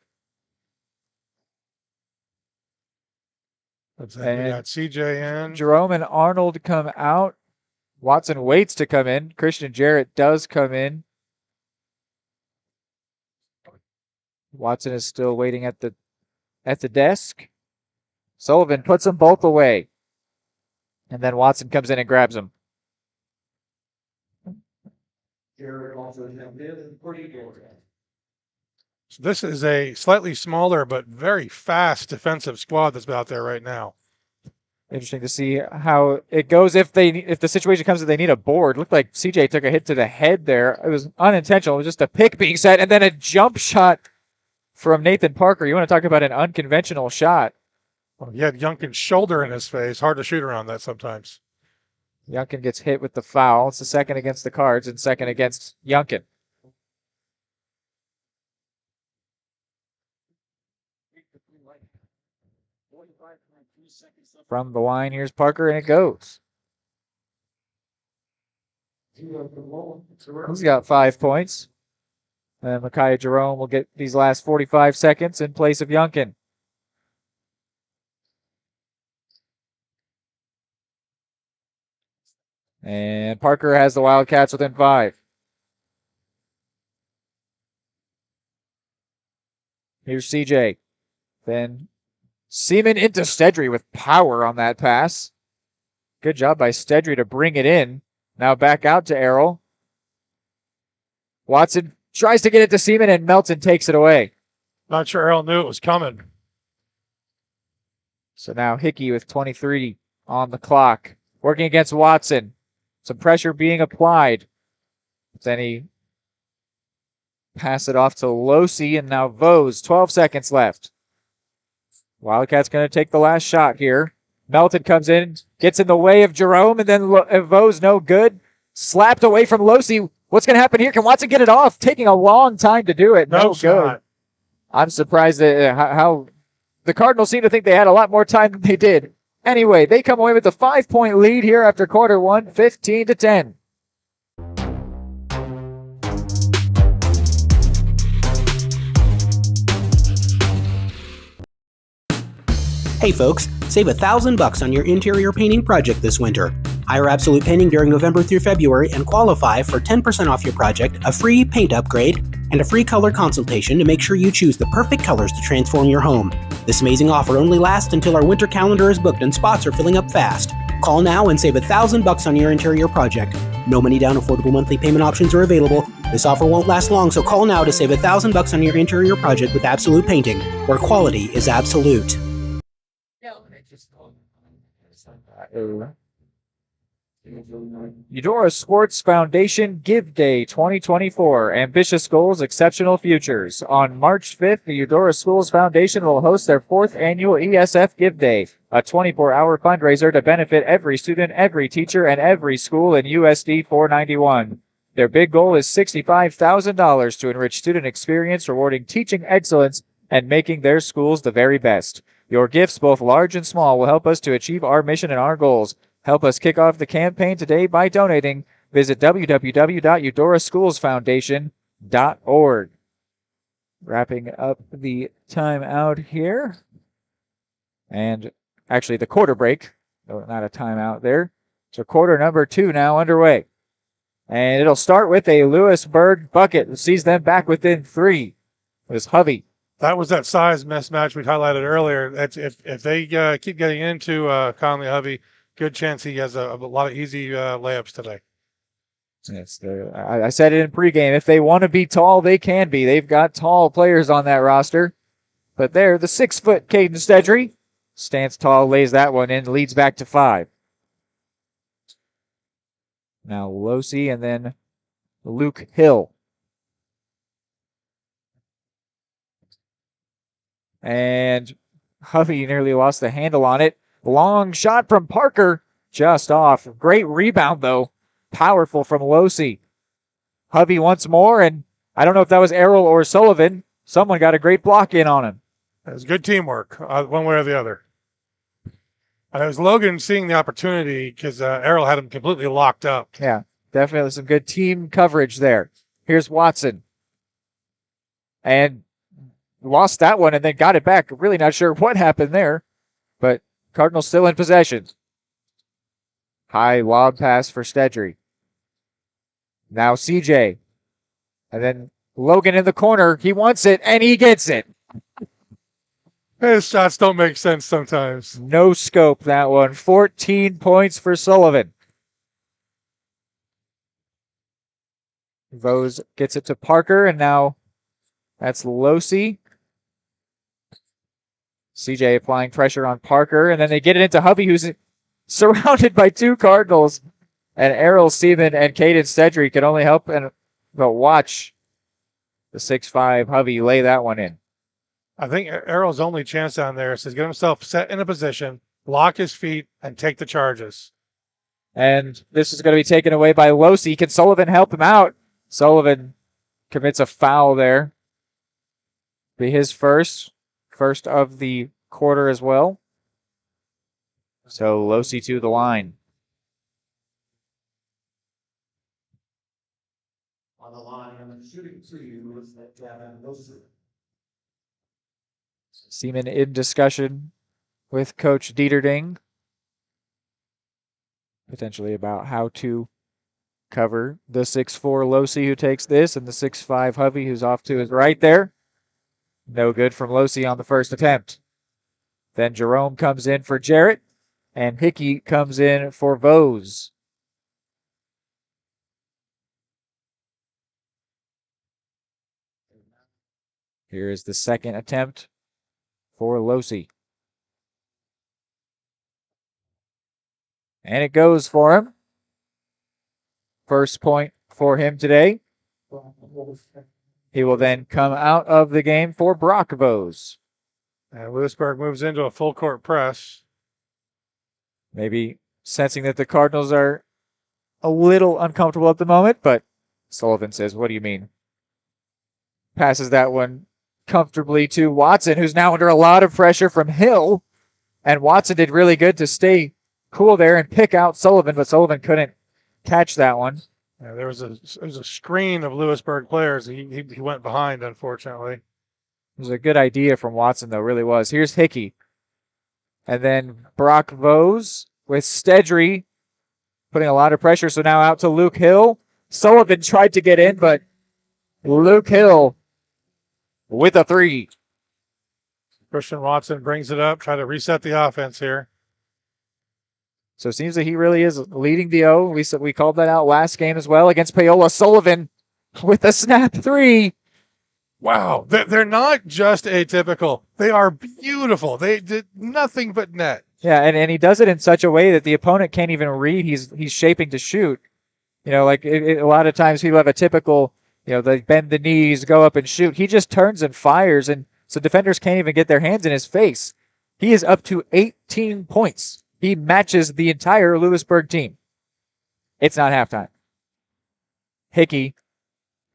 [SPEAKER 10] We got CJ in.
[SPEAKER 2] Jerome and Arnold come out. Watson waits to come in. Christian Jarrett does come in. Watson is still waiting at the desk. Sullivan puts them both away. And then Watson comes in and grabs them.
[SPEAKER 10] So this is a slightly smaller but very fast defensive squad that's out there right now.
[SPEAKER 2] Interesting to see how it goes if the situation comes that they need a board. Looked like CJ took a hit to the head there. It was unintentional. It was just a pick being set, and then a jump shot from Nathan Parker. You want to talk about an unconventional shot.
[SPEAKER 10] Well, he had Youngkin's shoulder in his face. Hard to shoot around that sometimes.
[SPEAKER 2] Youngkin gets hit with the foul. It's the second against the Cards and second against Youngkin. From the line, here's Parker, and it goes. He's got 5 points. And Micaiah Jerome will get these last 45 seconds in place of Youngkin. And Parker has the Wildcats within 5. Here's CJ. Then Seaman into Stedry with power on that pass. Good job by Stedry to bring it in. Now back out to Errol. Watson tries to get it to Seaman, and Melton takes it away.
[SPEAKER 10] Not sure Errol knew it was coming.
[SPEAKER 2] So now Hickey with 23 on the clock. Working against Watson. Some pressure being applied. Then he pass it off to Losi, and now Vose. 12 seconds left. Wildcats going to take the last shot here. Melton comes in, gets in the way of Jerome, and then Vose no good. Slapped away from Losi. What's going to happen here? Can Watson get it off? Taking a long time to do it. No good. I'm surprised at how the Cardinals seem to think they had a lot more time than they did. Anyway, they come away with a 5-point lead here after quarter one, 15-10.
[SPEAKER 6] Hey folks, save $1,000 on your interior painting project this winter. Hire Absolute Painting during November through February and qualify for 10% off your project, a free paint upgrade, and a free color consultation to make sure you choose the perfect colors to transform your home. This amazing offer only lasts until our winter calendar is booked and spots are filling up fast. Call now and save $1,000 on your interior project. No money down, affordable monthly payment options are available. This offer won't last long, so call now to save $1,000 on your interior project with Absolute Painting, where quality is absolute.
[SPEAKER 2] Eudora Sports Foundation Give Day 2024. Ambitious goals, exceptional futures. On March 5th, the Eudora Schools Foundation will host their 4th annual ESF Give Day, a 24-hour fundraiser to benefit every student, every teacher, and every school in USD 491. Their big goal is $65,000 to enrich student experience, rewarding teaching excellence and making their schools the very best. Your gifts, both large and small, will help us to achieve our mission and our goals. Help us kick off the campaign today by donating. Visit www.eudoraschoolsfoundation.org. Wrapping up the timeout here. And actually the quarter break. No, not a timeout there. So quarter number 2 now underway. And it'll start with a Louisburg bucket that sees them back within 3. It was Hovey.
[SPEAKER 10] That was that size mismatch we highlighted earlier. That's if they keep getting into Conley Hovey, good chance he has a lot of easy layups today.
[SPEAKER 2] Yes, I said it in pregame. If they want to be tall, they can be. They've got tall players on that roster. But there, the 6-foot Caden Stedry stands tall, lays that one in, leads back to 5. Now Losi and then Luke Hill. And Hovey nearly lost the handle on it. Long shot from Parker, just off. Great rebound, though. Powerful from Losi. Hovey once more, and I don't know if that was Errol or Sullivan. Someone got a great block in on him.
[SPEAKER 10] It was good teamwork, one way or the other. And it was Logan seeing the opportunity because Errol had him completely locked up.
[SPEAKER 2] Yeah, definitely some good team coverage there. Here's Watson. And lost that one and then got it back. Really not sure what happened there, but Cardinals still in possession. High lob pass for Stedry. Now CJ. And then Logan in the corner. He wants it, and he gets it.
[SPEAKER 10] His shots don't make sense sometimes.
[SPEAKER 2] No scope, that one. 14 points for Sullivan. Vose gets it to Parker, and now that's Losi. CJ applying pressure on Parker, and then they get it into Hovey, who's surrounded by 2 Cardinals. And Errol Seaman and Caden Stedry can only help but watch the 6'5" Hovey lay that one in.
[SPEAKER 10] I think Errol's only chance down there is to get himself set in a position, lock his feet, and take the charges.
[SPEAKER 2] And this is going to be taken away by Losi. Can Sullivan help him out? Sullivan commits a foul there. Be his first of the quarter as well. So Losi to the line.
[SPEAKER 3] On the line, and shooting 2 is that Gavin Losi.
[SPEAKER 2] Seaman in discussion with Coach Dieterding, potentially about how to cover the 6'4" Losi who takes this, and the 6'5" Hovey who's off to his right there. No good from Losi on the first attempt. Then Jerome comes in for Jarrett, and Hickey comes in for Vose. Here is the second attempt for Losi. And it goes for him. First point for him today. He will then come out of the game for Brock Vose.
[SPEAKER 10] And Louisburg moves into a full court press.
[SPEAKER 2] Maybe sensing that the Cardinals are a little uncomfortable at the moment, but Sullivan says, what do you mean? Passes that one comfortably to Watson, who's now under a lot of pressure from Hill. And Watson did really good to stay cool there and pick out Sullivan, but Sullivan couldn't catch that one.
[SPEAKER 10] Yeah, there was a screen of Louisburg players. He went behind, unfortunately.
[SPEAKER 2] It was a good idea from Watson, though, really was. Here's Hickey. And then Brock Vose with Stedry putting a lot of pressure. So now out to Luke Hill. Sullivan tried to get in, but Luke Hill with a 3.
[SPEAKER 10] Christian Watson brings it up, try to reset the offense here.
[SPEAKER 2] So it seems that he really is leading the O. We called that out last game as well against Paola. Sullivan with a snap 3.
[SPEAKER 10] Wow, they're not just atypical. They are beautiful. They did nothing but net.
[SPEAKER 2] Yeah, and he does it in such a way that the opponent can't even read he's shaping to shoot. You know, like a lot of times people have a typical, they bend the knees, go up and shoot. He just turns and fires, and so defenders can't even get their hands in his face. He is up to 18 points. He matches the entire Louisburg team. It's not halftime. Hickey.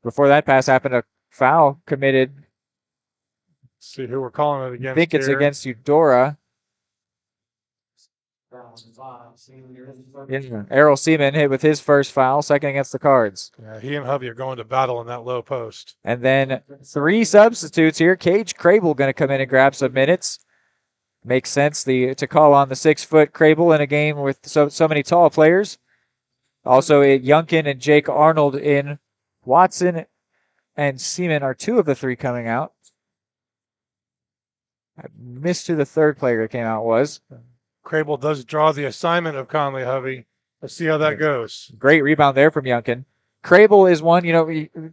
[SPEAKER 2] Before that pass happened, a foul committed.
[SPEAKER 10] Let's see who we're calling it
[SPEAKER 2] I
[SPEAKER 10] against.
[SPEAKER 2] think it's
[SPEAKER 10] here.
[SPEAKER 2] against Eudora. Yeah. Errol Seaman hit with his first foul, second against the Cards.
[SPEAKER 10] Yeah, he and Hovey are going to battle in that low post.
[SPEAKER 2] And then 3 substitutes here. Cage Crable going to come in and grab some minutes. Makes sense to call on the 6-foot Crable in a game with so many tall players. Also, Youngkin and Jake Arnold in. Watson and Seaman are 2 of the 3 coming out. I missed who the third player that came out was.
[SPEAKER 10] Crable does draw the assignment of Conley Hovey. Let's see how that goes.
[SPEAKER 2] Great rebound there from Youngkin. Crable is one,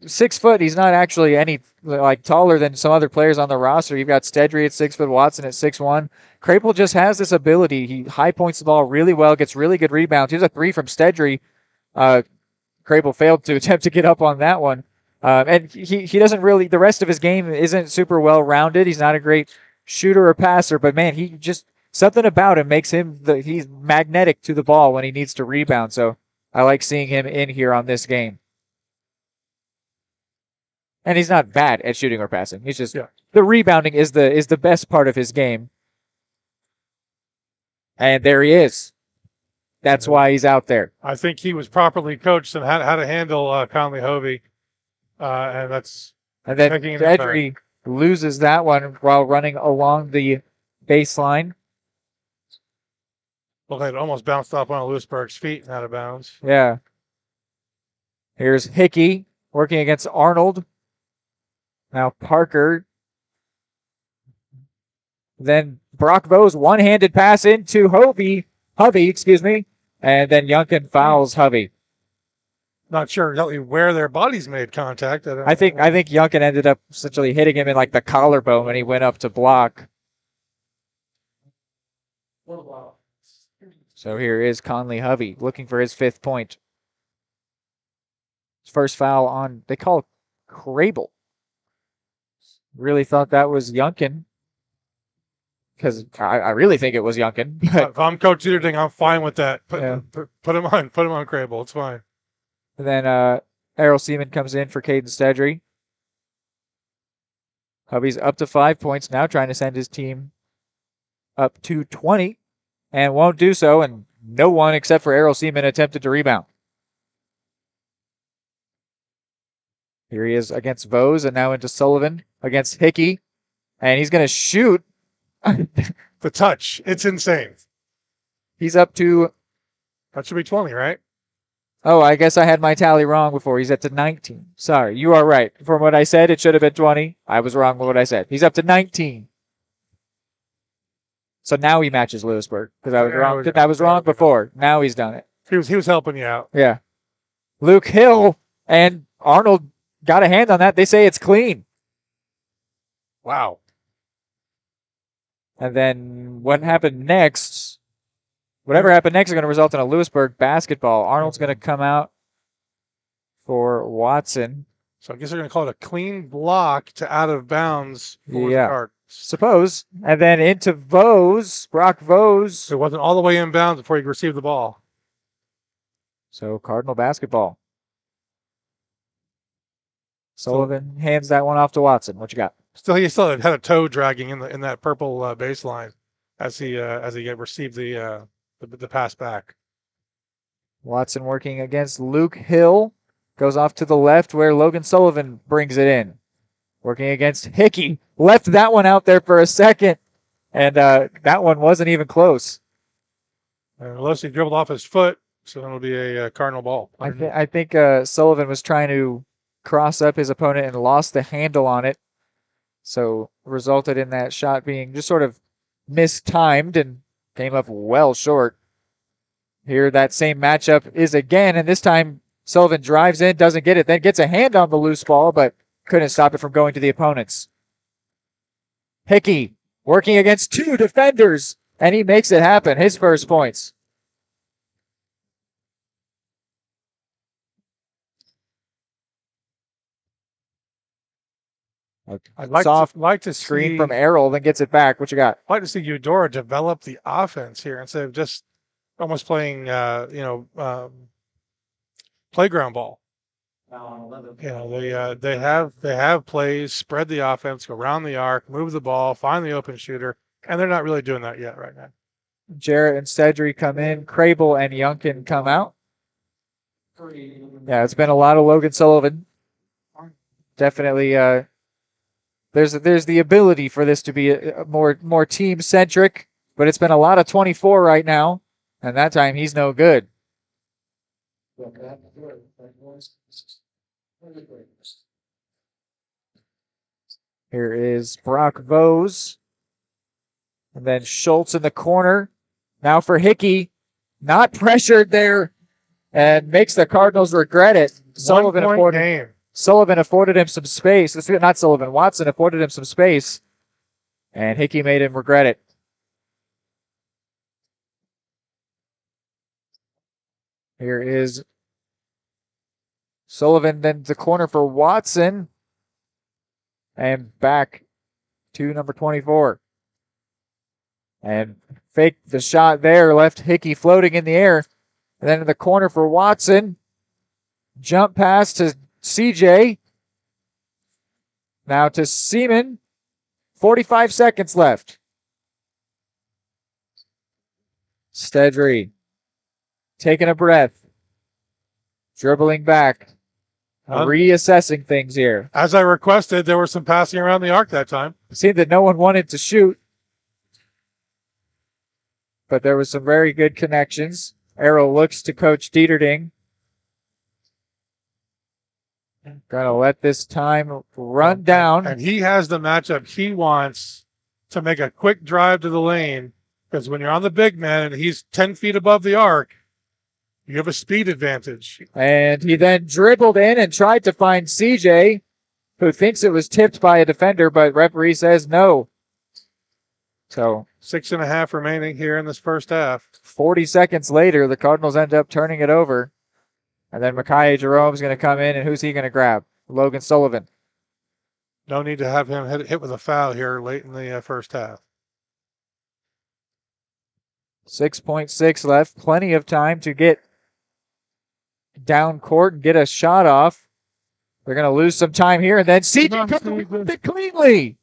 [SPEAKER 2] 6 foot. He's not actually any taller than some other players on the roster. You've got Stedry at 6 foot, Watson at 6'1". Crable just has this ability. He high points the ball really well, gets really good rebounds. Here's a 3 from Stedry. Crable failed to attempt to get up on that one. And he doesn't really, the rest of his game isn't super well rounded. He's not a great shooter or passer, but man, he just, something about him makes him, he's magnetic to the ball when he needs to rebound. So I like seeing him in here on this game. And he's not bad at shooting or passing. He's just, the rebounding is the best part of his game. And there he is. That's why he's out there.
[SPEAKER 10] I think he was properly coached and how to handle Conley Hovey. And
[SPEAKER 2] then Stedry loses that one while running along the baseline.
[SPEAKER 10] Well, it almost bounced off one of Louisburg's feet and out of bounds.
[SPEAKER 2] Yeah. Here's Hickey working against Arnold. Now Parker. Then Brock Vo's one-handed pass into Hovey, and then Youngkin fouls Hovey.
[SPEAKER 10] Not sure exactly where their bodies made contact.
[SPEAKER 2] I think Youngkin ended up essentially hitting him in the collarbone when he went up to block. So here is Conley Hovey looking for his 5th point. His first foul on, they call it Crable. Really thought that was Youngkin. Because I really think it was Youngkin.
[SPEAKER 10] If I'm Coach Uderding, I'm fine with that. Put him on Crable. It's fine.
[SPEAKER 2] And then Errol Seaman comes in for Caden Stedry. Hovey's up to 5 points now, trying to send his team up to 20, and won't do so, and no one except for Errol Seaman attempted to rebound. Here he is against Vose, and now into Sullivan against Hickey, and he's going to shoot.
[SPEAKER 10] The touch. It's insane.
[SPEAKER 2] He's up to...
[SPEAKER 10] That should be 20, right?
[SPEAKER 2] Oh, I guess I had my tally wrong before. He's up to 19. Sorry, you are right. From what I said, it should have been 20. I was wrong with what I said. He's up to 19. So now he matches Louisburg, because I was wrong. I was wrong before. Now he's done it.
[SPEAKER 10] He was helping you out.
[SPEAKER 2] Yeah. Luke Hill and Arnold got a hand on that. They say it's clean.
[SPEAKER 10] Wow.
[SPEAKER 2] And then what happened next? Whatever happened next is going to result in a Louisburg basketball. Arnold's going to come out for Watson.
[SPEAKER 10] So I guess they're going to call it a clean block to out of bounds for the Cardinals.
[SPEAKER 2] Suppose. And then into Vose, Brock Vose.
[SPEAKER 10] It wasn't all the way inbounds before he received the ball.
[SPEAKER 2] So Cardinal basketball. Sullivan hands that one off to Watson. What you got?
[SPEAKER 10] He still had a toe dragging in that purple baseline as he received the pass back.
[SPEAKER 2] Watson working against Luke Hill. Goes off to the left where Logan Sullivan brings it in. Working against Hickey. Left that one out there for a second. And that one wasn't even close.
[SPEAKER 10] Unless he dribbled off his foot, so it'll be a Cardinal ball.
[SPEAKER 2] I think Sullivan was trying to cross up his opponent and lost the handle on it. So resulted in that shot being just sort of mistimed and came up well short. Here that same matchup is again, and this time Sullivan drives in, doesn't get it, then gets a hand on the loose ball, but couldn't stop it from going to the opponents. Hickey working against 2 defenders, and he makes it happen. His first points.
[SPEAKER 10] I'd like to
[SPEAKER 2] screen
[SPEAKER 10] see,
[SPEAKER 2] from Errol, then gets it back. What you got?
[SPEAKER 10] I'd like to see Eudora develop the offense here instead of just almost playing, playground ball. They have plays, spread the offense, go around the arc, move the ball, find the open shooter, and they're not really doing that yet right now.
[SPEAKER 2] Jarrett and Sedry come in. Crable and Youngkin come out. Yeah, it's been a lot of Logan Sullivan. Definitely, there's the ability for this to be a more team centric, but it's been a lot of 24 right now, and that time he's no good. Here is Brock Vose. And then Schultz in the corner. Now for Hickey. Not pressured there. And makes the Cardinals regret it. Sullivan afforded him some space. Not Sullivan. Watson afforded him some space. And Hickey made him regret it. Here is Sullivan, then the corner for Watson. And back to number 24. And faked the shot there, left Hickey floating in the air. And then in the corner for Watson. Jump pass to CJ. Now to Seaman. 45 seconds left. Stedry taking a breath. Dribbling back. Reassessing things here.
[SPEAKER 10] As I requested, there was some passing around the arc that time.
[SPEAKER 2] It seemed that no one wanted to shoot. But there was some very good connections. Arrow looks to Coach Dieterding. Gonna let this time run down.
[SPEAKER 10] And he has the matchup he wants to make a quick drive to the lane. Because when you're on the big man and he's 10 feet above the arc, you have a speed advantage.
[SPEAKER 2] And he then dribbled in and tried to find CJ, who thinks it was tipped by a defender, but referee says no. So
[SPEAKER 10] 6.5 remaining here in this first half.
[SPEAKER 2] 40 seconds later, the Cardinals end up turning it over. And then Micaiah Jerome's going to come in, and who's he going to grab? Logan Sullivan.
[SPEAKER 10] No need to have him hit with a foul here late in the first half.
[SPEAKER 2] 6.6 left. Plenty of time to get down court and get a shot off. They're going to lose some time here, and then CJ comes it cleanly.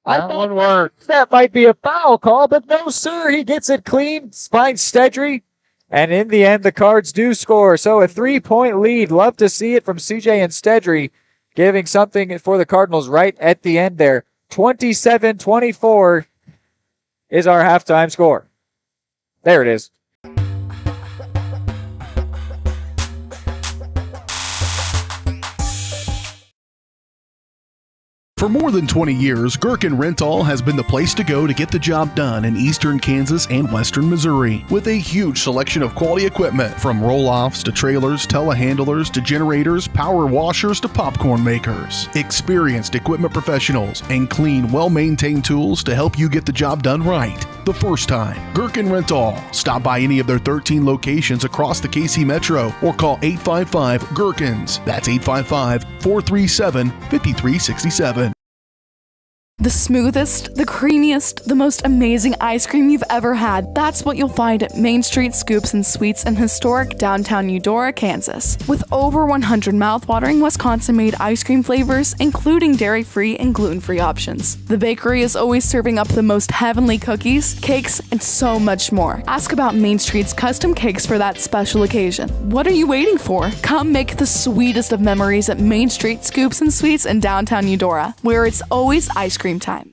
[SPEAKER 10] That one worked.
[SPEAKER 2] That might be a foul call, but no, sir. He gets it clean, finds Stedry, and in the end, the Cards do score. So a 3-point lead. Love to see it from CJ and Stedry, giving something for the Cardinals right at the end there. 27-24 is our halftime score. There it is.
[SPEAKER 1] For more than 20 years, Gherkin Rental has been the place to go to get the job done in eastern Kansas and western Missouri. With a huge selection of quality equipment, from roll-offs to trailers, telehandlers to generators, power washers to popcorn makers. Experienced equipment professionals and clean, well-maintained tools to help you get the job done right the first time. Gherkin Rental. Stop by any of their 13 locations across the KC Metro or call 855-GHERKINS. That's 855-437-5367.
[SPEAKER 9] The smoothest, the creamiest, the most amazing ice cream you've ever had. That's what you'll find at Main Street Scoops and Sweets in historic downtown Eudora, Kansas. With over 100 mouthwatering Wisconsin-made ice cream flavors, including dairy-free and gluten-free options. The bakery is always serving up the most heavenly cookies, cakes, and so much more. Ask about Main Street's custom cakes for that special occasion. What are you waiting for? Come make the sweetest of memories at Main Street Scoops and Sweets in downtown Eudora, where it's always ice cream time.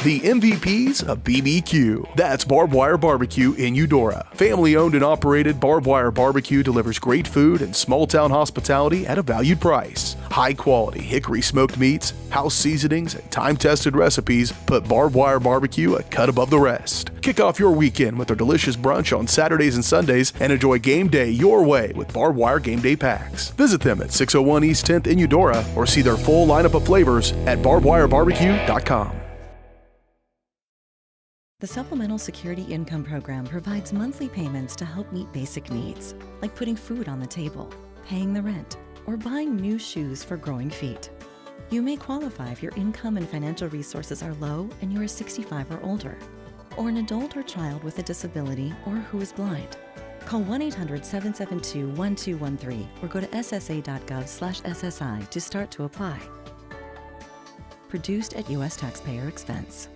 [SPEAKER 15] The MVPs of BBQ. That's Barbed Wire Barbecue in Eudora. Family owned and operated, Barbed Wire Barbecue delivers great food and small town hospitality at a valued price. High quality hickory smoked meats, house seasonings, and time tested recipes put Barbed Wire Barbecue a cut above the rest. Kick off your weekend with their delicious brunch on Saturdays and Sundays and enjoy game day your way with Barbed Wire Game Day Packs. Visit them at 601 East 10th in Eudora or see their full lineup of flavors at barbedwirebarbecue.com.
[SPEAKER 22] The Supplemental Security Income Program provides monthly payments to help meet basic needs, like putting food on the table, paying the rent, or buying new shoes for growing feet. You may qualify if your income and financial resources are low and you are 65 or older, or an adult or child with a disability or who is blind. Call 1-800-772-1213 or go to ssa.gov/SSI to start to apply. Produced at U.S. taxpayer expense.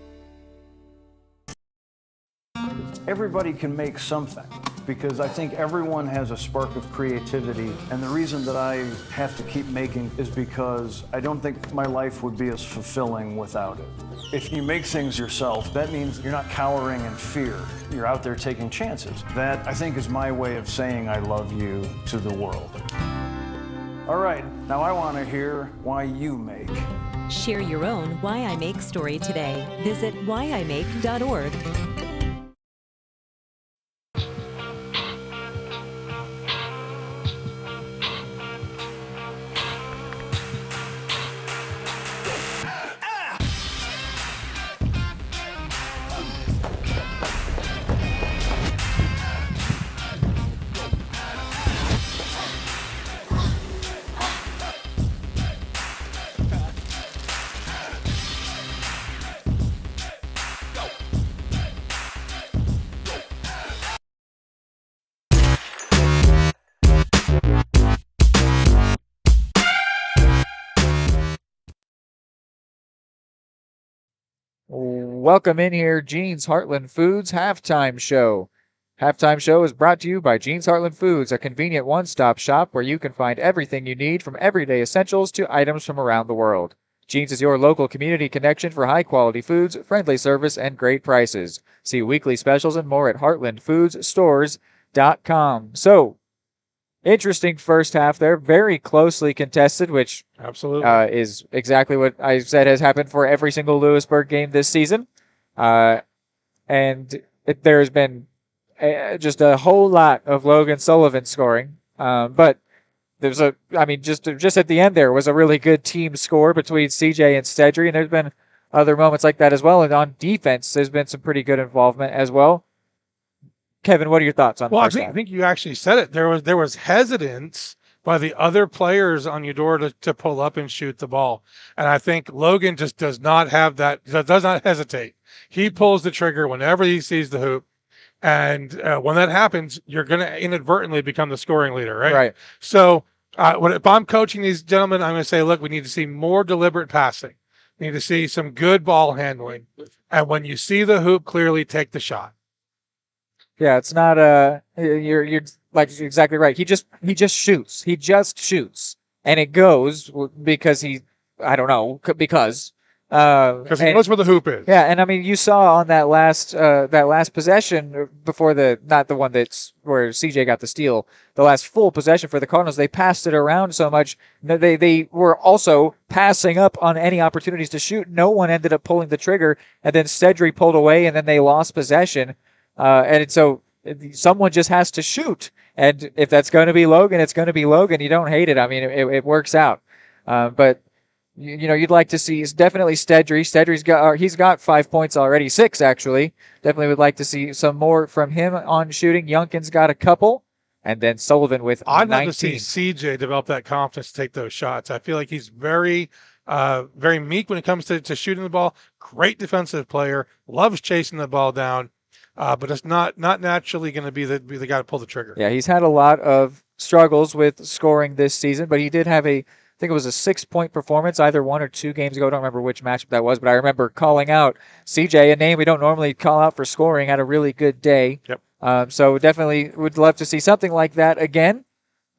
[SPEAKER 12] Everybody can make something, because I think everyone has a spark of creativity, and the reason that I have to keep making is because I don't think my life would be as fulfilling without it. If you make things yourself, that means you're not cowering in fear. You're out there taking chances. That, I think, is my way of saying I love you to the world. All right, now I want to hear why you make.
[SPEAKER 21] Share your own Why I Make story today. Visit whyimake.org.
[SPEAKER 2] Welcome in here, Gene's Heartland Foods Halftime Show. Halftime Show is brought to you by Gene's Heartland Foods, a convenient one-stop shop where you can find everything you need from everyday essentials to items from around the world. Gene's is your local community connection for high-quality foods, friendly service, and great prices. See weekly specials and more at heartlandfoodsstores.com. So, interesting first half there, very closely contested, which
[SPEAKER 10] absolutely
[SPEAKER 2] is exactly what I said has happened for every single Louisburg game this season. There's been just a whole lot of Logan Sullivan scoring, but just at the end there was a really good team score between CJ and Stedry, and there's been other moments like that as well. And on defense, there's been some pretty good involvement as well. Kevin, what are your thoughts on the first half?
[SPEAKER 10] I think you actually said it. There was hesitance by the other players on Eudora to pull up and shoot the ball. And I think Logan just does not have that, does not hesitate. He pulls the trigger whenever he sees the hoop. And when that happens, you're going to inadvertently become the scoring leader, right?
[SPEAKER 2] Right.
[SPEAKER 10] So if I'm coaching these gentlemen, I'm going to say, look, we need to see more deliberate passing. We need to see some good ball handling. And when you see the hoop, clearly take the shot.
[SPEAKER 2] Yeah, it's not you're like exactly right. He just shoots. He just shoots, and it goes because he because
[SPEAKER 10] he knows where the hoop is.
[SPEAKER 2] Yeah, and I mean you saw on that last possession before not the one that's where CJ got the steal, the last full possession for the Cardinals, they passed it around so much that they were also passing up on any opportunities to shoot. No one ended up pulling the trigger, and then Stedry pulled away, and then they lost possession. And so someone just has to shoot. And if that's going to be Logan, it's going to be Logan. You don't hate it. I mean, it works out. But, you'd like to see definitely Stedry. He's got 5 points already, 6 actually. Definitely would like to see some more from him on shooting. Youngkin's got a couple. And then Sullivan with 19.
[SPEAKER 10] I'd love to see CJ develop that confidence to take those shots. I feel like he's very meek when it comes to shooting the ball. Great defensive player. Loves chasing the ball down. But it's not naturally going to be the guy to pull the trigger.
[SPEAKER 2] Yeah, he's had a lot of struggles with scoring this season, but he did have I think it was a 6-point performance either 1 or 2 games ago. I don't remember which matchup that was, but I remember calling out CJ, a name we don't normally call out for scoring, had a really good day.
[SPEAKER 10] Yep.
[SPEAKER 2] So definitely would love to see something like that again.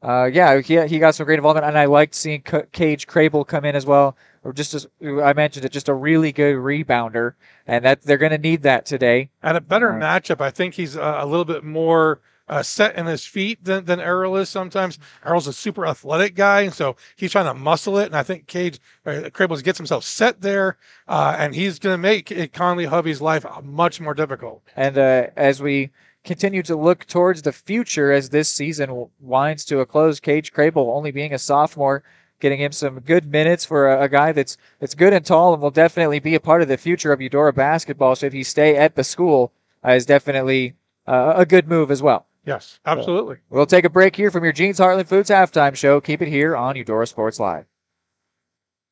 [SPEAKER 2] He got some great involvement, and I liked seeing Cage Crable come in as well. Or just as I mentioned it, just a really good rebounder, and that they're going to need that today.
[SPEAKER 10] And a better matchup. I think he's a little bit more set in his feet than Errol is sometimes. Errol's a super athletic guy, and so he's trying to muscle it. And I think Crable gets himself set there, and he's going to make Conley Hovey's life much more difficult.
[SPEAKER 2] And as we continue to look towards the future as this season winds to a close, Cage Crable only being a sophomore, getting him some good minutes for a guy that's good and tall and will definitely be a part of the future of Eudora basketball. So if he stay at the school, is definitely a good move as well.
[SPEAKER 10] Yes, absolutely.
[SPEAKER 2] So we'll take a break here from your Gene's Heartland Foods halftime show. Keep it here on Eudora Sports Live.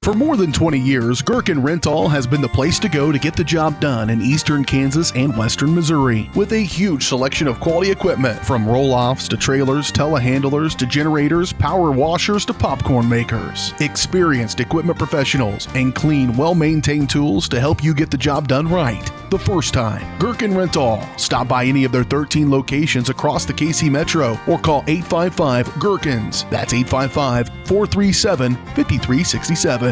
[SPEAKER 1] For more than 20 years, Gherkin Rental has been the place to go to get the job done in eastern Kansas and western Missouri. With a huge selection of quality equipment, from roll-offs to trailers, telehandlers to generators, power washers to popcorn makers. Experienced equipment professionals and clean, well-maintained tools to help you get the job done right the first time. Gherkin Rental. Stop by any of their 13 locations across the KC Metro or call 855-GHERKINS. That's 855-437-5367.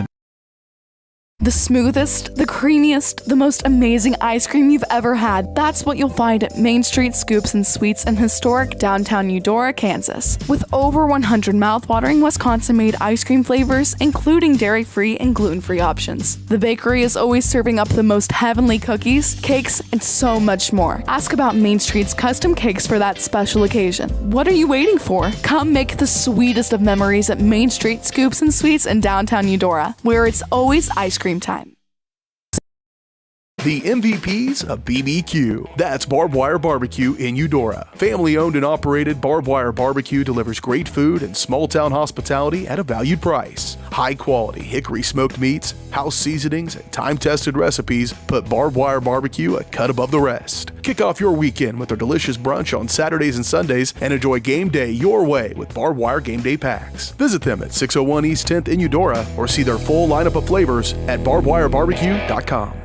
[SPEAKER 9] The smoothest, the creamiest, the most amazing ice cream you've ever had. That's what you'll find at Main Street Scoops and Sweets in historic downtown Eudora, Kansas. With over 100 mouthwatering Wisconsin-made ice cream flavors, including dairy-free and gluten-free options. The bakery is always serving up the most heavenly cookies, cakes, and so much more. Ask about Main Street's custom cakes for that special occasion. What are you waiting for? Come make the sweetest of memories at Main Street Scoops and Sweets in downtown Eudora, where it's always ice cream time.
[SPEAKER 15] The MVPs of BBQ. That's Barbed Wire Barbecue in Eudora. Family owned and operated, Barbed Wire Barbecue delivers great food and small town hospitality at a valued price. High quality hickory smoked meats, house seasonings, and time tested recipes put Barbed Wire Barbecue a cut above the rest. Kick off your weekend with their delicious brunch on Saturdays and Sundays and enjoy game day your way with Barbed Wire Game Day Packs. Visit them at 601 East 10th in Eudora or see their full lineup of flavors at barbedwirebarbecue.com.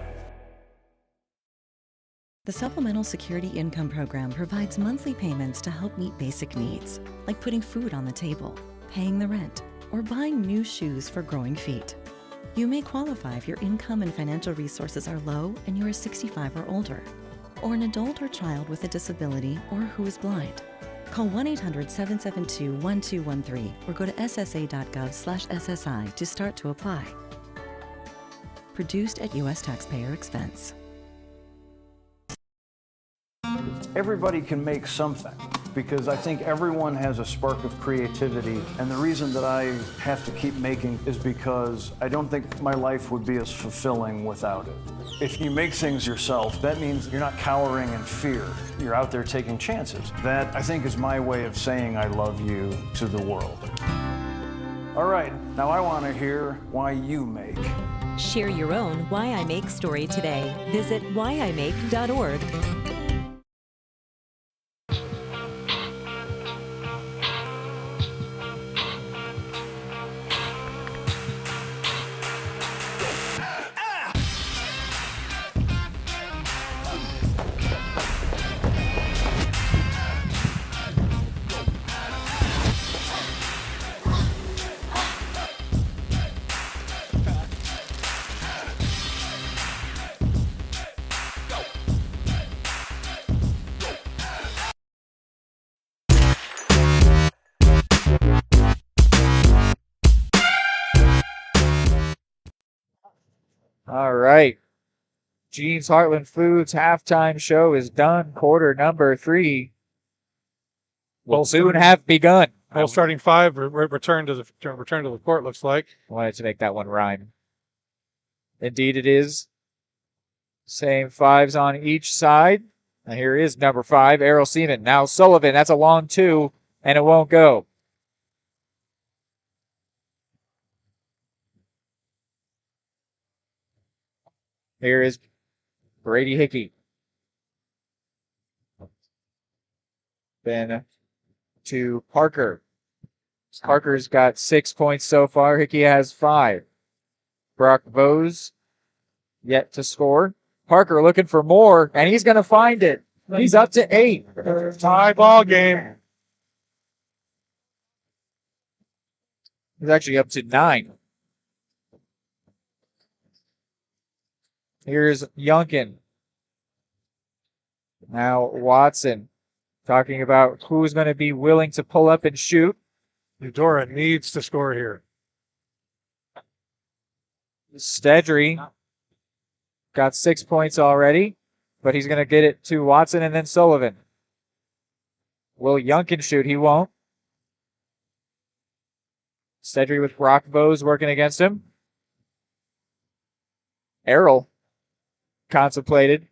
[SPEAKER 22] The Supplemental Security Income Program provides monthly payments to help meet basic needs, like putting food on the table, paying the rent, or buying new shoes for growing feet. You may qualify if your income and financial resources are low and you are 65 or older, or an adult or child with a disability or who is blind. Call 1-800-772-1213 or go to ssa.gov/SSI to start to apply. Produced at U.S. taxpayer expense.
[SPEAKER 12] Everybody can make something, because I think everyone has a spark of creativity, and the reason that I have to keep making is because I don't think my life would be as fulfilling without it. If you make things yourself, that means you're not cowering in fear. You're out there taking chances. That, I think, is my way of saying I love you to the world. All right, now I want to hear why you make.
[SPEAKER 21] Share your own Why I Make story today. Visit whyimake.org.
[SPEAKER 2] All right. Gene's Heartland Foods halftime show is done. Quarter number 3 will soon have begun.
[SPEAKER 10] Well, starting 5, return to the court, looks like.
[SPEAKER 2] Wanted to make that one rhyme. Indeed it is. Same 5s on each side. Now here is number 5, Errol Seaman. Now Sullivan, that's a long 2, and it won't go. Here is Brady Hickey. Then to Parker. Parker's got 6 points so far. Hickey has 5. Brock Bose yet to score. Parker looking for more, and he's going to find it. He's up to 8.
[SPEAKER 10] Tie ball game.
[SPEAKER 2] He's actually up to 9. Here's Youngkin. Now Watson talking about who's going to be willing to pull up and shoot.
[SPEAKER 10] Eudora needs to score here.
[SPEAKER 2] Stedry got 6 points already, but he's going to get it to Watson and then Sullivan. Will Youngkin shoot? He won't. Stedry with Brock Bose working against him. Errol contemplated.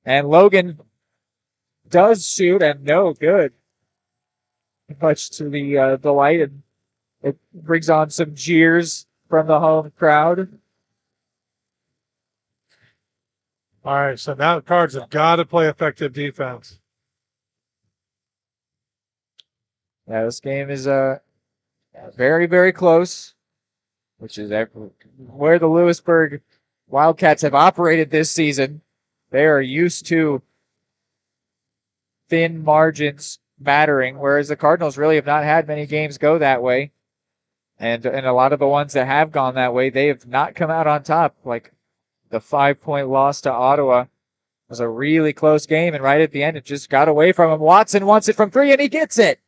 [SPEAKER 2] And Logan does shoot, and no good. Much to the delight, and it brings on some jeers from the home crowd.
[SPEAKER 10] All right, so now the Cards have got to play effective defense.
[SPEAKER 2] Yeah, this game is very, very close, which is where the Louisburg Wildcats have operated this season. They are used to thin margins mattering, whereas the Cardinals really have not had many games go that way. And a lot of the ones that have gone that way, they have not come out on top. Like the 5-point loss to Ottawa was a really close game, and right at the end, it just got away from him. Watson wants it from 3, and he gets it.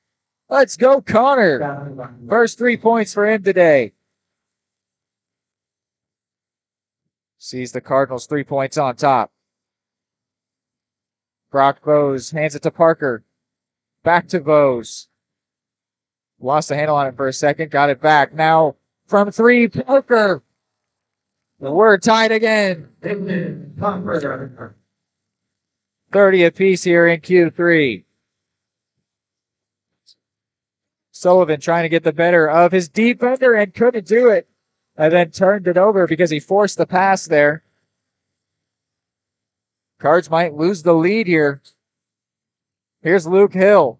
[SPEAKER 2] Let's go, Connor. First 3 points for him today. Sees the Cardinals 3 points on top. Brock Bose hands it to Parker. Back to Bose. Lost the handle on it for a second. Got it back. Now from 3, Parker. We're tied again. 30 apiece here in Q3. Sullivan trying to get the better of his defender and couldn't do it. And then turned it over because he forced the pass there. Cards might lose the lead here. Here's Luke Hill.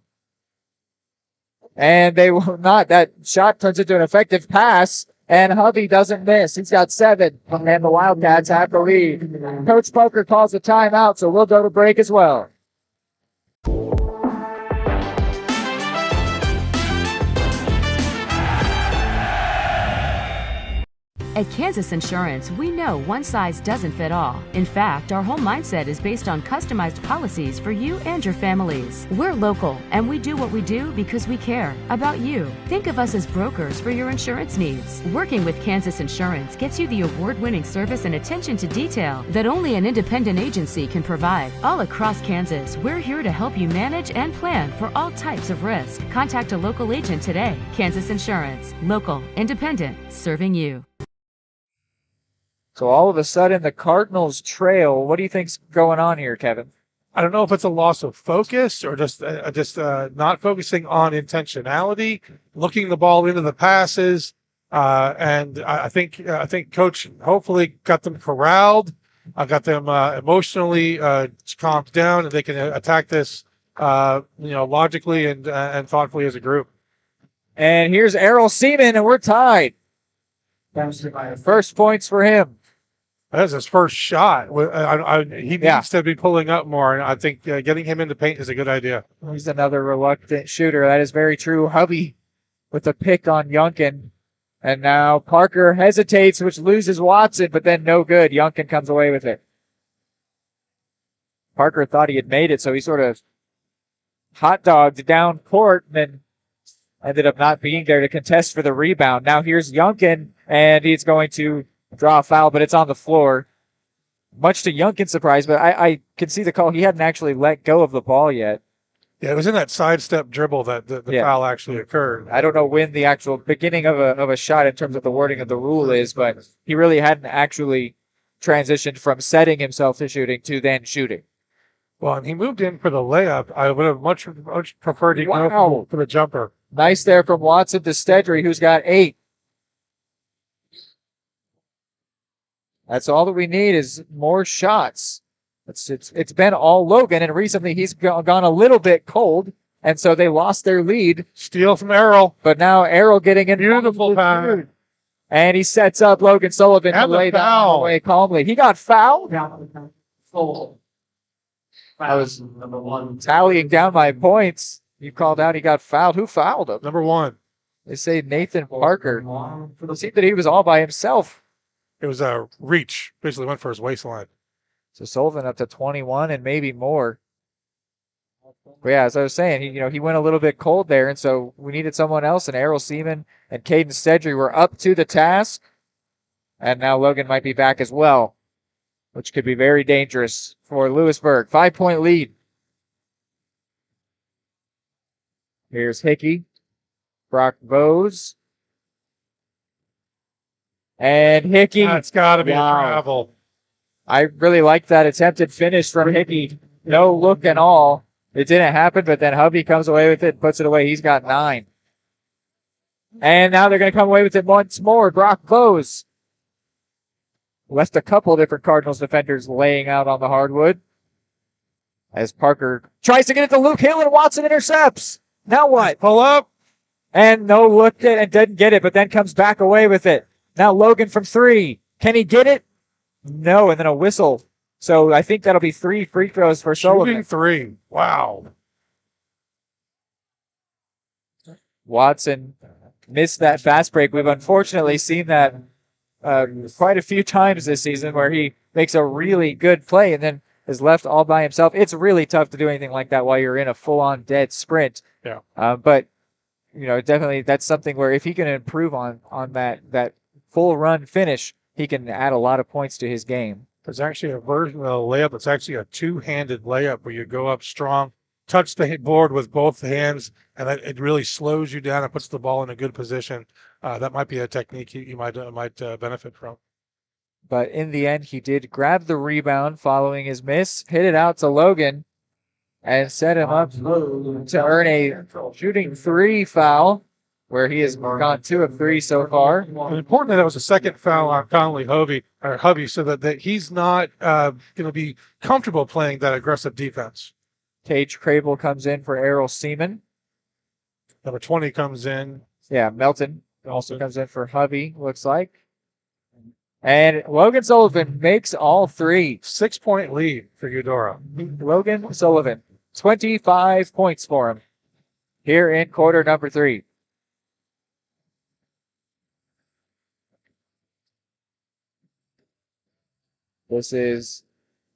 [SPEAKER 2] And they will not. That shot turns into an effective pass. And Hovey doesn't miss. He's got 7. And the Wildcats have the lead. Coach Poker calls a timeout, so we'll go to break as well.
[SPEAKER 11] At Kansas Insurance, we know one size doesn't fit all. In fact, our whole mindset is based on customized policies for you and your families. We're local, and we do what we do because we care about you. Think of us as brokers for your insurance needs. Working with Kansas Insurance gets you the award-winning service and attention to detail that only an independent agency can provide. All across Kansas, we're here to help you manage and plan for all types of risk. Contact a local agent today. Kansas Insurance. Local, independent, serving you.
[SPEAKER 2] So all of a sudden, the Cardinals trail. What do you think's going on here, Kevin?
[SPEAKER 10] I don't know if it's a loss of focus or just not focusing on intentionality, looking the ball into the passes, and I think Coach hopefully got them corralled, got them emotionally calmed down, and they can attack this, logically and thoughtfully as a group.
[SPEAKER 2] And here's Errol Seaman, and we're tied. First points for him.
[SPEAKER 10] That's his first shot. He needs to be pulling up more, and I think getting him into paint is a good idea.
[SPEAKER 2] He's another reluctant shooter. That is very true. Hovey with a pick on Youngkin. And now Parker hesitates, which loses Watson, but then no good. Youngkin comes away with it. Parker thought he had made it, so he sort of hot dogged down court and then ended up not being there to contest for the rebound. Now here's Youngkin, and he's going to draw a foul, but it's on the floor. Much to Youngkin's surprise, but I can see the call. He hadn't actually let go of the ball yet.
[SPEAKER 10] Yeah, it was in that sidestep dribble that the foul actually occurred.
[SPEAKER 2] I don't know when the actual beginning of a shot in terms of the wording of the rule is, but he really hadn't actually transitioned from setting himself to shooting to then shooting.
[SPEAKER 10] Well, and he moved in for the layup. I would have much preferred to go for the jumper.
[SPEAKER 2] Nice there from Watson to Stedry, who's got 8. That's all that we need is more shots. It's been all Logan, and recently he's gone a little bit cold, and so they lost their lead.
[SPEAKER 10] Steal from Errol.
[SPEAKER 2] But now Errol getting in.
[SPEAKER 10] Beautiful pass.
[SPEAKER 2] And he sets up Logan Sullivan to lay down away calmly. He got fouled. I was tallying down my points. You called out he got fouled. Who fouled him?
[SPEAKER 10] Number 1.
[SPEAKER 2] They say Nathan Parker. It seemed that he was all by himself.
[SPEAKER 10] It was a reach. Basically went for his waistline.
[SPEAKER 2] So Sullivan up to 21 and maybe more. But yeah, as I was saying, he went a little bit cold there, and so we needed someone else. And Errol Seaman and Caden Stedry were up to the task. And now Logan might be back as well, which could be very dangerous for Louisburg. 5-point lead. Here's Hickey. Brock Bose. And Hickey.
[SPEAKER 10] That's got to be a travel.
[SPEAKER 2] I really like that attempted finish from Hickey. No look and all. It didn't happen, but then Hovey comes away with it and puts it away. He's got 9. And now they're going to come away with it once more. Brock Bose left a couple different Cardinals defenders laying out on the hardwood. As Parker tries to get it to Luke Hill and Watson intercepts. Now what?
[SPEAKER 10] Pull up.
[SPEAKER 2] And no looked it and didn't get it, but then comes back away with it. Now Logan from 3. Can he get it? No, and then a whistle. So I think that'll be 3 free throws for Sullivan.
[SPEAKER 10] Shooting 3. Wow.
[SPEAKER 2] Watson missed that fast break. We've unfortunately seen that quite a few times this season where he makes a really good play and then is left all by himself. It's really tough to do anything like that while you're in a full-on dead sprint.
[SPEAKER 10] Yeah.
[SPEAKER 2] But definitely that's something where if he can improve on that full run finish, he can add a lot of points to his game.
[SPEAKER 10] There's actually a version of the layup that's actually a two-handed layup where you go up strong, touch the board with both hands, and it really slows you down and puts the ball in a good position. That might be a technique you might benefit from.
[SPEAKER 2] But in the end, he did grab the rebound following his miss, hit it out to Logan, and set him up to earn a shooting 3 foul, where he has gone 2 of 3 so far.
[SPEAKER 10] And importantly, that was a second foul on Conley Hubby, so that he's not going to be comfortable playing that aggressive defense.
[SPEAKER 2] Tage Crable comes in for Errol Seaman.
[SPEAKER 10] Number 20 comes in.
[SPEAKER 2] Yeah, Melton also comes in for Hubby, looks like. And Logan Sullivan makes all 3.
[SPEAKER 10] 6-point lead for Eudora.
[SPEAKER 2] Logan Sullivan, 25 points for him here in quarter number 3. This is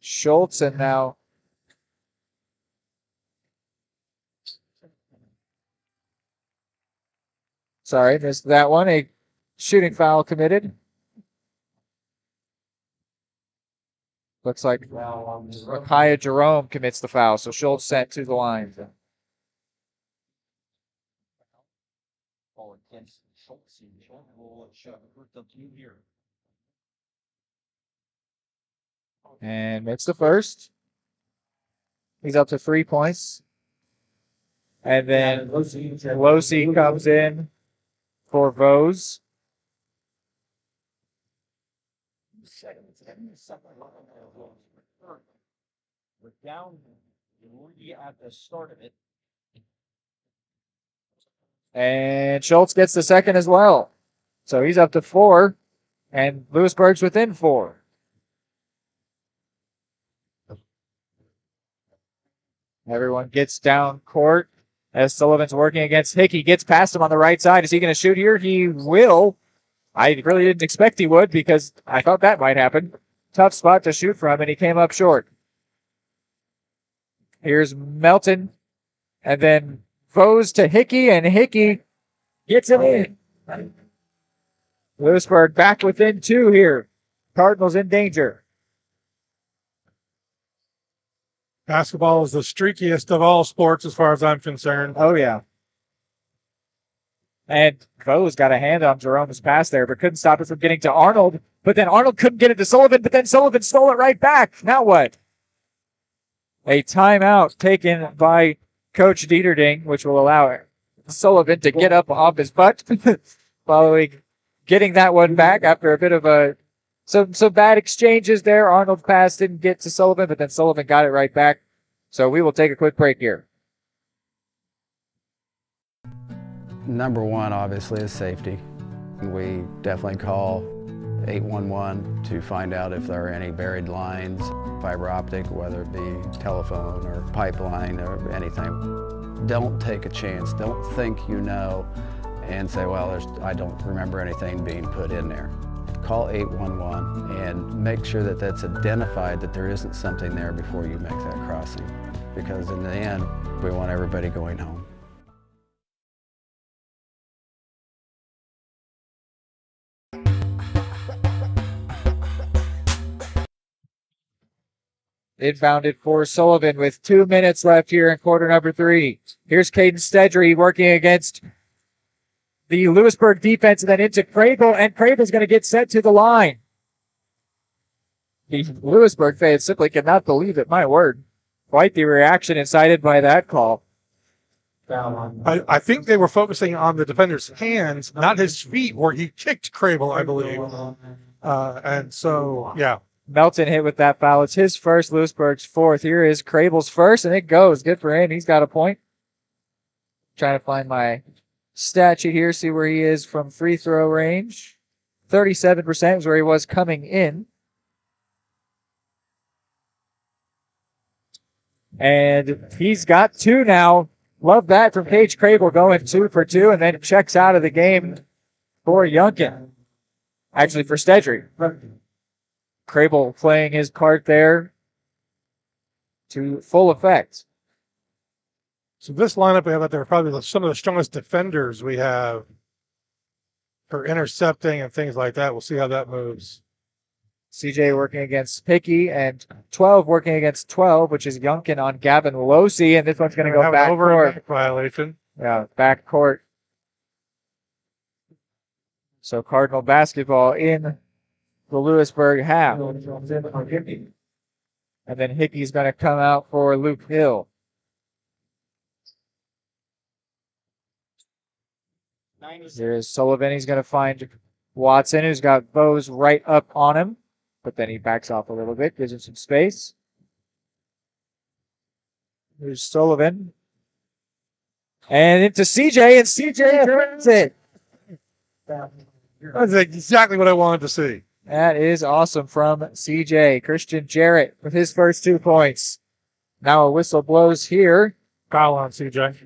[SPEAKER 2] Schultz, and now sorry, missed that one. A shooting foul committed. Looks like Rakaya Jerome commits the foul, so Schultz sent to the line. And makes the first. He's up to 3 points. And then Losi comes in for Vose.
[SPEAKER 3] We're down 3 at the start of it.
[SPEAKER 2] And Schultz gets the second as well. So he's up to 4. And Louisburg's within 4. Everyone gets down court as Sullivan's working against Hickey. Gets past him on the right side. Is he going to shoot here? He will. I really didn't expect he would because I thought that might happen. Tough spot to shoot from, and he came up short. Here's Melton. And then Vose to Hickey, and Hickey gets it in. Louisburg back within 2 here. Cardinals in danger.
[SPEAKER 10] Basketball is the streakiest of all sports as far as I'm concerned.
[SPEAKER 2] Oh, yeah. And Vose got a hand on Jerome's pass there, but couldn't stop it from getting to Arnold. But then Arnold couldn't get it to Sullivan, but then Sullivan stole it right back. Now what? A timeout taken by Coach Dieterding, which will allow Sullivan to get up off his butt following getting that one back after a bit of some bad exchanges there. Arnold's pass didn't get to Sullivan, but then Sullivan got it right back. So we will take a quick break here.
[SPEAKER 13] Number one, obviously, is safety. We definitely call 811 to find out if there are any buried lines, fiber optic, whether it be telephone or pipeline or anything. Don't take a chance. Don't think you know and say, well, I don't remember anything being put in there. Call 811 and make sure that that's identified, that there isn't something there before you make that crossing. Because in the end, we want everybody going home.
[SPEAKER 2] Inbounded for Sullivan with 2 minutes left here in quarter number 3. Here's Caden Stedry working against the Louisburg defense and then into Crable, and Crable's going to get sent to the line. The Louisburg fans simply cannot believe it, my word. Quite the reaction incited by that call.
[SPEAKER 10] I think they were focusing on the defender's hands, not his feet, where he kicked Crable, I believe. And so, yeah.
[SPEAKER 2] Melton hit with that foul. It's his first, Louisburg's fourth. Here is Crable's first, and it goes. Good for him. He's got a point. Trying to find my stat sheet here, see where he is from free throw range. 37% is where he was coming in. And he's got two now. Love that from Paige Crable, going 2 for 2, and then checks out of the game for Yunkin. Actually, for Stedry. Crable playing his part there to full effect.
[SPEAKER 10] So this lineup we have out there are probably some of the strongest defenders we have for intercepting and things like that. We'll see how that moves.
[SPEAKER 2] CJ working against Picky, and 12 working against 12, which is Yunkin on Gavin Losey, and this one's going to go back court.
[SPEAKER 10] Violation.
[SPEAKER 2] Yeah, back court. So Cardinal basketball in the Louisburg half. And then Hickey's going to come out for Luke Hill. Here's Sullivan. He's going to find Watson, who's got Bose right up on him. But then he backs off a little bit, gives him some space. Here's Sullivan. And into CJ, and CJ turns it.
[SPEAKER 10] That's exactly what I wanted to see.
[SPEAKER 2] That is awesome from CJ. Christian Jarrett with his first 2 points. Now a whistle blows here.
[SPEAKER 10] Foul on CJ.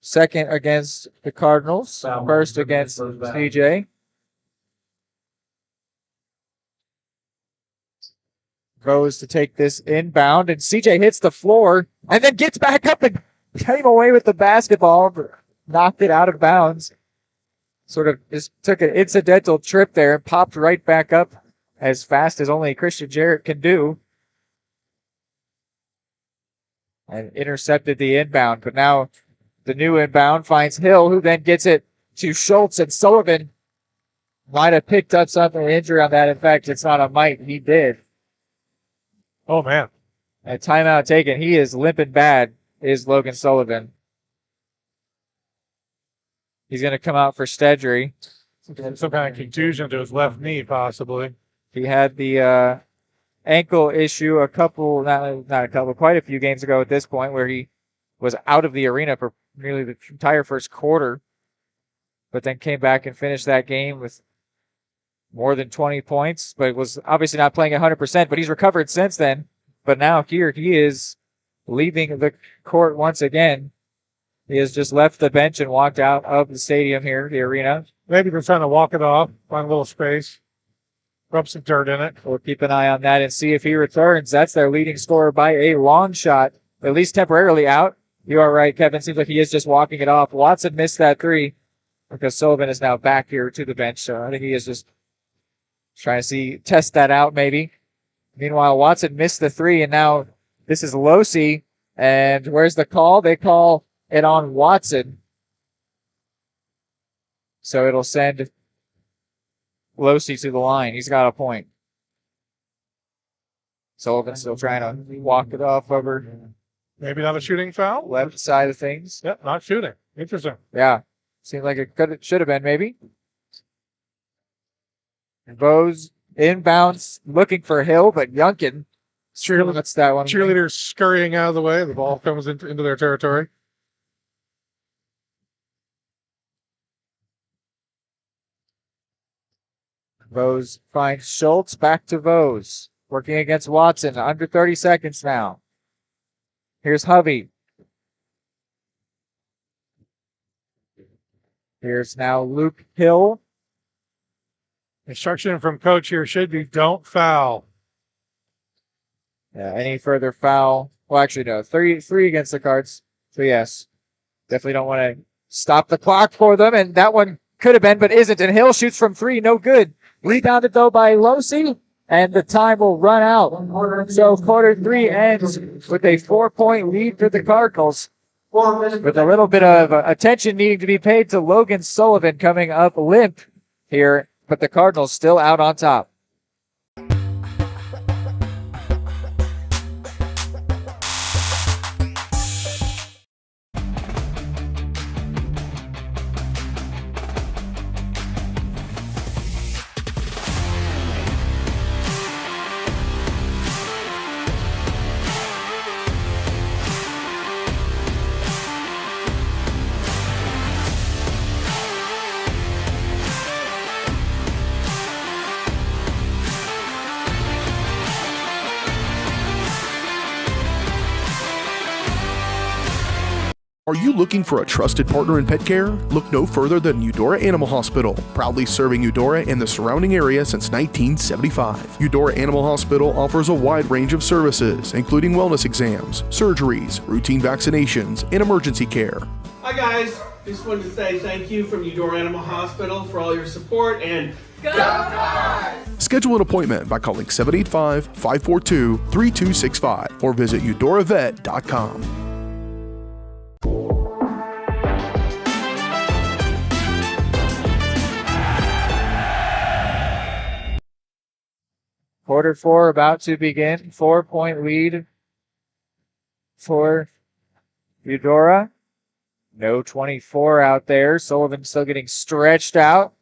[SPEAKER 2] Second against the Cardinals. First against CJ. Goes to take this inbound, and CJ hits the floor and then gets back up and came away with the basketball, knocked it out of bounds. Sort of just took an incidental trip there and popped right back up as fast as only Christian Jarrett can do. And intercepted the inbound, but now the new inbound finds Hill, who then gets it to Schultz, and Sullivan might have picked up something, an injury on that. In fact, it's not a might. He did.
[SPEAKER 10] Oh, man.
[SPEAKER 2] A timeout taken. He is limping bad, is Logan Sullivan. He's going to come out for Stedry.
[SPEAKER 10] Some kind of contusion to his left knee, possibly.
[SPEAKER 2] He had the ankle issue quite a few games ago at this point, where he was out of the arena for nearly the entire first quarter, but then came back and finished that game with more than 20 points, but was obviously not playing 100%, but he's recovered since then. But now here he is leaving the court once again. He has just left the bench and walked out of the stadium here, the arena.
[SPEAKER 10] Maybe they're trying to walk it off, find a little space, rub some dirt in it.
[SPEAKER 2] We'll keep an eye on that and see if he returns. That's their leading scorer by a long shot, at least temporarily out. You are right, Kevin. Seems like he is just walking it off. Watson missed that three because Sullivan is now back here to the bench. So I think he is just trying to test that out maybe. Meanwhile, Watson missed the three, and now this is Losey. And where's the call? They call it on Watson. So it'll send Losey to the line. He's got a point. Sullivan's still trying to walk it off over.
[SPEAKER 10] Maybe not a shooting foul?
[SPEAKER 2] Left side of things.
[SPEAKER 10] Yep, not shooting. Interesting.
[SPEAKER 2] Yeah. Seems like it should have been, maybe. Bose inbounds, looking for Hill, but Yunkin limits that one.
[SPEAKER 10] Cheerleaders scurrying out of the way. The ball comes into their territory.
[SPEAKER 2] Bose finds Schultz, back to Bose. Working against Watson, under 30 seconds now. Here's Hovey. Here's now Luke Hill.
[SPEAKER 10] Instruction from coach here should be don't foul.
[SPEAKER 2] Yeah, any further foul. Well, actually, no. Three against the Cards. So, yes. Definitely don't want to stop the clock for them. And that one could have been, but isn't. And Hill shoots from three. No good. Rebounded, though, by Losey. And the time will run out. So, quarter three ends with a 4-point lead for the Cardinals. With a little bit of attention needing to be paid to Logan Sullivan coming up limp here. But the Cardinals still out on top.
[SPEAKER 15] Are you looking for a trusted partner in pet care? Look no further than Eudora Animal Hospital, proudly serving Eudora and the surrounding area since 1975. Eudora Animal Hospital offers a wide range of services, including wellness exams, surgeries, routine vaccinations, and emergency care.
[SPEAKER 4] Hi guys, just wanted to say thank you from Eudora Animal Hospital for all your support and go Cards!
[SPEAKER 15] Schedule an appointment by calling 785-542-3265 or visit eudoravet.com.
[SPEAKER 2] Quarter 4 about to begin. 4-point lead for Eudora. No 24 out there. Sullivan still getting stretched out.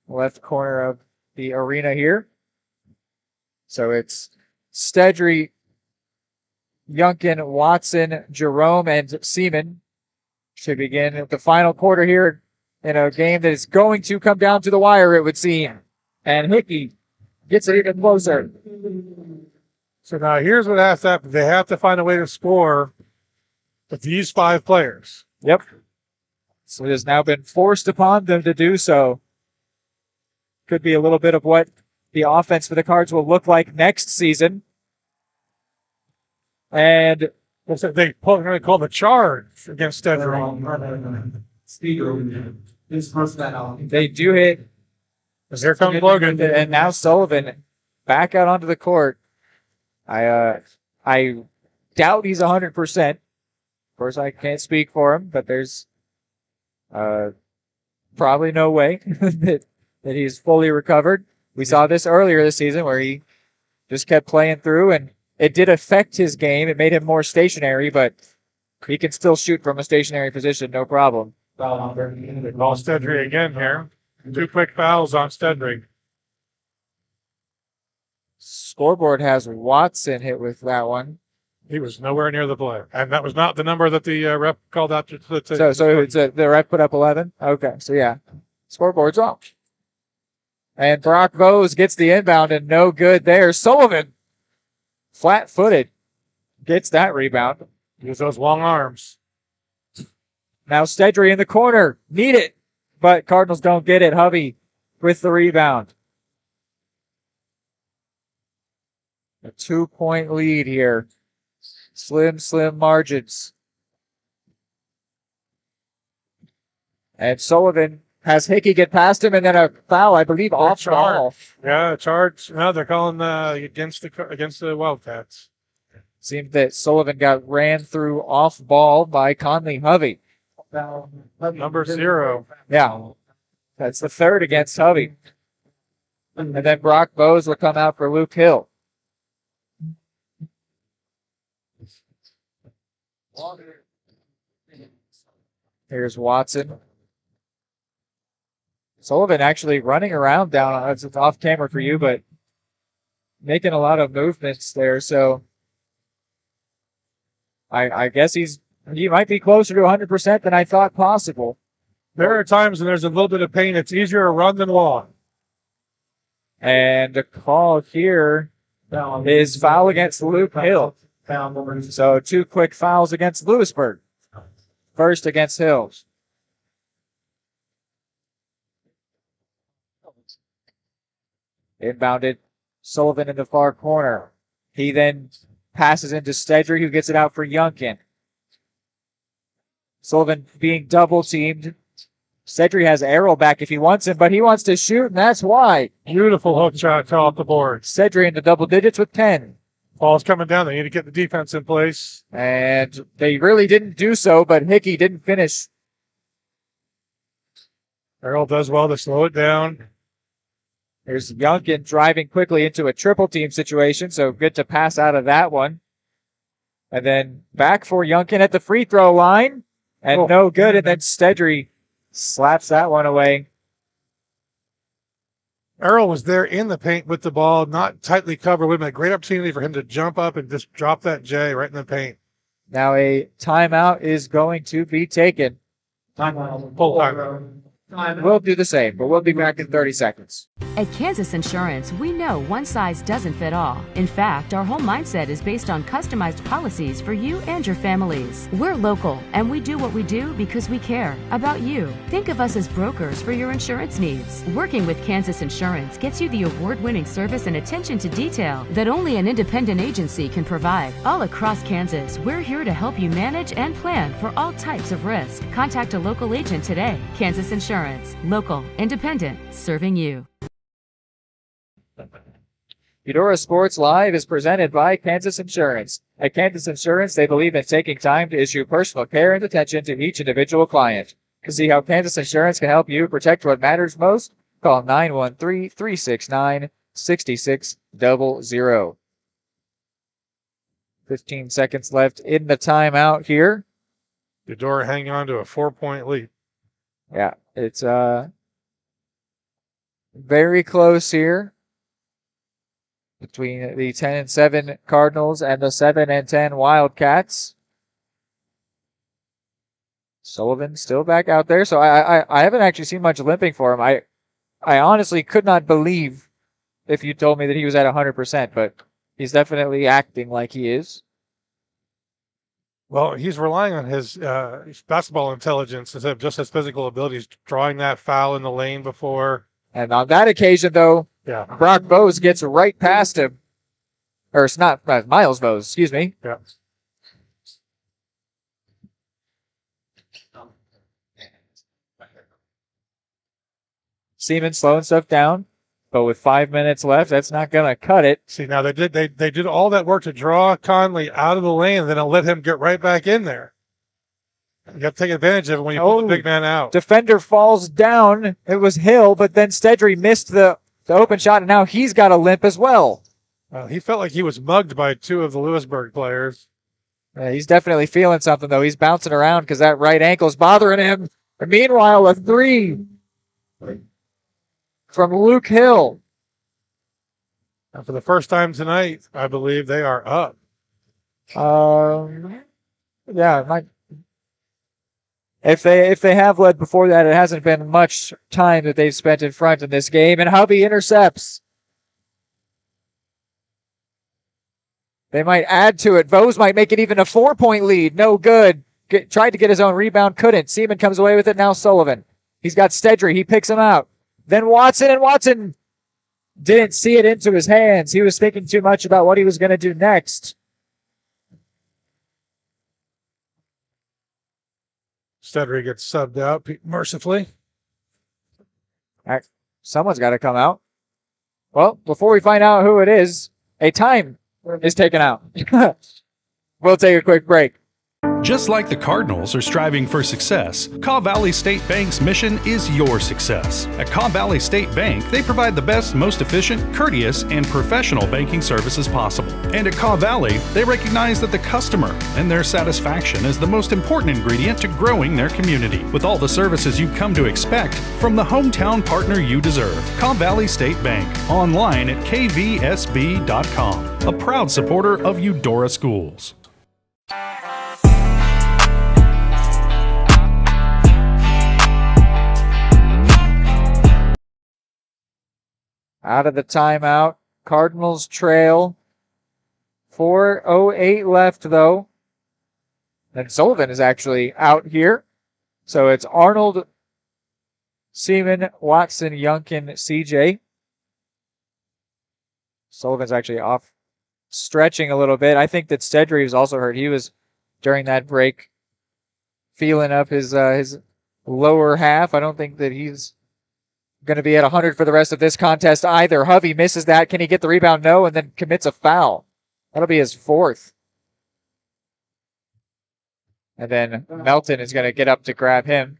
[SPEAKER 2] Left corner of the arena here. So it's Stedry, Yunkin, Watson, Jerome, and Seaman to begin the final quarter here in a game that is going to come down to the wire, it would seem. And Hickey gets it even closer.
[SPEAKER 10] So now here's what has to happen. They have to find a way to score with these 5 players.
[SPEAKER 2] Yep. So it has now been forced upon them to do so. Could be a little bit of what the offense for the Cards will look like next season. And
[SPEAKER 10] they call the charge against Stedry.
[SPEAKER 2] They do hit.
[SPEAKER 10] Here comes Logan.
[SPEAKER 2] And now Sullivan back out onto the court. I doubt he's 100%. Of course, I can't speak for him, but there's probably no way that he's fully recovered. We saw this earlier this season where he just kept playing through, and it did affect his game. It made him more stationary, but he can still shoot from a stationary position, no problem.
[SPEAKER 10] Call Stedry again here. 2 quick fouls on Stedry.
[SPEAKER 2] Scoreboard has Watson hit with that one.
[SPEAKER 10] He was nowhere near the play. And that was not the number that the ref called out. So
[SPEAKER 2] the ref put up 11? Okay, so yeah. Scoreboard's off. And Brock Bose gets the inbound and no good there. Sullivan, flat-footed, gets that rebound.
[SPEAKER 10] Use those long arms.
[SPEAKER 2] Now Stedry in the corner. Need it. But Cardinals don't get it. Hovey with the rebound. A 2-point lead here. Slim margins. And Sullivan has Hickey get past him, and then a foul, I believe, off ball.
[SPEAKER 10] Yeah, a charge. No, they're calling against the Wildcats.
[SPEAKER 2] Seemed that Sullivan got ran through off ball by Conley Hovey.
[SPEAKER 10] Number 0.
[SPEAKER 2] Yeah, that's the 3rd against Hovey. And then Brock Bose will come out for Luke Hill. Here's Watson. Sullivan actually running around down. It's off camera for you, but making a lot of movements there. So I guess he might be closer to 100% than I thought possible.
[SPEAKER 10] There are times when there's a little bit of pain. It's easier to run than walk.
[SPEAKER 2] And the call here is foul against Luke Hill. So 2 quick fouls against Louisburg. First against Hills. Inbounded. Sullivan in the far corner. He then passes into Stedry, who gets it out for Yunkin. Sullivan being double teamed. Stedry has Errol back if he wants him, but he wants to shoot, and that's why.
[SPEAKER 10] Beautiful hook shot off the board.
[SPEAKER 2] Stedry into double digits with 10.
[SPEAKER 10] Ball's coming down. They need to get the defense in place.
[SPEAKER 2] And they really didn't do so, but Hickey didn't finish.
[SPEAKER 10] Errol does well to slow it down.
[SPEAKER 2] There's Yunkin driving quickly into a triple team situation, so good to pass out of that one. And then back for Yunkin at the free throw line, and no good. And then Stedry slaps that one away.
[SPEAKER 10] Errol was there in the paint with the ball, not tightly covered. Would have been a great opportunity for him to jump up and just drop that J right in the paint.
[SPEAKER 2] Now a timeout is going to be taken.
[SPEAKER 10] Full time.
[SPEAKER 2] We'll do the same, but we'll be back in 30 seconds.
[SPEAKER 11] At Kansas Insurance, we know one size doesn't fit all. In fact, our whole mindset is based on customized policies for you and your families. We're local, and we do what we do because we care about you. Think of us as brokers for your insurance needs. Working with Kansas Insurance gets you the award-winning service and attention to detail that only an independent agency can provide. All across Kansas, we're here to help you manage and plan for all types of risk. Contact a local agent today. Kansas Insurance. Local, independent, serving you.
[SPEAKER 2] Eudora Sports Live is presented by Kansas Insurance. At Kansas Insurance, they believe in taking time to issue personal care and attention to each individual client. To see how Kansas Insurance can help you protect what matters most, call 913-369-6600. 15 seconds left in the timeout here.
[SPEAKER 10] Eudora hanging on to a 4-point lead.
[SPEAKER 2] Yeah, it's very close here between the 10-7 Cardinals and the 7-10 Wildcats. Sullivan still back out there, so I haven't actually seen much limping for him. I honestly could not believe if you told me that he was at 100%, but he's definitely acting like he is.
[SPEAKER 10] Well, he's relying on his basketball intelligence instead of just his physical abilities, drawing that foul in the lane before.
[SPEAKER 2] And on that occasion, though,
[SPEAKER 10] yeah,
[SPEAKER 2] Brock Bose gets right past him. Or it's not Miles Bose, excuse me.
[SPEAKER 10] Yeah.
[SPEAKER 2] Seaman slowing stuff down, but with 5 minutes left, that's not going to cut it.
[SPEAKER 10] See, now they did all that work to draw Conley out of the lane, and then I'll let him get right back in there. You got to take advantage of it when you pull the big man out.
[SPEAKER 2] Defender falls down. It was Hill, but then Stedry missed the open shot, and now he's got a limp as well.
[SPEAKER 10] He felt like he was mugged by two of the Louisburg players.
[SPEAKER 2] Yeah, he's definitely feeling something, though. He's bouncing around because that right ankle's bothering him. And meanwhile, a three from Luke Hill.
[SPEAKER 10] And for the first time tonight, I believe they are up.
[SPEAKER 2] Yeah, if they have led before that, it hasn't been much time that they've spent in front in this game. And Hubby intercepts. They might add to it. Vose might make it even a 4-point lead. No good. Tried to get his own rebound, couldn't. Seaman comes away with it. Now Sullivan. He's got Stedry. He picks him out. Then Watson, and Watson didn't see it into his hands. He was thinking too much about what he was going to do next.
[SPEAKER 10] Stedry gets subbed out mercifully.
[SPEAKER 2] All right. Someone's got to come out. Well, before we find out who it is, a time is taken out. We'll take a quick break.
[SPEAKER 8] Just like the Cardinals are striving for success, Caw Valley State Bank's mission is your success. At Caw Valley State Bank, they provide the best, most efficient, courteous, and professional banking services possible. And at Caw Valley, they recognize that the customer and their satisfaction is the most important ingredient to growing their community. With all the services you've come to expect from the hometown partner you deserve, Caw Valley State Bank, online at kvsb.com, a proud supporter of Eudora Schools.
[SPEAKER 2] Out of the timeout. Cardinals trail. 4:08 left, though. And Sullivan is actually out here. So it's Arnold, Seaman, Watson, Youngkin, CJ. Sullivan's actually off, stretching a little bit. I think that Stedry was also hurt. He was, during that break, feeling up his lower half. I don't think that he's going to be at 100 for the rest of this contest either. Hovey misses that. Can he get the rebound? No, and then commits a foul. That'll be his fourth. And then Melton is going to get up to grab him.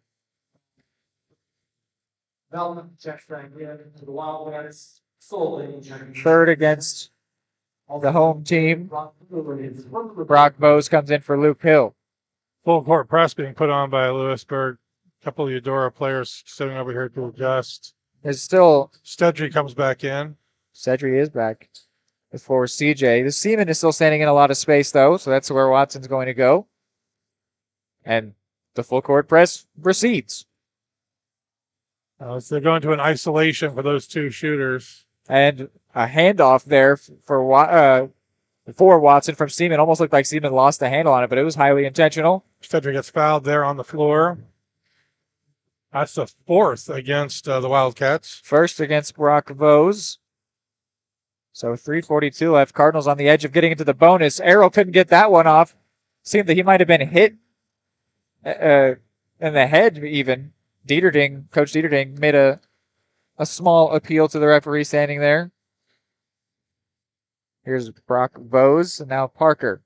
[SPEAKER 3] Melton checks back in to the Wildcats. Solely
[SPEAKER 2] Third against the home team. Brock Bose comes in for Luke Hill.
[SPEAKER 10] Full court press being put on by Louisburg. A couple of Eudora players sitting over here to adjust.
[SPEAKER 2] There's still
[SPEAKER 10] Stedry comes back in.
[SPEAKER 2] Stedry is back for CJ. The Seaman is still standing in a lot of space, though, so that's where Watson's going to go. And the full court press proceeds.
[SPEAKER 10] So they're going to an isolation for those two shooters.
[SPEAKER 2] And a handoff there for Watson from Seaman. Almost looked like Seaman lost the handle on it, but it was highly intentional.
[SPEAKER 10] Stedrick gets fouled there on the floor. That's the fourth against the Wildcats.
[SPEAKER 2] First against Brock Vose. So 3:42 left. Cardinals on the edge of getting into the bonus. Arrow couldn't get that one off. Seemed that he might have been hit in the head even. Coach Dieterding made a small appeal to the referee standing there. Here's Brock Vose, and now Parker.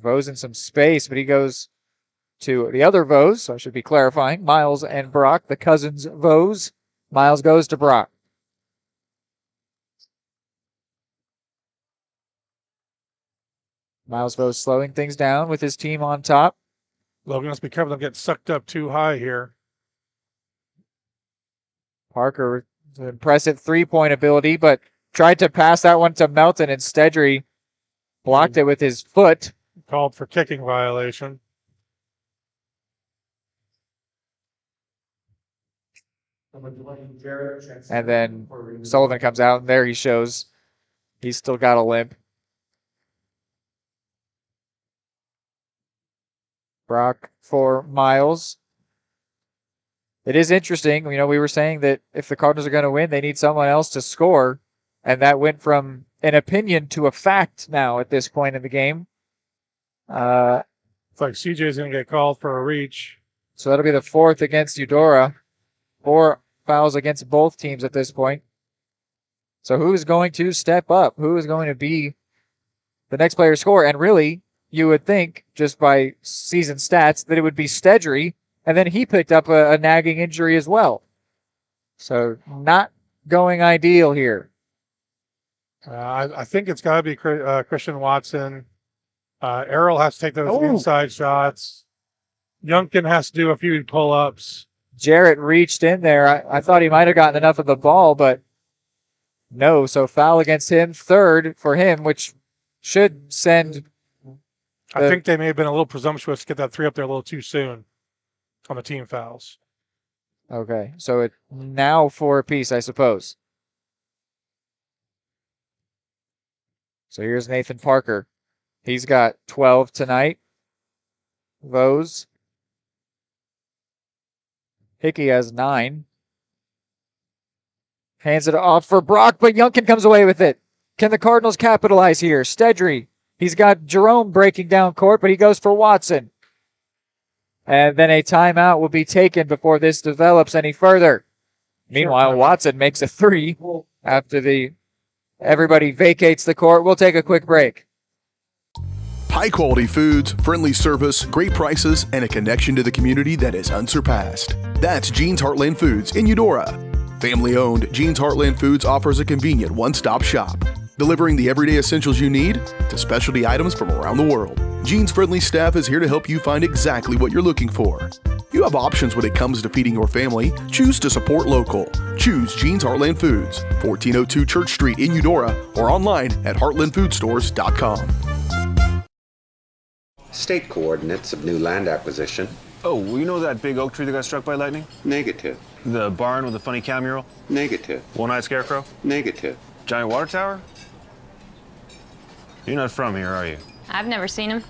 [SPEAKER 2] Vose in some space, but he goes to the other Vose, so I should be clarifying. Miles and Brock, the cousins Vose. Miles goes to Brock. Miles Vose slowing things down with his team on top.
[SPEAKER 10] Logan must be careful don't get sucked up too high here.
[SPEAKER 2] Parker, impressive three-point ability, but tried to pass that one to Melton, and Stedry blocked it with his foot.
[SPEAKER 10] Called for kicking violation.
[SPEAKER 2] And then Sullivan comes out, and there he shows he's still got a limp. Brock for Miles. It is interesting. We were saying that if the Cardinals are going to win, they need someone else to score. And that went from an opinion to a fact now at this point in the game.
[SPEAKER 10] It's like CJ's going to get called for a reach.
[SPEAKER 2] So that'll be the fourth against Eudora. 4 fouls against both teams at this point. So who is going to step up? Who is going to be the next player to score? And really, you would think, just by season stats, that it would be Stedry, and then he picked up a nagging injury as well. So not going ideal here.
[SPEAKER 10] I think it's got to be Christian Watson. Errol has to take those inside shots. Youngkin has to do a few pull-ups.
[SPEAKER 2] Jarrett reached in there. I thought he might have gotten enough of the ball, but no. So foul against him, third for him, which should send...
[SPEAKER 10] I think they may have been a little presumptuous to get that three up there a little too soon on the team fouls.
[SPEAKER 2] Okay, so it now 4 apiece, I suppose. So here's Nathan Parker. He's got 12 tonight. Vose. Hickey has 9. Hands it off for Brock, but Youngkin comes away with it. Can the Cardinals capitalize here? Stedry. He's got Jerome breaking down court, but he goes for Watson. And then a timeout will be taken before this develops any further. Meanwhile, Watson makes a 3 after everybody vacates the court. We'll take a quick break.
[SPEAKER 15] High quality foods, friendly service, great prices, and a connection to the community that is unsurpassed. That's Gene's Heartland Foods in Eudora. Family owned, Gene's Heartland Foods offers a convenient one-stop shop, delivering the everyday essentials you need to specialty items from around the world. Gene's friendly staff is here to help you find exactly what you're looking for. You have options when it comes to feeding your family. Choose to support local. Choose Gene's Heartland Foods, 1402 Church Street in Eudora, or online at heartlandfoodstores.com.
[SPEAKER 5] State coordinates of new land acquisition.
[SPEAKER 14] Oh, you know that big oak tree that got struck by lightning?
[SPEAKER 5] Negative.
[SPEAKER 14] The barn with the funny cow mural?
[SPEAKER 5] Negative.
[SPEAKER 14] One-eyed scarecrow?
[SPEAKER 5] Negative.
[SPEAKER 14] Giant water tower? You're not from here, are you?
[SPEAKER 23] I've never seen him.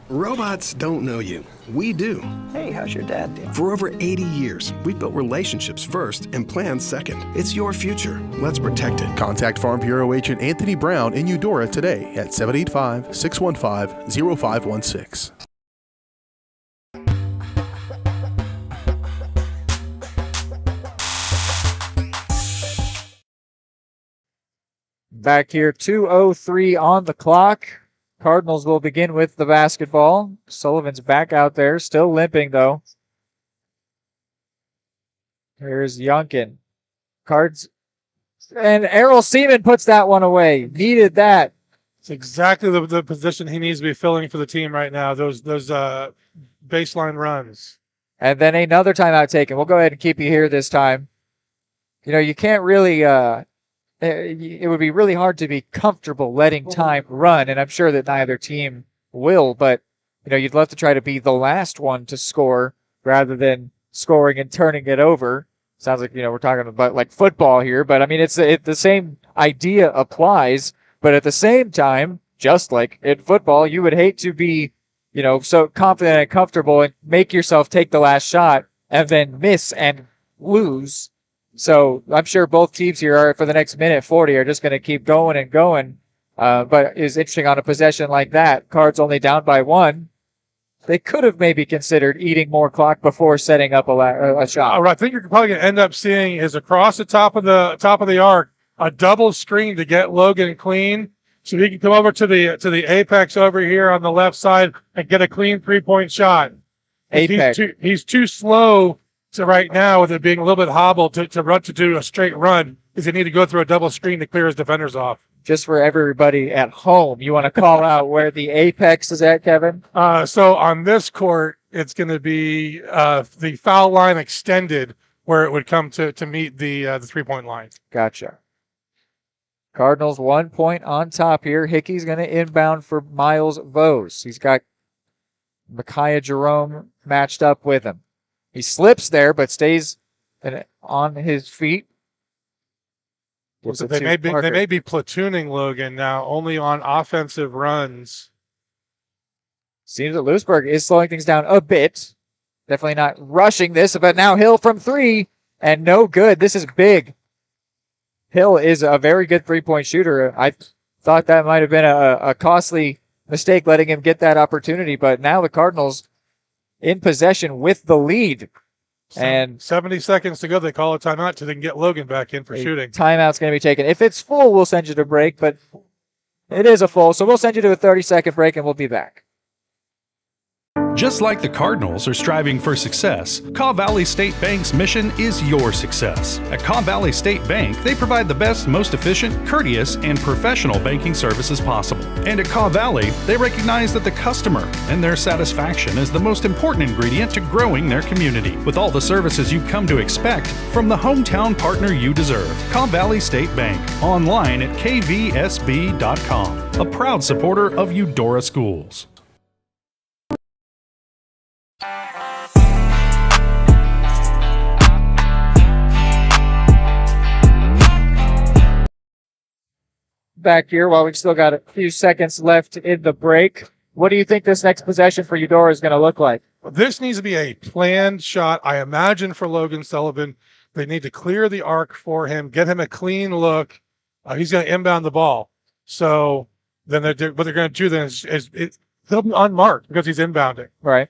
[SPEAKER 24] Robots don't know you. We do.
[SPEAKER 25] Hey, how's your dad doing?
[SPEAKER 24] For over 80 years, we've built relationships first and plans second. It's your future. Let's protect it.
[SPEAKER 15] Contact Farm Bureau Agent Anthony Brown in Eudora today at 785-615-0516.
[SPEAKER 2] Back here, 2:03 on the clock. Cardinals will begin with the basketball. Sullivan's back out there, still limping though. Here's Youngkin. Cards. And Errol Seaman puts that one away. Needed that.
[SPEAKER 10] It's exactly the position he needs to be filling for the team right now, those baseline runs.
[SPEAKER 2] And then another timeout taken. We'll go ahead and keep you here this time. You can't really... it would be really hard to be comfortable letting time run, and I'm sure that neither team will, but you'd love to try to be the last one to score rather than scoring and turning it over. Sounds like, we're talking about like football here, but I mean, it's the same idea applies, but at the same time, just like in football, you would hate to be, so confident and comfortable and make yourself take the last shot and then miss and lose. So I'm sure both teams here are, for the next minute 40, are just going to keep going and going. But it's interesting on a possession like that, Cards only down by 1. They could have maybe considered eating more clock before setting up a shot.
[SPEAKER 10] I think you're probably going to end up seeing is across the top of the arc a double screen to get Logan clean, so he can come over to the apex over here on the left side and get a clean 3-point shot.
[SPEAKER 2] Apex.
[SPEAKER 10] He's too slow to right now, with it being a little bit hobbled to do a straight run, because he need to go through a double screen to clear his defenders off.
[SPEAKER 2] Just for everybody at home, you want to call out where the apex is at, Kevin?
[SPEAKER 10] So on this court, it's going to be the foul line extended, where it would come to meet the 3-point line.
[SPEAKER 2] Gotcha. Cardinals 1 point on top here. Hickey's going to inbound for Miles Vose. He's got Micaiah Jerome matched up with him. He slips there, but stays on his feet.
[SPEAKER 10] So they may be platooning Logan now, only on offensive runs.
[SPEAKER 2] Seems that Louisburg is slowing things down a bit. Definitely not rushing this, but now Hill from 3, and no good. This is big. Hill is a very good 3-point shooter. I thought that might have been a costly mistake letting him get that opportunity, but now the Cardinals in possession with the lead. And
[SPEAKER 10] 70 seconds to go. They call a timeout so they can get Logan back in for shooting.
[SPEAKER 2] Timeout's going to be taken. If it's full, we'll send you to break, but it is a full, so we'll send you to a 30-second break, and we'll be back.
[SPEAKER 8] Just like the Cardinals are striving for success, Kaw Valley State Bank's mission is your success. At Kaw Valley State Bank, they provide the best, most efficient, courteous, and professional banking services possible. And at Kaw Valley, they recognize that the customer and their satisfaction is the most important ingredient to growing their community. With all the services you've come to expect from the hometown partner you deserve, Kaw Valley State Bank, online at kvsb.com, a proud supporter of Eudora Schools.
[SPEAKER 2] Back here while we've still got a few seconds left in the break. What do you think this next possession for Eudora is going to look like?
[SPEAKER 10] Well, this needs to be a planned shot, I imagine, for Logan Sullivan. They need to clear the arc for him, get him a clean look. He's going to inbound the ball. So then what they're going to do then is he'll be unmarked because he's inbounding.
[SPEAKER 2] Right.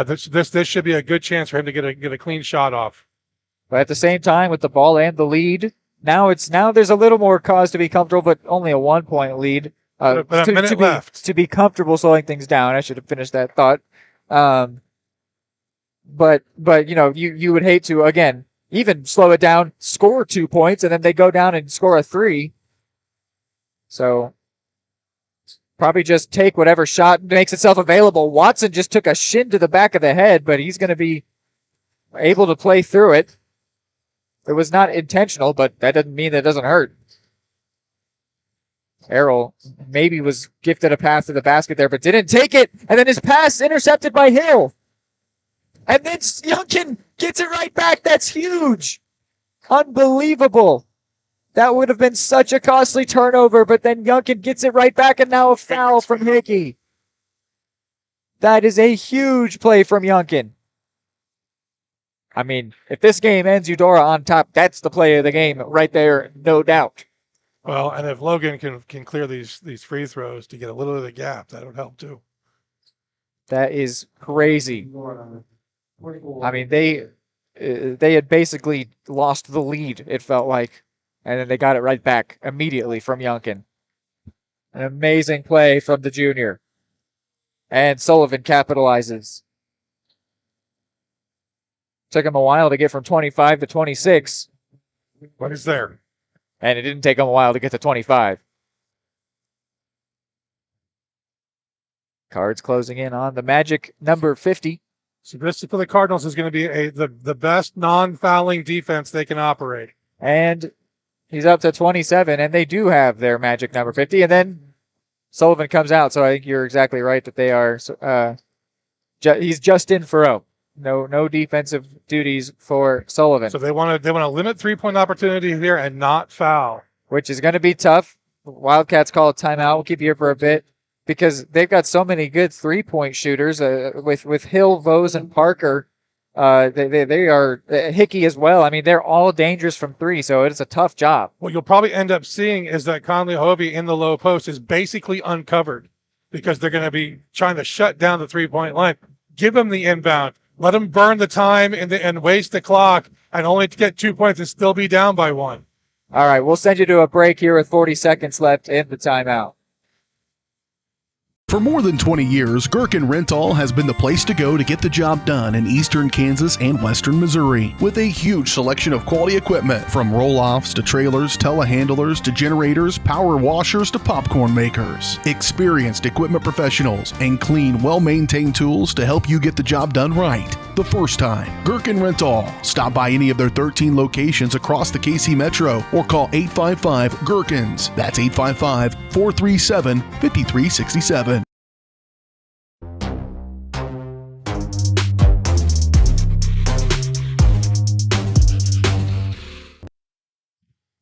[SPEAKER 10] This should be a good chance for him to get a clean shot off.
[SPEAKER 2] But at the same time, with the ball and the lead, now there's a little more cause to be comfortable, but only a 1-point lead.
[SPEAKER 10] But a minute left.
[SPEAKER 2] To be comfortable slowing things down. I should have finished that thought. But you would hate to, again, even slow it down, score 2 points, and then they go down and score a 3. So probably just take whatever shot makes itself available. Watson just took a shin to the back of the head, but he's going to be able to play through it. It was not intentional, but that doesn't mean that it doesn't hurt. Errol maybe was gifted a pass to the basket there, but didn't take it. And then his pass intercepted by Hill. And then Youngkin gets it right back. That's huge. Unbelievable. That would have been such a costly turnover, but then Youngkin gets it right back, and now a foul from Hickey. That is a huge play from Youngkin. I mean, if this game ends Eudora on top, that's the play of the game right there, no doubt.
[SPEAKER 10] Well, and if Logan can clear these free throws to get a little of the gap, that would help too.
[SPEAKER 2] That is crazy. I mean, they had basically lost the lead, it felt like, and then they got it right back immediately from Youngkin. An amazing play from the junior. And Sullivan capitalizes. Took him a while to get from 25 to 26.
[SPEAKER 10] What is there?
[SPEAKER 2] And it didn't take him a while to get to 25. Cards closing in on the magic number 50.
[SPEAKER 10] So this for the Cardinals is going to be the best non-fouling defense they can operate.
[SPEAKER 2] And he's up to 27, and they do have their magic number 50. And then Sullivan comes out, so I think you're exactly right that they are. He's Justin Farrow. No defensive duties for Sullivan.
[SPEAKER 10] So they want to limit 3-point opportunity here and not foul,
[SPEAKER 2] which is going to be tough. Wildcats call a timeout. We'll keep you here for a bit because they've got so many good 3-point shooters with Hill, Vose, and Parker. They are Hickey as well. I mean, they're all dangerous from 3, so it's a tough job.
[SPEAKER 10] What you'll probably end up seeing is that Conley Hovey in the low post is basically uncovered because they're going to be trying to shut down the 3-point line. Give them the inbound. Let them burn the time and waste the clock and only to get 2 points and still be down by 1.
[SPEAKER 2] All right, we'll send you to a break here with 40 seconds left in the timeout.
[SPEAKER 1] For more than 20 years, Gherkin Rental has been the place to go to get the job done in eastern Kansas and western Missouri. With a huge selection of quality equipment, from roll-offs to trailers, telehandlers to generators, power washers to popcorn makers. Experienced equipment professionals and clean, well-maintained tools to help you get the job done right the first time. Gherkin Rental. Stop by any of their 13 locations across the KC Metro or call 855-GHERKINS. That's 855-437-5367.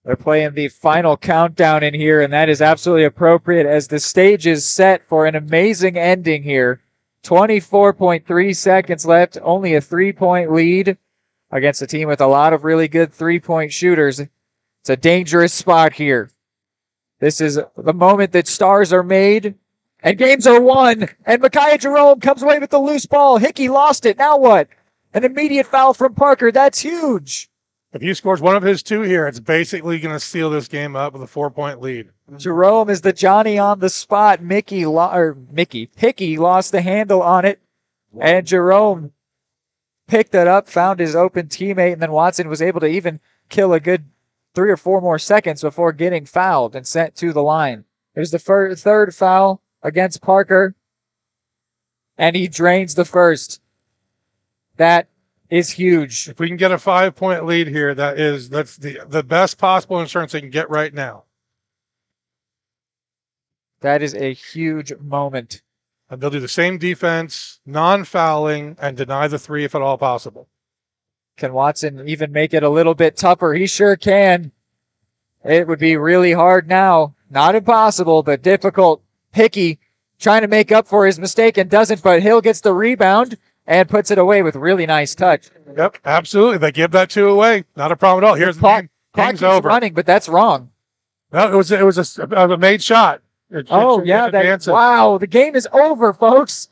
[SPEAKER 2] They're playing the final countdown in here, and that is absolutely appropriate as the stage is set for an amazing ending here. 24.3 seconds left, only a 3-point lead against a team with a lot of really good 3-point shooters. It's a dangerous spot here. This is the moment that stars are made and games are won. And Micaiah Jerome comes away with the loose ball. Hickey lost it. Now what? An immediate foul from Parker. That's huge.
[SPEAKER 10] If he scores one of his 2 here, it's basically going to seal this game up with a 4-point lead.
[SPEAKER 2] Jerome is the Johnny on the spot. Hickey lost the handle on it, and Jerome picked it up, found his open teammate, and then Watson was able to even kill a good 3 or 4 more seconds before getting fouled and sent to the line. It was the third foul against Parker, and he drains the first. That is huge.
[SPEAKER 10] If we can get a 5-point lead here, that's the best possible insurance they can get right now.
[SPEAKER 2] That is a huge moment.
[SPEAKER 10] And they'll do the same defense, non-fouling, and deny the 3 if at all possible.
[SPEAKER 2] Can Watson even make it a little bit tougher? He sure can. It would be really hard now. Not impossible, but difficult. Hickey trying to make up for his mistake and doesn't, but Hill gets the rebound and puts it away with really nice touch.
[SPEAKER 10] Yep, absolutely. They give that 2 away. Not a problem at all. Here's the
[SPEAKER 2] clock.
[SPEAKER 10] Game's over.
[SPEAKER 2] Running, but that's wrong.
[SPEAKER 10] No, it was a made shot.
[SPEAKER 2] Wow, the game is over, folks.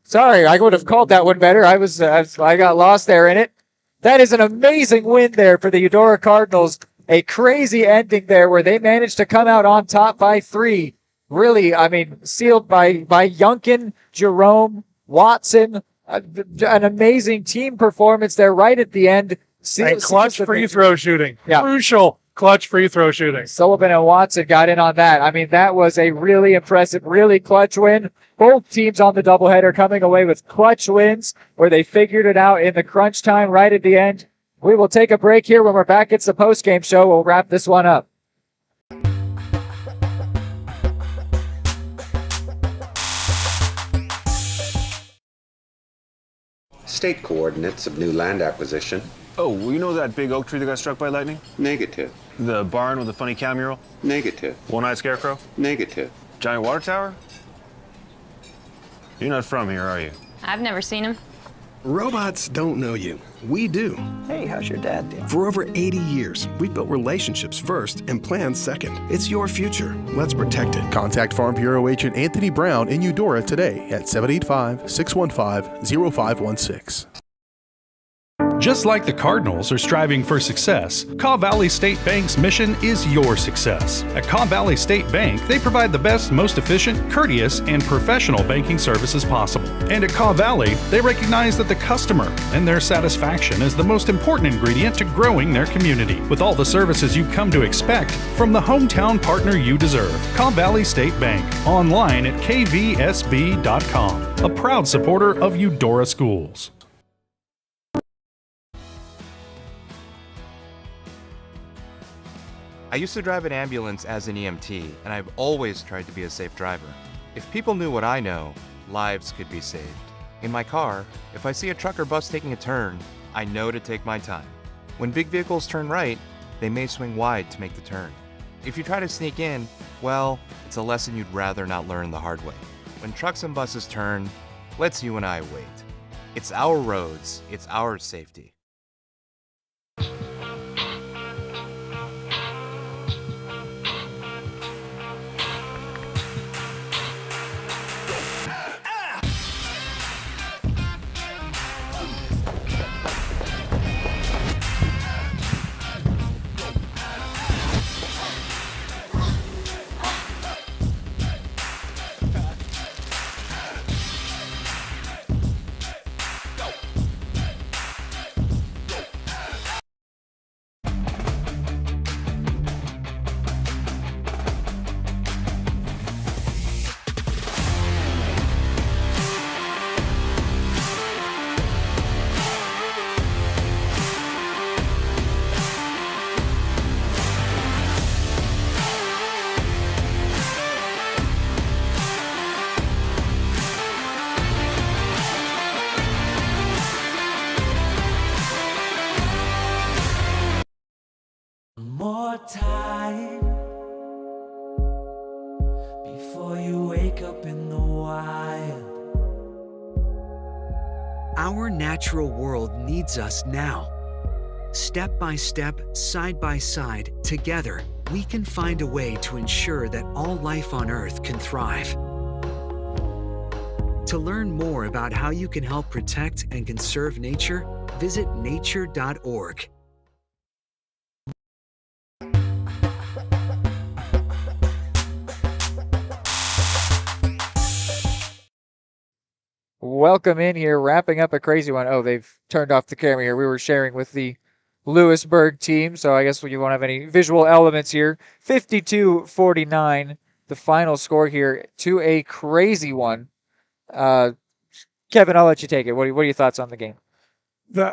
[SPEAKER 2] Sorry, I would have called that one better. I got lost there in it. That is an amazing win there for the Eudora Cardinals. A crazy ending there where they managed to come out on top by 3. Really, I mean, sealed by Youngkin, Jerome, Watson. An amazing team performance there right at the end.
[SPEAKER 10] And clutch free throw shooting.
[SPEAKER 2] Yeah.
[SPEAKER 10] Crucial clutch free throw shooting.
[SPEAKER 2] Sullivan and Watson got in on that. I mean, that was a really impressive, really clutch win. Both teams on the doubleheader coming away with clutch wins where they figured it out in the crunch time right at the end. We will take a break here. When we're back, it's the post-game show. We'll wrap this one up.
[SPEAKER 5] State coordinates of new land acquisition.
[SPEAKER 14] Oh, well, you know that big oak tree that got struck by lightning?
[SPEAKER 5] Negative.
[SPEAKER 14] The barn with the funny cow mural?
[SPEAKER 5] Negative.
[SPEAKER 14] One-eyed scarecrow?
[SPEAKER 5] Negative.
[SPEAKER 14] Giant water tower? You're not from here, are you?
[SPEAKER 7] I've never seen him.
[SPEAKER 24] Robots don't know you. We do.
[SPEAKER 16] Hey, how's your dad doing?
[SPEAKER 24] For over 80 years, we've built relationships first and plans second. It's your future. Let's protect it.
[SPEAKER 15] Contact Farm Bureau Agent Anthony Brown in Eudora today at 785-615-0516.
[SPEAKER 8] Just like the Cardinals are striving for success, Kaw Valley State Bank's mission is your success. At Kaw Valley State Bank, they provide the best, most efficient, courteous, and professional banking services possible. And at Kaw Valley, they recognize that the customer and their satisfaction is the most important ingredient to growing their community, with all the services you've come to expect from the hometown partner you deserve. Kaw Valley State Bank, online at kvsb.com, a proud supporter of Eudora Schools.
[SPEAKER 17] I used to drive an ambulance as an EMT, and I've always tried to be a safe driver. If people knew what I know, lives could be saved. In my car, if I see a truck or bus taking a turn, I know to take my time. When big vehicles turn right, they may swing wide to make the turn. If you try to sneak in, well, it's a lesson you'd rather not learn the hard way. When trucks and buses turn, let's you and I wait. It's our roads, it's our safety.
[SPEAKER 7] More time before you wake up in the wild.
[SPEAKER 16] Our natural world needs us now. Step by step, side by side, together, we can find a way to ensure that all life on Earth can thrive. To learn more about how you can help protect and conserve nature, visit nature.org.
[SPEAKER 2] Welcome in here, wrapping up a crazy one. Oh, they've turned off the camera here. We were sharing with the Louisburg team, so I guess you won't have any visual elements here. 52-49, the final score here, to a crazy one. Kevin, I'll let you take it. What are your thoughts on the game?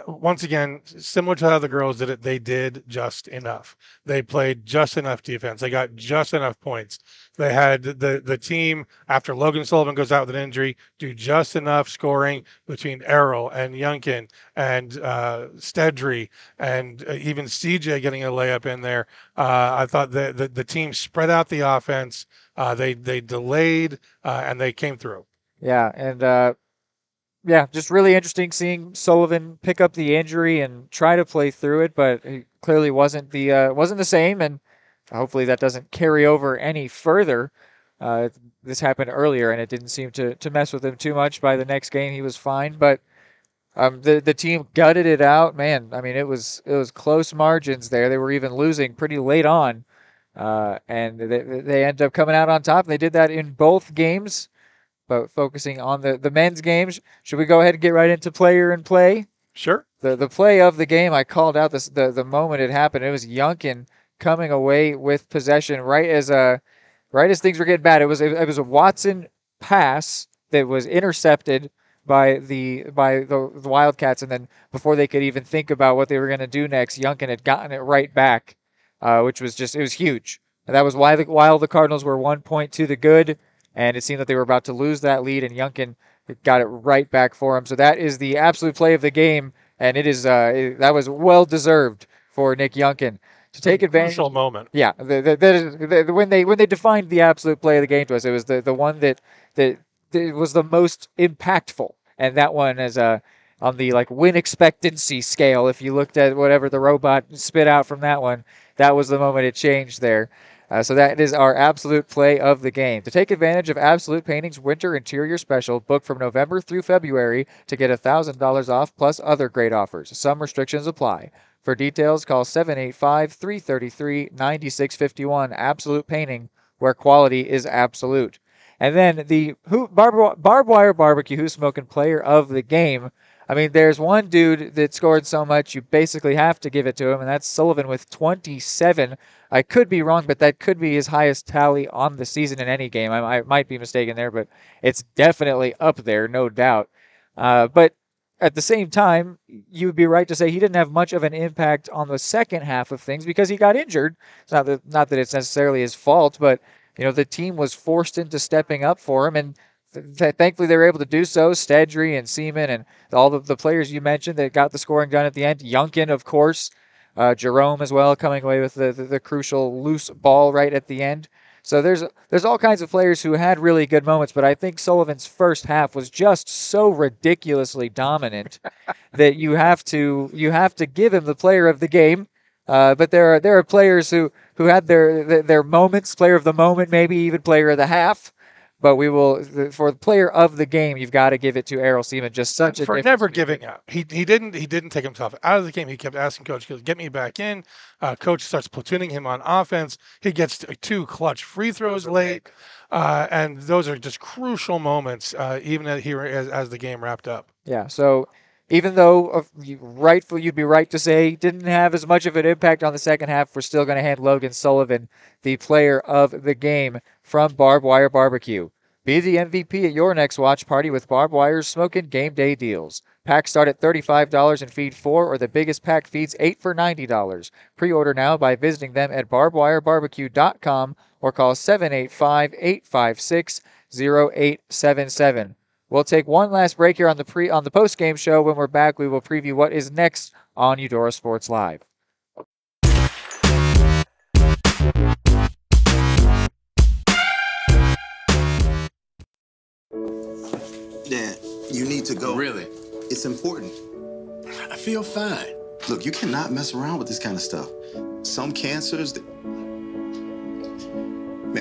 [SPEAKER 10] Once again, similar to how the girls did it, they did just enough. They played just enough defense. They got just enough points. They had the team, after Logan Sullivan goes out with an injury, do just enough scoring between Errol and Youngkin and Stedry and even CJ getting a layup in there. I thought the team spread out the offense. They delayed and they came through.
[SPEAKER 2] Yeah, and yeah, just really interesting seeing Sullivan pick up the injury and try to play through it, but it clearly wasn't the same, and hopefully that doesn't carry over any further. This happened earlier, and it didn't seem to mess with him too much. By the next game, he was fine, but the team gutted it out. Man, I mean, it was close margins there. They were even losing pretty late on, and they ended up coming out on top. They did that in both games. But focusing on the men's games, should we go ahead and get right into player and play?
[SPEAKER 10] Sure.
[SPEAKER 2] The play of the game, I called out the moment it happened. It was Youngkin coming away with possession right as things were getting bad. It was a Watson pass that was intercepted by the Wildcats, and then before they could even think about what they were going to do next, Youngkin had gotten it right back, which was it was huge. And that was while the Cardinals were 1 point to the good. And it seemed that they were about to lose that lead, and Youngkin got it right back for him. So that is the absolute play of the game, and it is that was well deserved for Nick Youngkin to take advantage.
[SPEAKER 10] Crucial moment.
[SPEAKER 2] Yeah, when they defined the absolute play of the game to us, it was the one that was the most impactful, and that one is on the win expectancy scale. If you looked at whatever the robot spit out from that one, that was the moment it changed there. So that is our absolute play of the game. To take advantage of Absolute Painting's Winter Interior Special, book from November through February to get $1,000 off plus other great offers. Some restrictions apply. For details, call 785-333-9651. Absolute Painting, where quality is absolute. And then the barbed wire barbecue who's smoking player of the game. I mean, there's one dude that scored so much you basically have to give it to him, and that's Sullivan with 27. I could be wrong, but that could be his highest tally on the season in any game. I might be mistaken there, but it's definitely up there, no doubt. But at the same time, you would be right to say he didn't have much of an impact on the second half of things because he got injured. It's not that it's necessarily his fault, but the team was forced into stepping up for him, and thankfully they were able to do so. Stedry and Seaman and all of the players you mentioned that got the scoring done at the end. Youngkin, of course. Jerome as well, coming away with the crucial loose ball right at the end. So there's all kinds of players who had really good moments, but I think Sullivan's first half was just so ridiculously dominant that you have to give him the player of the game. But there are players who had their moments, player of the moment, maybe even player of the half. But for the player of the game, you've got to give it to Errol Seaman. Just such a
[SPEAKER 10] for never giving up. He didn't take himself out of the game. He kept asking coach, "Get me back in." Coach starts platooning him on offense. He gets 2 clutch free throws late, and those are just crucial moments, even as the game wrapped up.
[SPEAKER 2] Yeah. So even though you'd be right to say didn't have as much of an impact on the second half, we're still going to hand Logan Sullivan the player of the game from Barbed Wire Barbecue. Be the MVP at your next watch party with Barbed Wire's Smokin' Game Day deals. Packs start at $35 and feed 4, or the biggest pack feeds 8 for $90. Pre-order now by visiting them at barbedwirebarbecue.com or call 785-856-0877. We'll take one last break here on the post-game show. When we're back, we will preview what is next on Eudora Sports Live.
[SPEAKER 18] Dad, you need to go.
[SPEAKER 19] Really?
[SPEAKER 18] It's important.
[SPEAKER 19] I feel fine.
[SPEAKER 18] Look, you cannot mess around with this kind of stuff. Some cancers, man,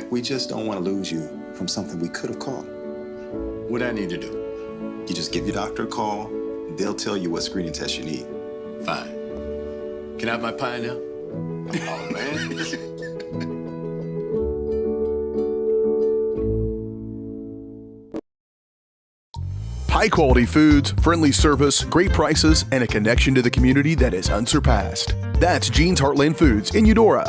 [SPEAKER 18] we just don't want to lose you from something we could have caught.
[SPEAKER 19] What I need to do?
[SPEAKER 18] You just give your doctor a call. They'll tell you what screening test you need.
[SPEAKER 19] Fine. Can I have my pie now? Oh, man.
[SPEAKER 15] High-quality foods, friendly service, great prices, and a connection to the community that is unsurpassed. That's Jean's Heartland Foods in Eudora.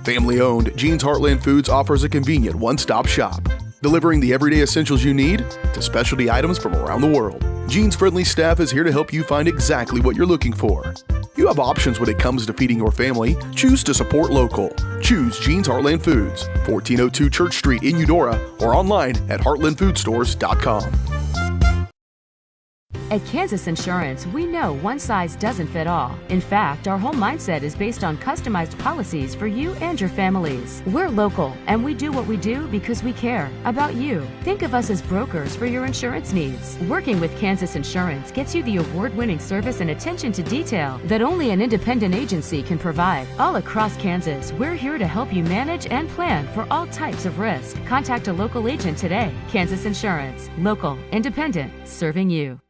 [SPEAKER 15] Family-owned, Jean's Heartland Foods offers a convenient one-stop shop, delivering the everyday essentials you need to specialty items from around the world. Jean's friendly staff is here to help you find exactly what you're looking for. You have options when it comes to feeding your family. Choose to support local. Choose Jean's Heartland Foods, 1402 Church Street in Eudora, or online at heartlandfoodstores.com.
[SPEAKER 11] At Kansas Insurance, we know one size doesn't fit all. In fact, our whole mindset is based on customized policies for you and your families. We're local, and we do what we do because we care about you. Think of us as brokers for your insurance needs. Working with Kansas Insurance gets you the award-winning service and attention to detail that only an independent agency can provide. All across Kansas, we're here to help you manage and plan for all types of risk. Contact a local agent today. Kansas Insurance. Local, independent, serving you.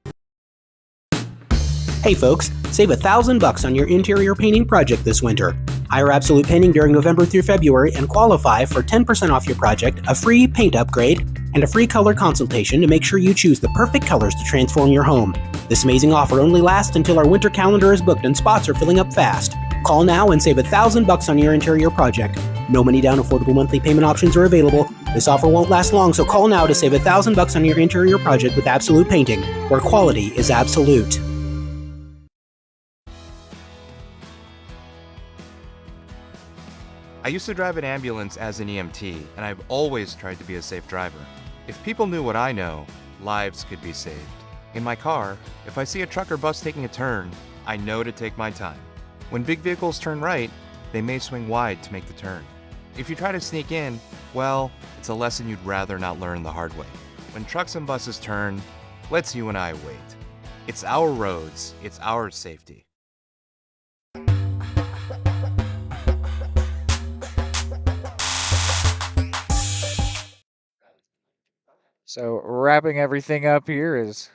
[SPEAKER 6] Hey folks, save $1,000 on your interior painting project this winter. Hire Absolute Painting during November through February and qualify for 10% off your project, a free paint upgrade, and a free color consultation to make sure you choose the perfect colors to transform your home. This amazing offer only lasts until our winter calendar is booked and spots are filling up fast. Call now and save $1,000 on your interior project. No money down, affordable monthly payment options are available. This offer won't last long, so call now to save $1,000 on your interior project with Absolute Painting, where quality is absolute.
[SPEAKER 17] I used to drive an ambulance as an EMT, and I've always tried to be a safe driver. If people knew what I know, lives could be saved. In my car, if I see a truck or bus taking a turn, I know to take my time. When big vehicles turn right, they may swing wide to make the turn. If you try to sneak in, well, it's a lesson you'd rather not learn the hard way. When trucks and buses turn, let's you and I wait. It's our roads, it's our safety.
[SPEAKER 2] So wrapping everything up here as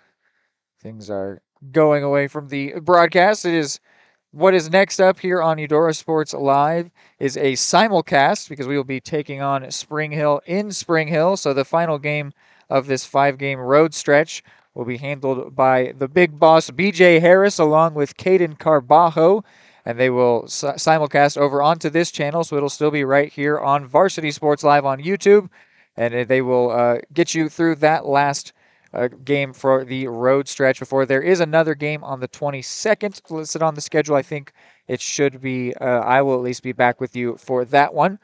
[SPEAKER 2] things are going away from the broadcast, it is what is next up here on Eudora Sports Live is a simulcast because we will be taking on Spring Hill in Spring Hill. So the final game of this 5-game road stretch will be handled by the big boss, BJ Harris, along with Caden Carbajo, and they will simulcast over onto this channel. So it'll still be right here on Varsity Sports Live on YouTube. And they will get you through that last game for the road stretch before there is another game on the 22nd listed on the schedule. I think it should be, I will at least be back with you for that one.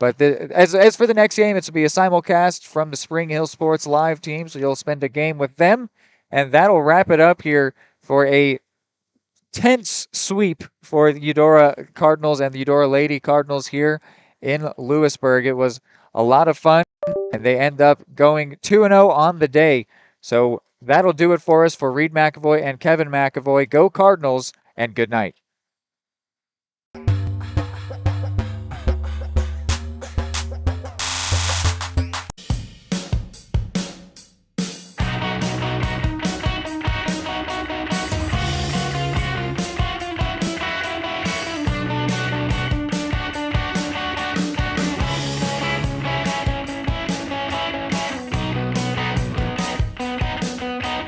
[SPEAKER 2] But as for the next game, it's to be a simulcast from the Spring Hill Sports Live team, so you'll spend a game with them, and that'll wrap it up here for a tense sweep for the Eudora Cardinals and the Eudora Lady Cardinals here in Louisburg. It was a lot of fun, and they end up going 2-0 on the day. So that'll do it for us for Reed McAvoy and Kevin McAvoy. Go Cardinals, and good night.